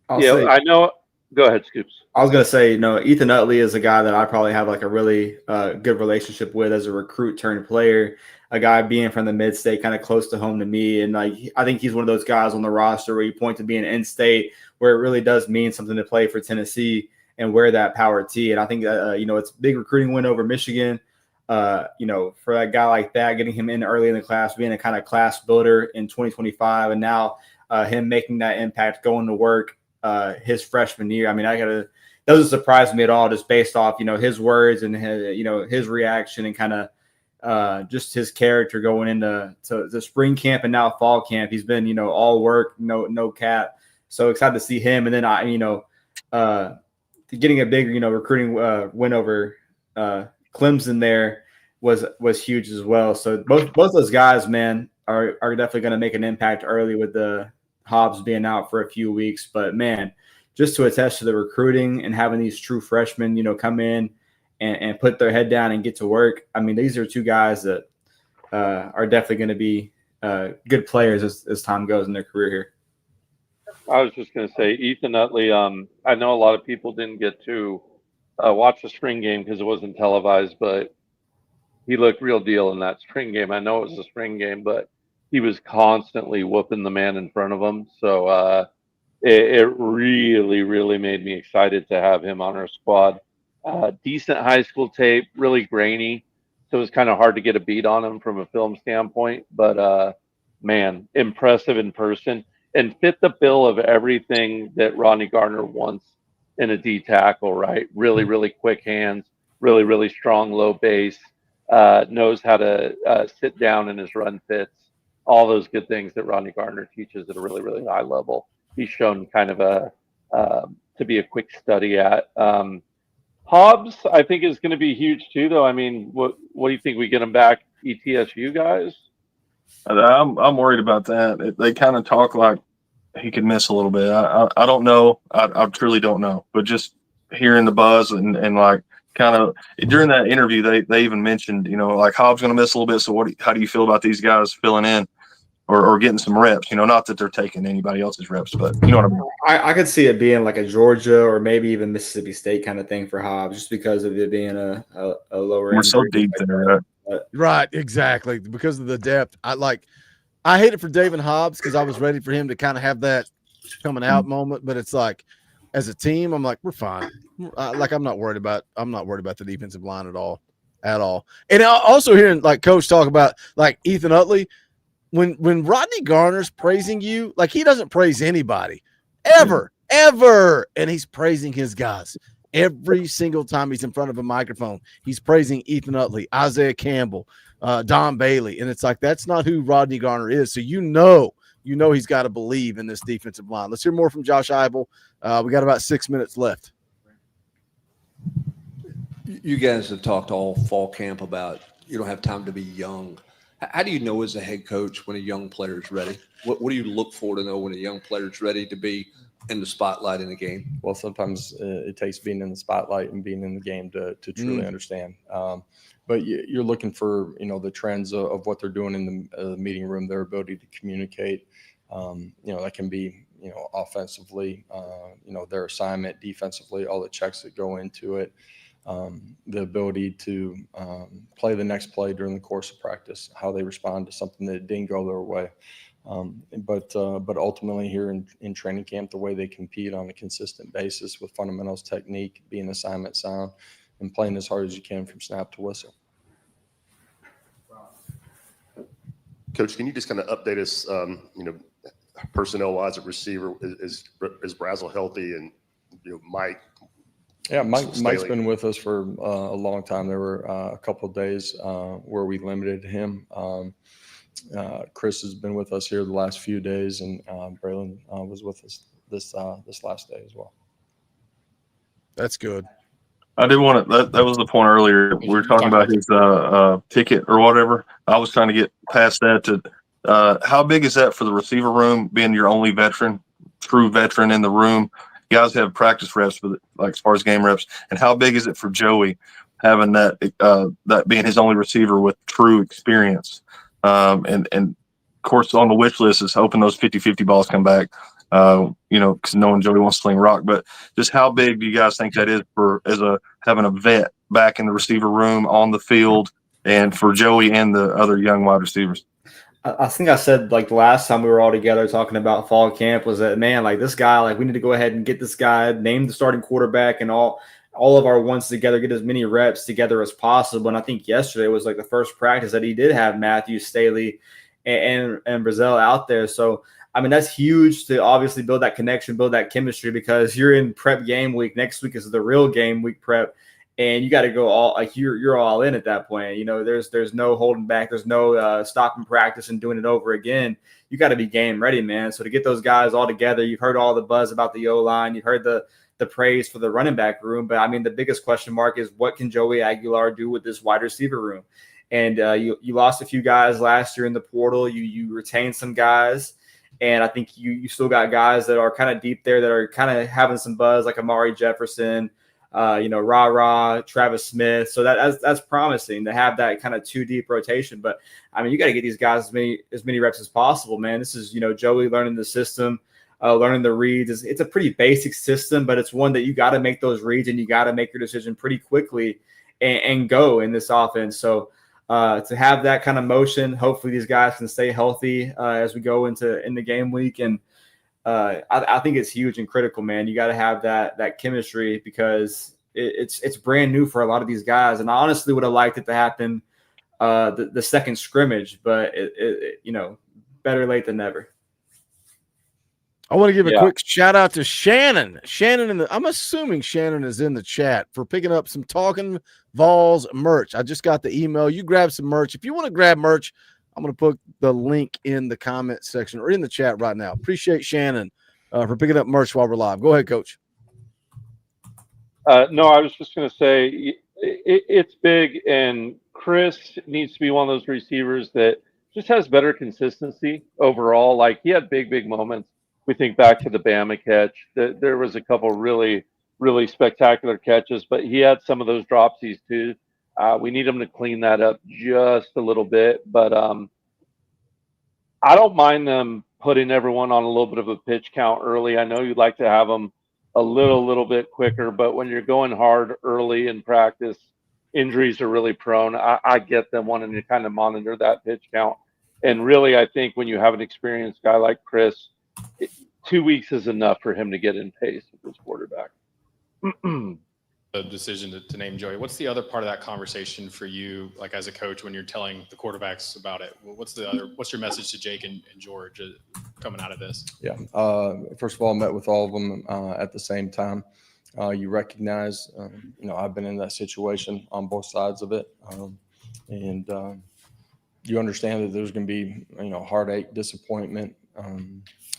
I know Go ahead, Scoops. I was gonna say, Ethan Utley is a guy that I probably have like a really good relationship with as a recruit turned player. A guy being from the mid-state, kind of close to home to me, and I think he's one of those guys on the roster where you point to being in-state, where it really does mean something to play for Tennessee and wear that power tee. And I think it's a big recruiting win over Michigan. For a guy like that, getting him in early in the class, being a kind of class builder in 2025, and now him making that impact, going to work his freshman year. I mean, doesn't surprise me at all, just based off his words and his reaction and kind of just his character going into the spring camp and now fall camp. He's been all work, no cap. So excited to see him, and then getting a big recruiting win over Clemson there was huge as well. So both those guys, man, are definitely going to make an impact early with the Hobbs being out for a few weeks. But man, just to attest to the recruiting and having these true freshmen, come in and put their head down and get to work. I mean, these are two guys that are definitely going to be good players as time goes in their career here. I was just going to say, Ethan Utley, I know a lot of people didn't get to watch the spring game because it wasn't televised, but he looked real deal in that spring game. I know it was a spring game, but he was constantly whooping the man in front of him. So it really, really made me excited to have him on our squad. Decent high school tape, really grainy. So it was kind of hard to get a beat on him from a film standpoint. But, man, impressive in person and fit the bill of everything that Rodney Garner wants in a D tackle, right? Really, really quick hands, really, really strong low base, knows how to sit down in his run fits. All those good things that Rodney Garner teaches at a really, really high level. He's shown kind of to be a quick study at. Hobbs, I think, is going to be huge too, though. I mean, what do you think? We get him back, ETSU guys? I'm worried about that. They kind of talk like he could miss a little bit. I don't know. I truly don't know. But just hearing the buzz and like kind of during that interview, they even mentioned like Hobbs going to miss a little bit. So how do you feel about these guys filling in? Or getting some reps, not that they're taking anybody else's reps, but you know what I mean? I could see it being like a Georgia or maybe even Mississippi State kind of thing for Hobbs, just because of it being a lower. We're so deep there, right? Exactly, because of the depth. I hate it for David Hobbs because I was ready for him to kind of have that coming out moment, but it's like, as a team, I'm like, we're fine. I'm not worried about the defensive line at all. And also hearing like Coach talk about like Ethan Utley. When Rodney Garner's praising you, like he doesn't praise anybody ever, and he's praising his guys every single time he's in front of a microphone. He's praising Ethan Utley, Isaiah Campbell, Don Bailey, and it's like that's not who Rodney Garner is. So you know he's got to believe in this defensive line. Let's hear more from Josh Heupel. We got about 6 minutes left. You guys have talked all fall camp about you don't have time to be young. How do you know as a head coach when a young player is ready? What do you look for to know when a young player is ready to be in the spotlight in a game? Well, sometimes it takes being in the spotlight and being in the game to truly understand. But you're looking for, the trends of what they're doing in the meeting room, their ability to communicate. That can be, offensively, their assignment, defensively, all the checks that go into it. The ability to play the next play during the course of practice, how they respond to something that didn't go their way. But ultimately here in training camp, the way they compete on a consistent basis with fundamentals, technique, being assignment sound, and playing as hard as you can from snap to whistle. Coach, can you just kind of update us, personnel-wise at receiver? Is Brazzell healthy? And, Mike? Yeah, Mike's been with us for a long time. There were a couple of days where we limited him. Chris has been with us here the last few days, and Braylon was with us this last day as well. That's good. I did want to. That was the point earlier. We were talking about his ticket or whatever. I was trying to get past that to how big is that for the receiver room, being your only true veteran in the room? Guys have practice reps, but like as far as game reps, and how big is it for Joey having that being his only receiver with true experience? And of course, on the wish list is hoping those 50-50 balls come back. because knowing Joey wants to sling rock. But just how big do you guys think that is for having a vet back in the receiver room on the field, and for Joey and the other young wide receivers? I think I said like the last time we were all together talking about fall camp was that, man, like this guy, like we need to go ahead and get this guy named the starting quarterback and all of our ones together, get as many reps together as possible. And I think yesterday was like the first practice that he did have Matthew, Staley, and Brazzell out there. So, I mean, that's huge to obviously build that connection, build that chemistry, because you're in prep game week. Next week is the real game week prep. And you got to go all like you're all in at that point. You know, there's no holding back. There's no stopping practice and doing it over again. You got to be game ready, man. So to get those guys all together, you've heard all the buzz about the O-line. You've heard the praise for the running back room. But, I mean, the biggest question mark is what can Joey Aguilar do with this wide receiver room? And you lost a few guys last year in the portal. You retained some guys. And I think you still got guys that are kind of deep there that are kind of having some buzz, like Amari Jefferson, Travis Smith. So that's promising to have that kind of 2 deep rotation. But I mean, you got to get these guys as many reps as possible, man. This is, Joey learning the system, learning the reads. It's a pretty basic system, but it's one that you got to make those reads and you got to make your decision pretty quickly and go in this offense. So to have that kind of motion, hopefully these guys can stay healthy as we go into the game week. And I think it's huge and critical, man. You got to have that chemistry because it's brand new for a lot of these guys. And I honestly would have liked it to happen the second scrimmage, but better late than never. I want to give a quick shout out to Shannon. I'm assuming Shannon is in the chat for picking up some Talkin VAWLS merch. I just got the email. You grab some merch. If you want to grab merch, I'm going to put the link in the comment section or in the chat right now. Appreciate Shannon for picking up merch while we're live. Go ahead, Coach. No, I was just going to say it's big, and Chris needs to be one of those receivers that just has better consistency overall. Like he had big moments. We think back to the Bama catch. There was a couple really, really spectacular catches, but he had some of those dropsies too. We need him to clean that up just a little bit, but I don't mind them putting everyone on a little bit of a pitch count early. I know you'd like to have them a little bit quicker, but when you're going hard early in practice, injuries are really prone. I get them wanting to kind of monitor that pitch count. And really, I think when you have an experienced guy like Chris, 2 weeks is enough for him to get in pace with his quarterback. The decision to name Joey. What's the other part of that conversation for you, like as a coach, when you're telling the quarterbacks about it? What's your message to Jake and George coming out of this? Yeah. First of all, I met with all of them at the same time. You recognize, I've been in that situation on both sides of it. And you understand that there's going to be, heartache, disappointment.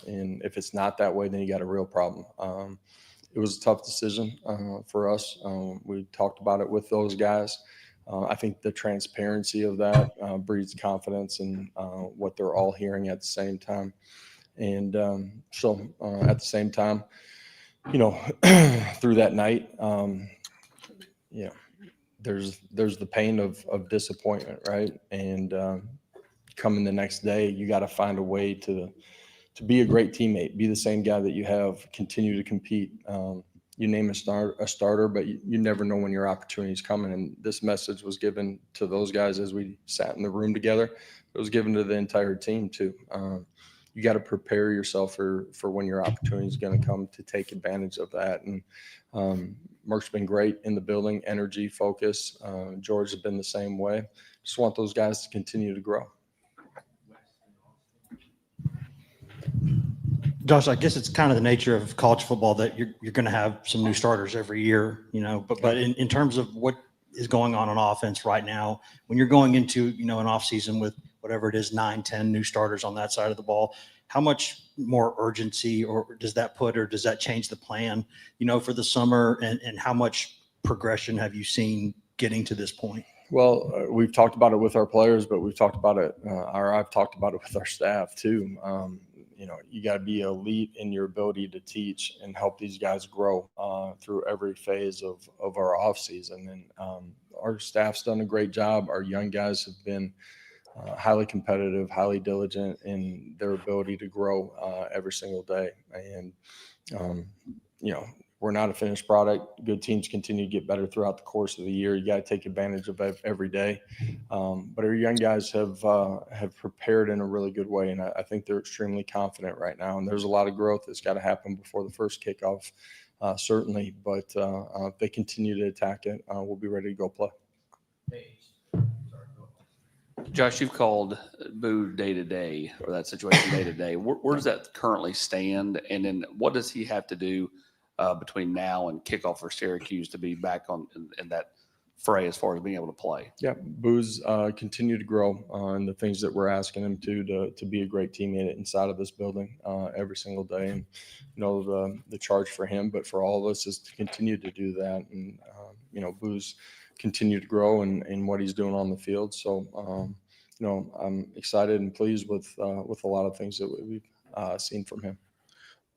And if it's not that way, then you got a real problem. It was a tough decision for us. We talked about it with those guys. I think the transparency of that breeds confidence in what they're all hearing at the same time. And so at the same time, through that night, there's the pain of disappointment, right? And coming the next day, you got to find a way to be a great teammate, be the same guy that you have, continue to compete. You name a starter, but you never know when your opportunity is coming. And this message was given to those guys as we sat in the room together. It was given to the entire team too. You got to prepare yourself for when your opportunity is going to come to take advantage of that. And Merck's been great in the building, energy, focus. George has been the same way. Just want those guys to continue to grow. Josh, I guess it's kind of the nature of college football that you're going to have some new starters every year, but in terms of what is going on offense right now, when you're going into, an off season with whatever it is, 9, 10 new starters on that side of the ball, how much more urgency or does that change the plan, for the summer, and how much progression have you seen getting to this point? Well, we've talked about it with our players, but we've talked about it, I've talked about it with our staff too. You got to be elite in your ability to teach and help these guys grow through every phase of our off season. And our staff's done a great job. Our young guys have been highly competitive, highly diligent in their ability to grow every single day. And, we're not a finished product. Good teams continue to get better throughout the course of the year. You got to take advantage of every day. But our young guys have prepared in a really good way, and I think they're extremely confident right now. And there's a lot of growth that's got to happen before the first kickoff, certainly. But if they continue to attack it, we'll be ready to go play. Josh, you've called Boo day to day, or that situation day to day. Where does that currently stand? And then what does he have to do between now and kickoff for Syracuse to be back in that fray as far as being able to play? Yeah, Boo's continue to grow on the things that we're asking him to be a great teammate inside of this building every single day. And the charge for him, but for all of us, is to continue to do that. And Boo's continue to grow in what he's doing on the field. So I'm excited and pleased with a lot of things that we've seen from him.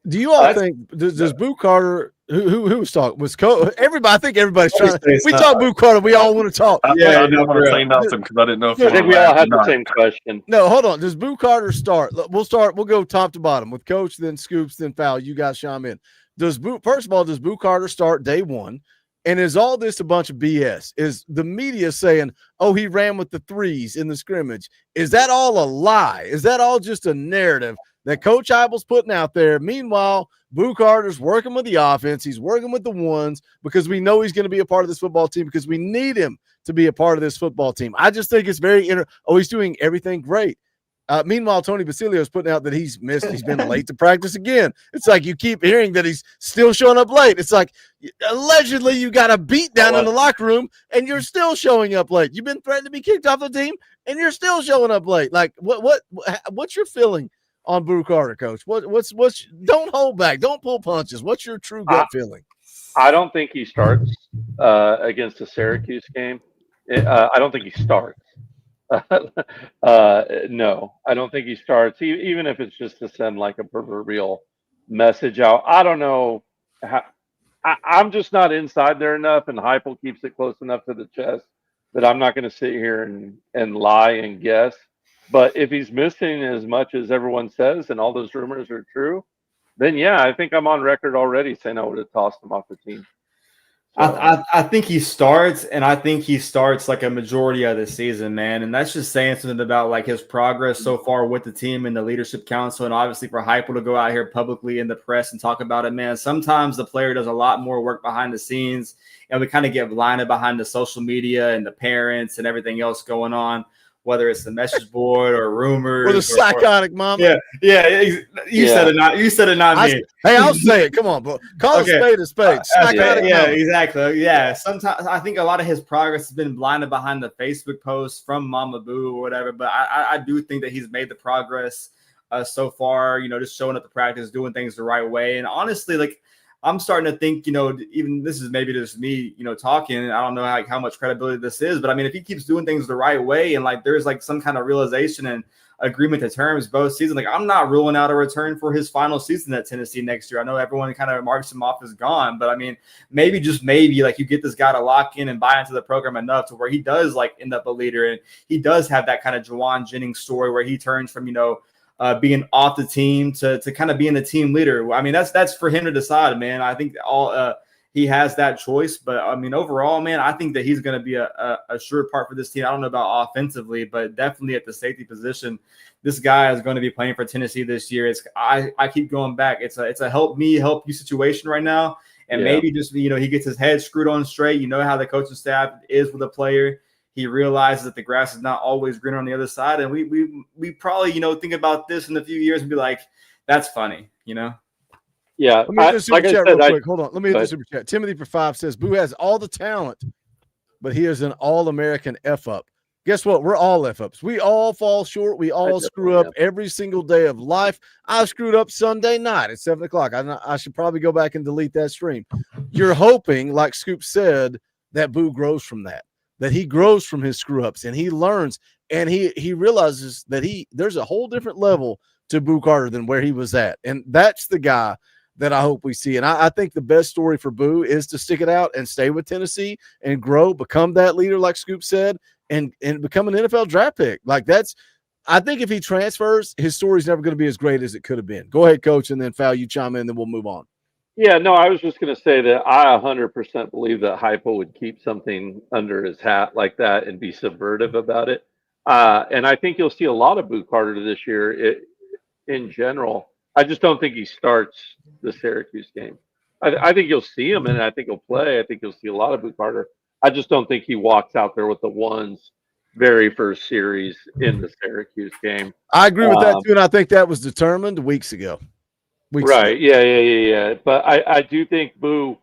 Do you all think does Boo Carter who was talking was everybody? I think everybody's trying. We talk Boo Carter. We all want to talk. I didn't want to say nothing because I didn't know if I think we all had the same question. No, hold on. Does Boo Carter start? We'll go top to bottom with Coach, then Scoops, then Fowl. You guys chime in. Does Boo Carter start day one? And is all this a bunch of BS? Is the media saying, oh, he ran with the threes in the scrimmage? Is that all a lie? Is that all just a narrative that Coach Heupel's putting out there? Meanwhile, Boo Carter's working with the offense. He's working with the ones because we know he's going to be a part of this football team because we need him to be a part of this football team. I just think it's very he's doing everything great. Meanwhile, Tony Basilio's putting out that he's been late to practice again. It's like you keep hearing that he's still showing up late. It's like allegedly you got a beat down in the locker room and you're still showing up late. You've been threatened to be kicked off the team and you're still showing up late. Like what's your feeling on Boo Carter, Coach? What's don't hold back, don't pull punches. What's your true gut feeling? I don't think he starts against the Syracuse game. I don't think he starts. No, I don't think he starts, even if it's just to send like a proverbial message out. I don't know how. I'm just not inside there enough, and Heupel keeps it close enough to the chest that I'm not going to sit here and lie and guess. But if he's missing as much as everyone says, and all those rumors are true, then yeah, I think I'm on record already saying I would have tossed him off the team. I think he starts, and I think he starts like a majority of the season, man. And that's just saying something about like his progress so far with the team and the leadership council, and obviously for Heupel to go out here publicly in the press and talk about it, man. Sometimes the player does a lot more work behind the scenes, and we kind of get blinded behind the social media and the parents and everything else going on, whether it's the message board or rumors or the psychotic mama. Yeah. You said it, not me. Hey, I'll say it. Come on, bro. Call a spade a spade. Psychotic mama. Exactly. Yeah. Sometimes I think a lot of his progress has been blinded behind the Facebook posts from Mama Boo or whatever. But I do think that he's made the progress so far. Just showing up to practice, doing things the right way, and honestly, like. I'm starting to think, even this is maybe just me, talking. I don't know how much credibility this is, but I mean, if he keeps doing things the right way and like there's like some kind of realization and agreement to terms both seasons, like I'm not ruling out a return for his final season at Tennessee next year. I know everyone kind of marks him off as gone, but I mean, maybe like you get this guy to lock in and buy into the program enough to where he does like end up a leader, and he does have that kind of Juwan Jennings story where he turns from, being off the team to kind of being the team leader. I mean, that's for him to decide, man. I think he has that choice, but I mean, overall, man, I think that he's going to be a sure part for this team. I don't know about offensively, but definitely at the safety position, this guy is going to be playing for Tennessee this year. I keep going back. It's a help me, help you situation right now. And maybe just, he gets his head screwed on straight. How the coaching staff is with a player. He realizes that the grass is not always greener on the other side. And we probably, think about this in a few years and be like, that's funny, Yeah. Let me hit the super chat real quick. Hold on. Let me hit the super chat. Timothy for 5 says, Boo has all the talent, but he is an all-American F-up. Guess what? We're all F-ups. We all fall short. We all screw up every single day of life. I screwed up Sunday night at 7 o'clock. I should probably go back and delete that stream. You're hoping, like Scoop said, that Boo grows from that he grows from his screw-ups and he learns and he realizes that there's a whole different level to Boo Carter than where he was at. And that's the guy that I hope we see. And I think the best story for Boo is to stick it out and stay with Tennessee and grow, become that leader like Scoop said, and become an NFL draft pick. Like I think if he transfers, his story's never going to be as great as it could have been. Go ahead, Coach, and then Fowl, you chime in, then we'll move on. Yeah, no, I was just going to say that I 100% believe that Heupel would keep something under his hat like that and be subversive about it. And I think you'll see a lot of Boo Carter this year in general. I just don't think he starts the Syracuse game. I think you'll see him, and I think he'll play. I think you'll see a lot of Boo Carter. I just don't think he walks out there with the ones very first series in the Syracuse game. I agree with that, too, and I think that was determined weeks ago. Right. Yeah. But I do think Boo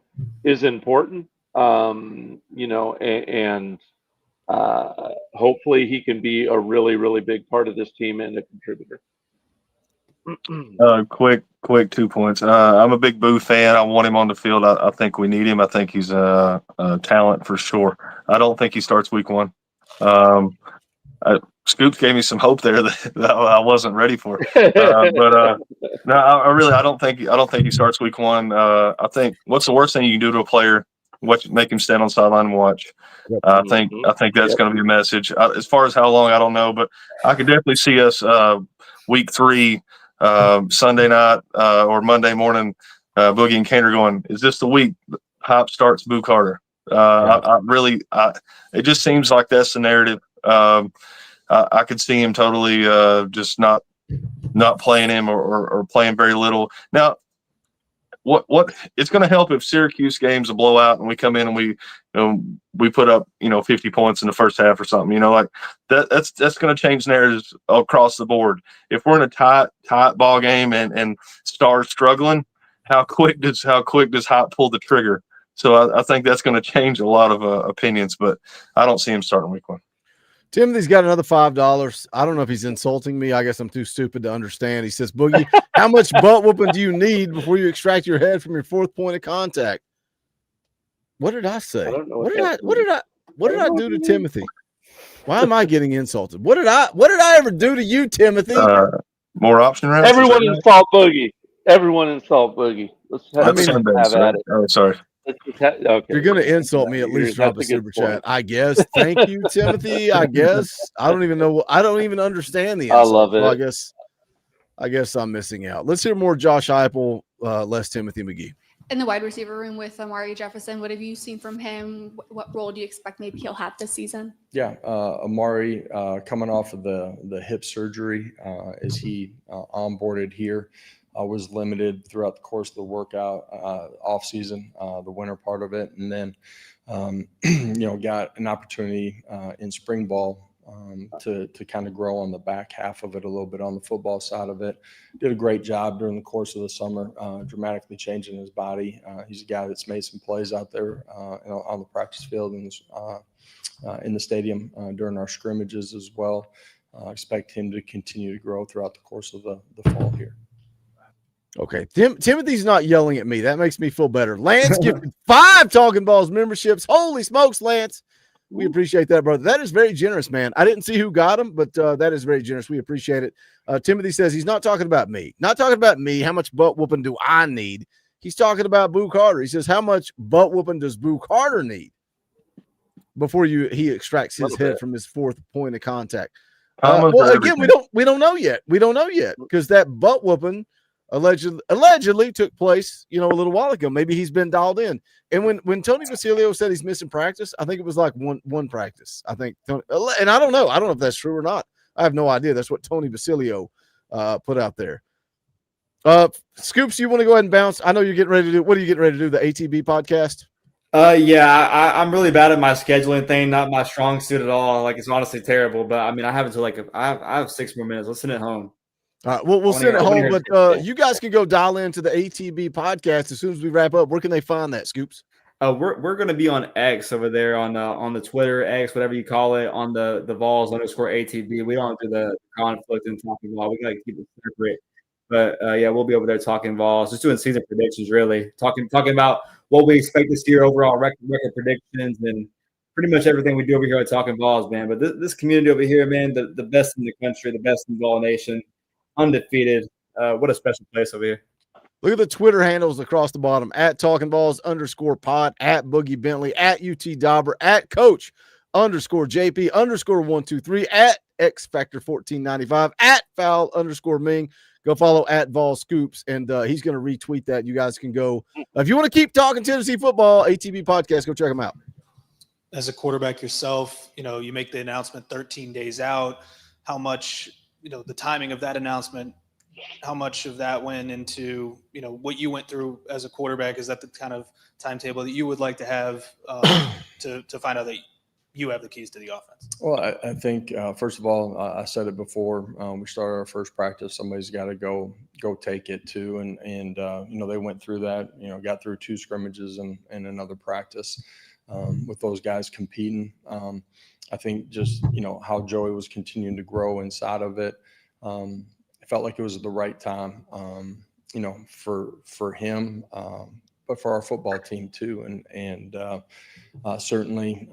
is important, you know, and hopefully he can be a really, really big part of this team and a contributor. Quick 2 points. I'm a big Boo fan. I want him on the field. I think we need him. I think he's a talent for sure. I don't think he starts week 1. Scoops gave me some hope there that I wasn't ready for. No, I don't think he starts week 1. I think what's the worst thing you can do to a player? Make him stand on sideline and watch. I think that's going to be a message. As far as how long, I don't know, but I could definitely see us week 3, Sunday night or Monday morning, Boogie and Kaner going, is this the week Hop starts Boo Carter? It just seems like that's the narrative. I could see him totally just not playing him or playing very little. Now, what it's going to help if Syracuse game's a blowout and we come in and we put up 50 points in the first half or something. Like that's going to change narratives across the board. If we're in a tight ball game and Star's struggling, how quick does Hop pull the trigger? So I think that's going to change a lot of opinions, but I don't see him starting week 1. Timothy's got another $5. I don't know if he's insulting me. I guess I'm too stupid to understand. He says, Boogie, how much butt whooping do you need before you extract your head from your 4th point of contact? What did I say? What did I do to Timothy? Why am I getting insulted? What did I ever do to you, Timothy? More option rounds. Everyone insult Boogie. Let's have at it. Oh, sorry. Okay. If you're going to insult me, at least drop a super chat. I guess. Thank you, Timothy. I guess. I don't even know. I don't even understand the insult. I love it. Well, I guess I'm missing out. Let's hear more Josh Heupel, less Timothy McGee. In the wide receiver room with Amari Jefferson, what have you seen from him? What role do you expect maybe he'll have this season? Yeah, Amari coming off of the hip surgery, is he onboarded here? Was limited throughout the course of the workout off season, the winter part of it, and then got an opportunity in spring ball to kind of grow on the back half of it a little bit on the football side of it. Did a great job during the course of the summer, dramatically changing his body. He's a guy that's made some plays out there on the practice field and in the stadium during our scrimmages as well. Expect him to continue to grow throughout the course of the fall here. Okay. Timothy's not yelling at me. That makes me feel better. Lance gifted 5 Talking Balls memberships. Holy smokes, Lance. We appreciate that, brother. That is very generous, man. I didn't see who got them, but that is very generous. We appreciate it. Timothy says he's not talking about me. Not talking about me. How much butt whooping do I need? He's talking about Boo Carter. He says, how much butt whooping does Boo Carter need before he extracts his head from his 4th point of contact? Well, again, we don't know yet. We don't know yet because that butt whooping allegedly took place, a little while ago. Maybe he's been dialed in. And when Tony Basilio said he's missing practice, I think it was like one practice. I think, and I don't know if that's true or not. I have no idea. That's what Tony Basilio put out there. Scoops, you want to go ahead and bounce? I know you're getting ready to do. What are you getting ready to do? The ATB podcast? Yeah, I'm really bad at my scheduling thing. Not my strong suit at all. Like, it's honestly terrible. But I mean, I have until I have 6 more minutes. Let's send it home. All right, we'll send it home, but you guys can go dial into the ATB podcast as soon as we wrap up. Where can they find that, Scoops? We're going to be on X over there on the Twitter, X, whatever you call it, on the Vols _ATB. We don't do the conflict and talking ball. We got to keep it separate. But yeah, we'll be over there talking Vols, just doing season predictions, really talking about what we expect this year, overall record predictions, and pretty much everything we do over here at Talking Vols, man. But this community over here, man, the best in the country, the best in the Vol Nation. Undefeated. What a special place over here. Look at the Twitter handles across the bottom: at Talking Balls _pod, at Boogie Bentley, at UT Dauber, at Coach @X_JP_123, @XFactor1495, @Foul_Ming. Go follow @Vols Scoops, and he's going to retweet that. You guys can go. If you want to keep talking Tennessee football, ATB podcast, go check them out. As a quarterback yourself, you make the announcement 13 days out. How much, the timing of that announcement, how much of that went into, what you went through as a quarterback? Is that the kind of timetable that you would like to have to find out that you have the keys to the offense? Well, I think first of all, I said it before. We started our first practice. Somebody's got to go take it too, and they went through that. Got through 2 scrimmages and another practice with those guys competing. I think just how Joey was continuing to grow inside of it. It felt like it was the right time, for him, but for our football team too, and certainly.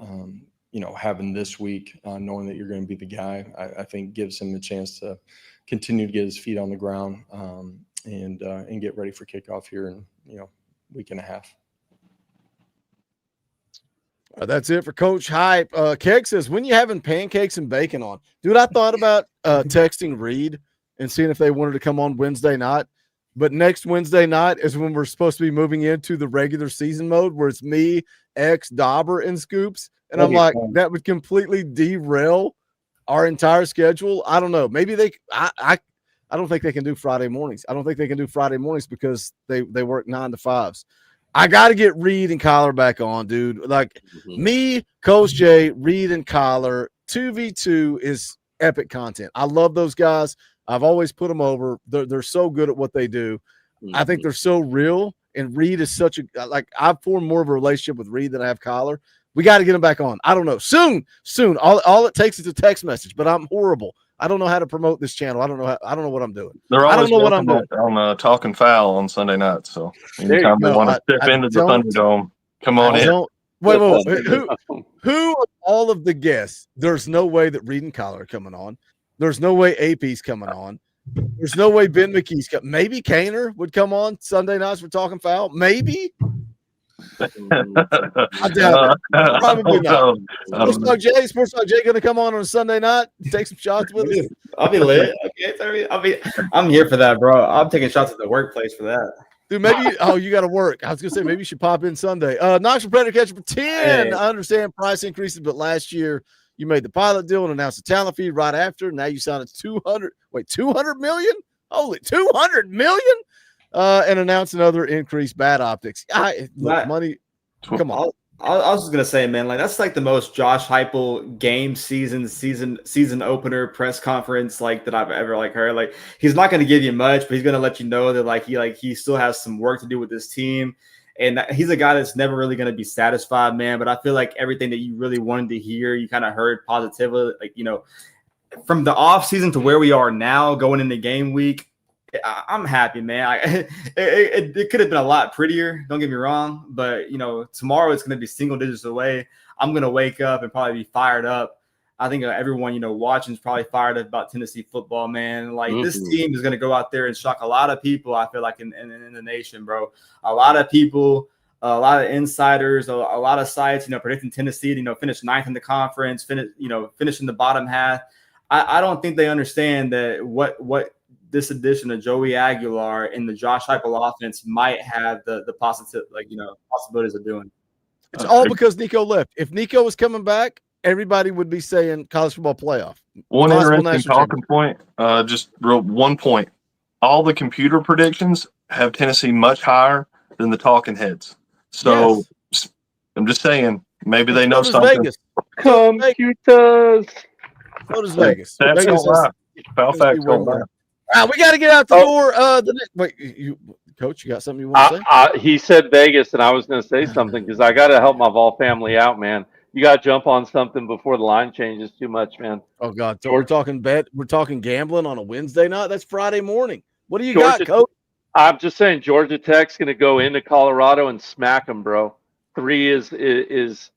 Having this week, knowing that you're going to be the guy, I think gives him the chance to continue to get his feet on the ground and get ready for kickoff here in week and a half. That's it for Coach Hype. Keg says, when you having pancakes and bacon on? Dude, I thought about texting Reed and seeing if they wanted to come on Wednesday night. But next Wednesday night is when we're supposed to be moving into the regular season mode where it's me, X, Dauber, and Scoops. And I'm like, that would completely derail our entire schedule. I don't know. Maybe I don't think they can do Friday mornings. I don't think they can do Friday mornings because they work 9 to 5s. I got to get Reed and Kyler back on, dude. Like me, Coach J, Reed, and Kyler, 2v2 is epic content. I love those guys. I've always put them over. They're so good at what they do. I think they're so real. And Reed is such a I've formed more of a relationship with Reed than I have Kyler. We got to get him back on. I don't know. Soon. All it takes is a text message, but I'm horrible. I don't know how to promote this channel. I don't know what I'm doing. They're I always don't know what I'm doing. on Talkin Fowl on Sunday nights. So anytime they want to step into the Thunderdome, come on in. Wait. Who of all of the guests, there's no way that Reed and Kyler are coming on. There's no way AP's coming on. There's no way Ben McKee's coming. Maybe Kaner would come on Sunday nights for Talkin Fowl. Maybe. I doubt it. Probably not. Sports Talk Jay going to come on a Sunday night, take some shots with us. I'll be lit. Okay, I'm here for that, bro. I'm taking shots at the workplace for that. Dude, maybe you got to work. I was gonna say maybe you should pop in Sunday. Knox Predator catcher for 10. I understand price increases, but last year you made the pilot deal and announced the talent feed right after. Now you signed 200 million? Holy, 200 million? And announce another increase. Bad optics. Money. Come on. I was just gonna say, man, that's the most Josh Heupel game season opener press conference that I've ever heard. He's not gonna give you much, but he's gonna let you know that he still has some work to do with this team, and he's a guy that's never really gonna be satisfied, man. But I feel like everything that you really wanted to hear, you kind of heard positively, from the off season to where we are now, going into game week. I'm happy, man. It could have been a lot prettier. Don't get me wrong, but tomorrow it's going to be single digits away. I'm going to wake up and probably be fired up. I think everyone watching is probably fired up about Tennessee football, man. This team is going to go out there and shock a lot of people. I feel like in the nation, bro. A lot of people, a lot of insiders, a lot of sites, predicting Tennessee to finish 9th in the conference, finish in the bottom half. I don't think they understand that what this addition of Joey Aguilar in the Josh Heupel offense might have the positive, possibilities of doing. It's all because Nico left. If Nico was coming back, everybody would be saying college football playoff. One interesting talking point, just real 1 point. All the computer predictions have Tennessee much higher than the talking heads. So I'm just saying, maybe they know something. Vegas. Computers. So does Vegas. That's Vegas all right. Foul facts don't lie. All right, we got to get out the door. Wait, Coach, you got something you want to say? He said Vegas, and I was going to say something because I got to help my Vol family out, man. You got to jump on something before the line changes too much, man. Oh God, so we're talking gambling on a Wednesday night. That's Friday morning. What do you got, Coach? I'm just saying, Georgia Tech's going to go into Colorado and smack them, bro. 3 is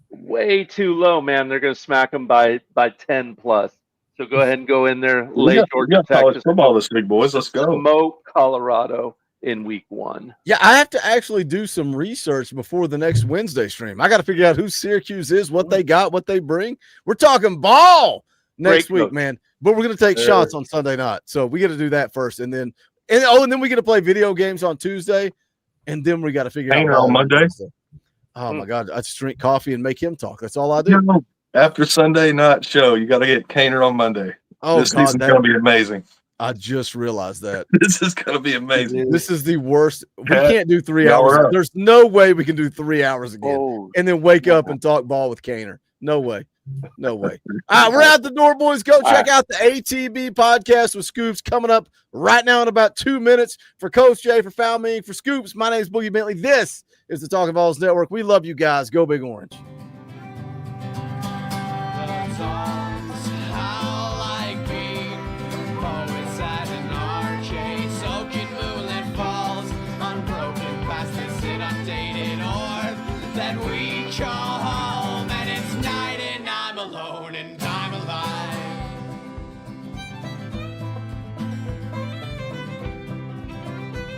way too low, man. They're going to smack them by 10 plus. So go ahead and go in there, lay Georgia Tech. College football this week, boys. Let's go. Smoke Colorado in week 1. Yeah, I have to actually do some research before the next Wednesday stream. I got to figure out who Syracuse is, what they got, what they bring. We're talking ball next Great week, coach. man. But we're going to take shots on Sunday night. So we got to do that first. And then we get to play video games on Tuesday. And then we got to figure Painter out on Monday. Wednesday. Oh, my God. I just drink coffee and make him talk. That's all I do. After Sunday night show, you got to get Kaner on Monday. Oh, this God, season's going to be amazing. I just realized that. This is going to be amazing. This is the worst. We Yeah. can't do 3 Yeah, hours. we're up. There's no way we can do 3 hours again and then wake up and talk ball with Kaner. No way. No way. All right, we're out the door, boys. Go check out the ATB podcast with Scoops coming up right now in about 2 minutes. For Coach Jay, for Foul Me, for Scoops, my name is Boogie Bentley. This is the Talkin VAWLS Network. We love you guys. Go Big Orange. That we call home, and it's night and I'm alone and I'm alive.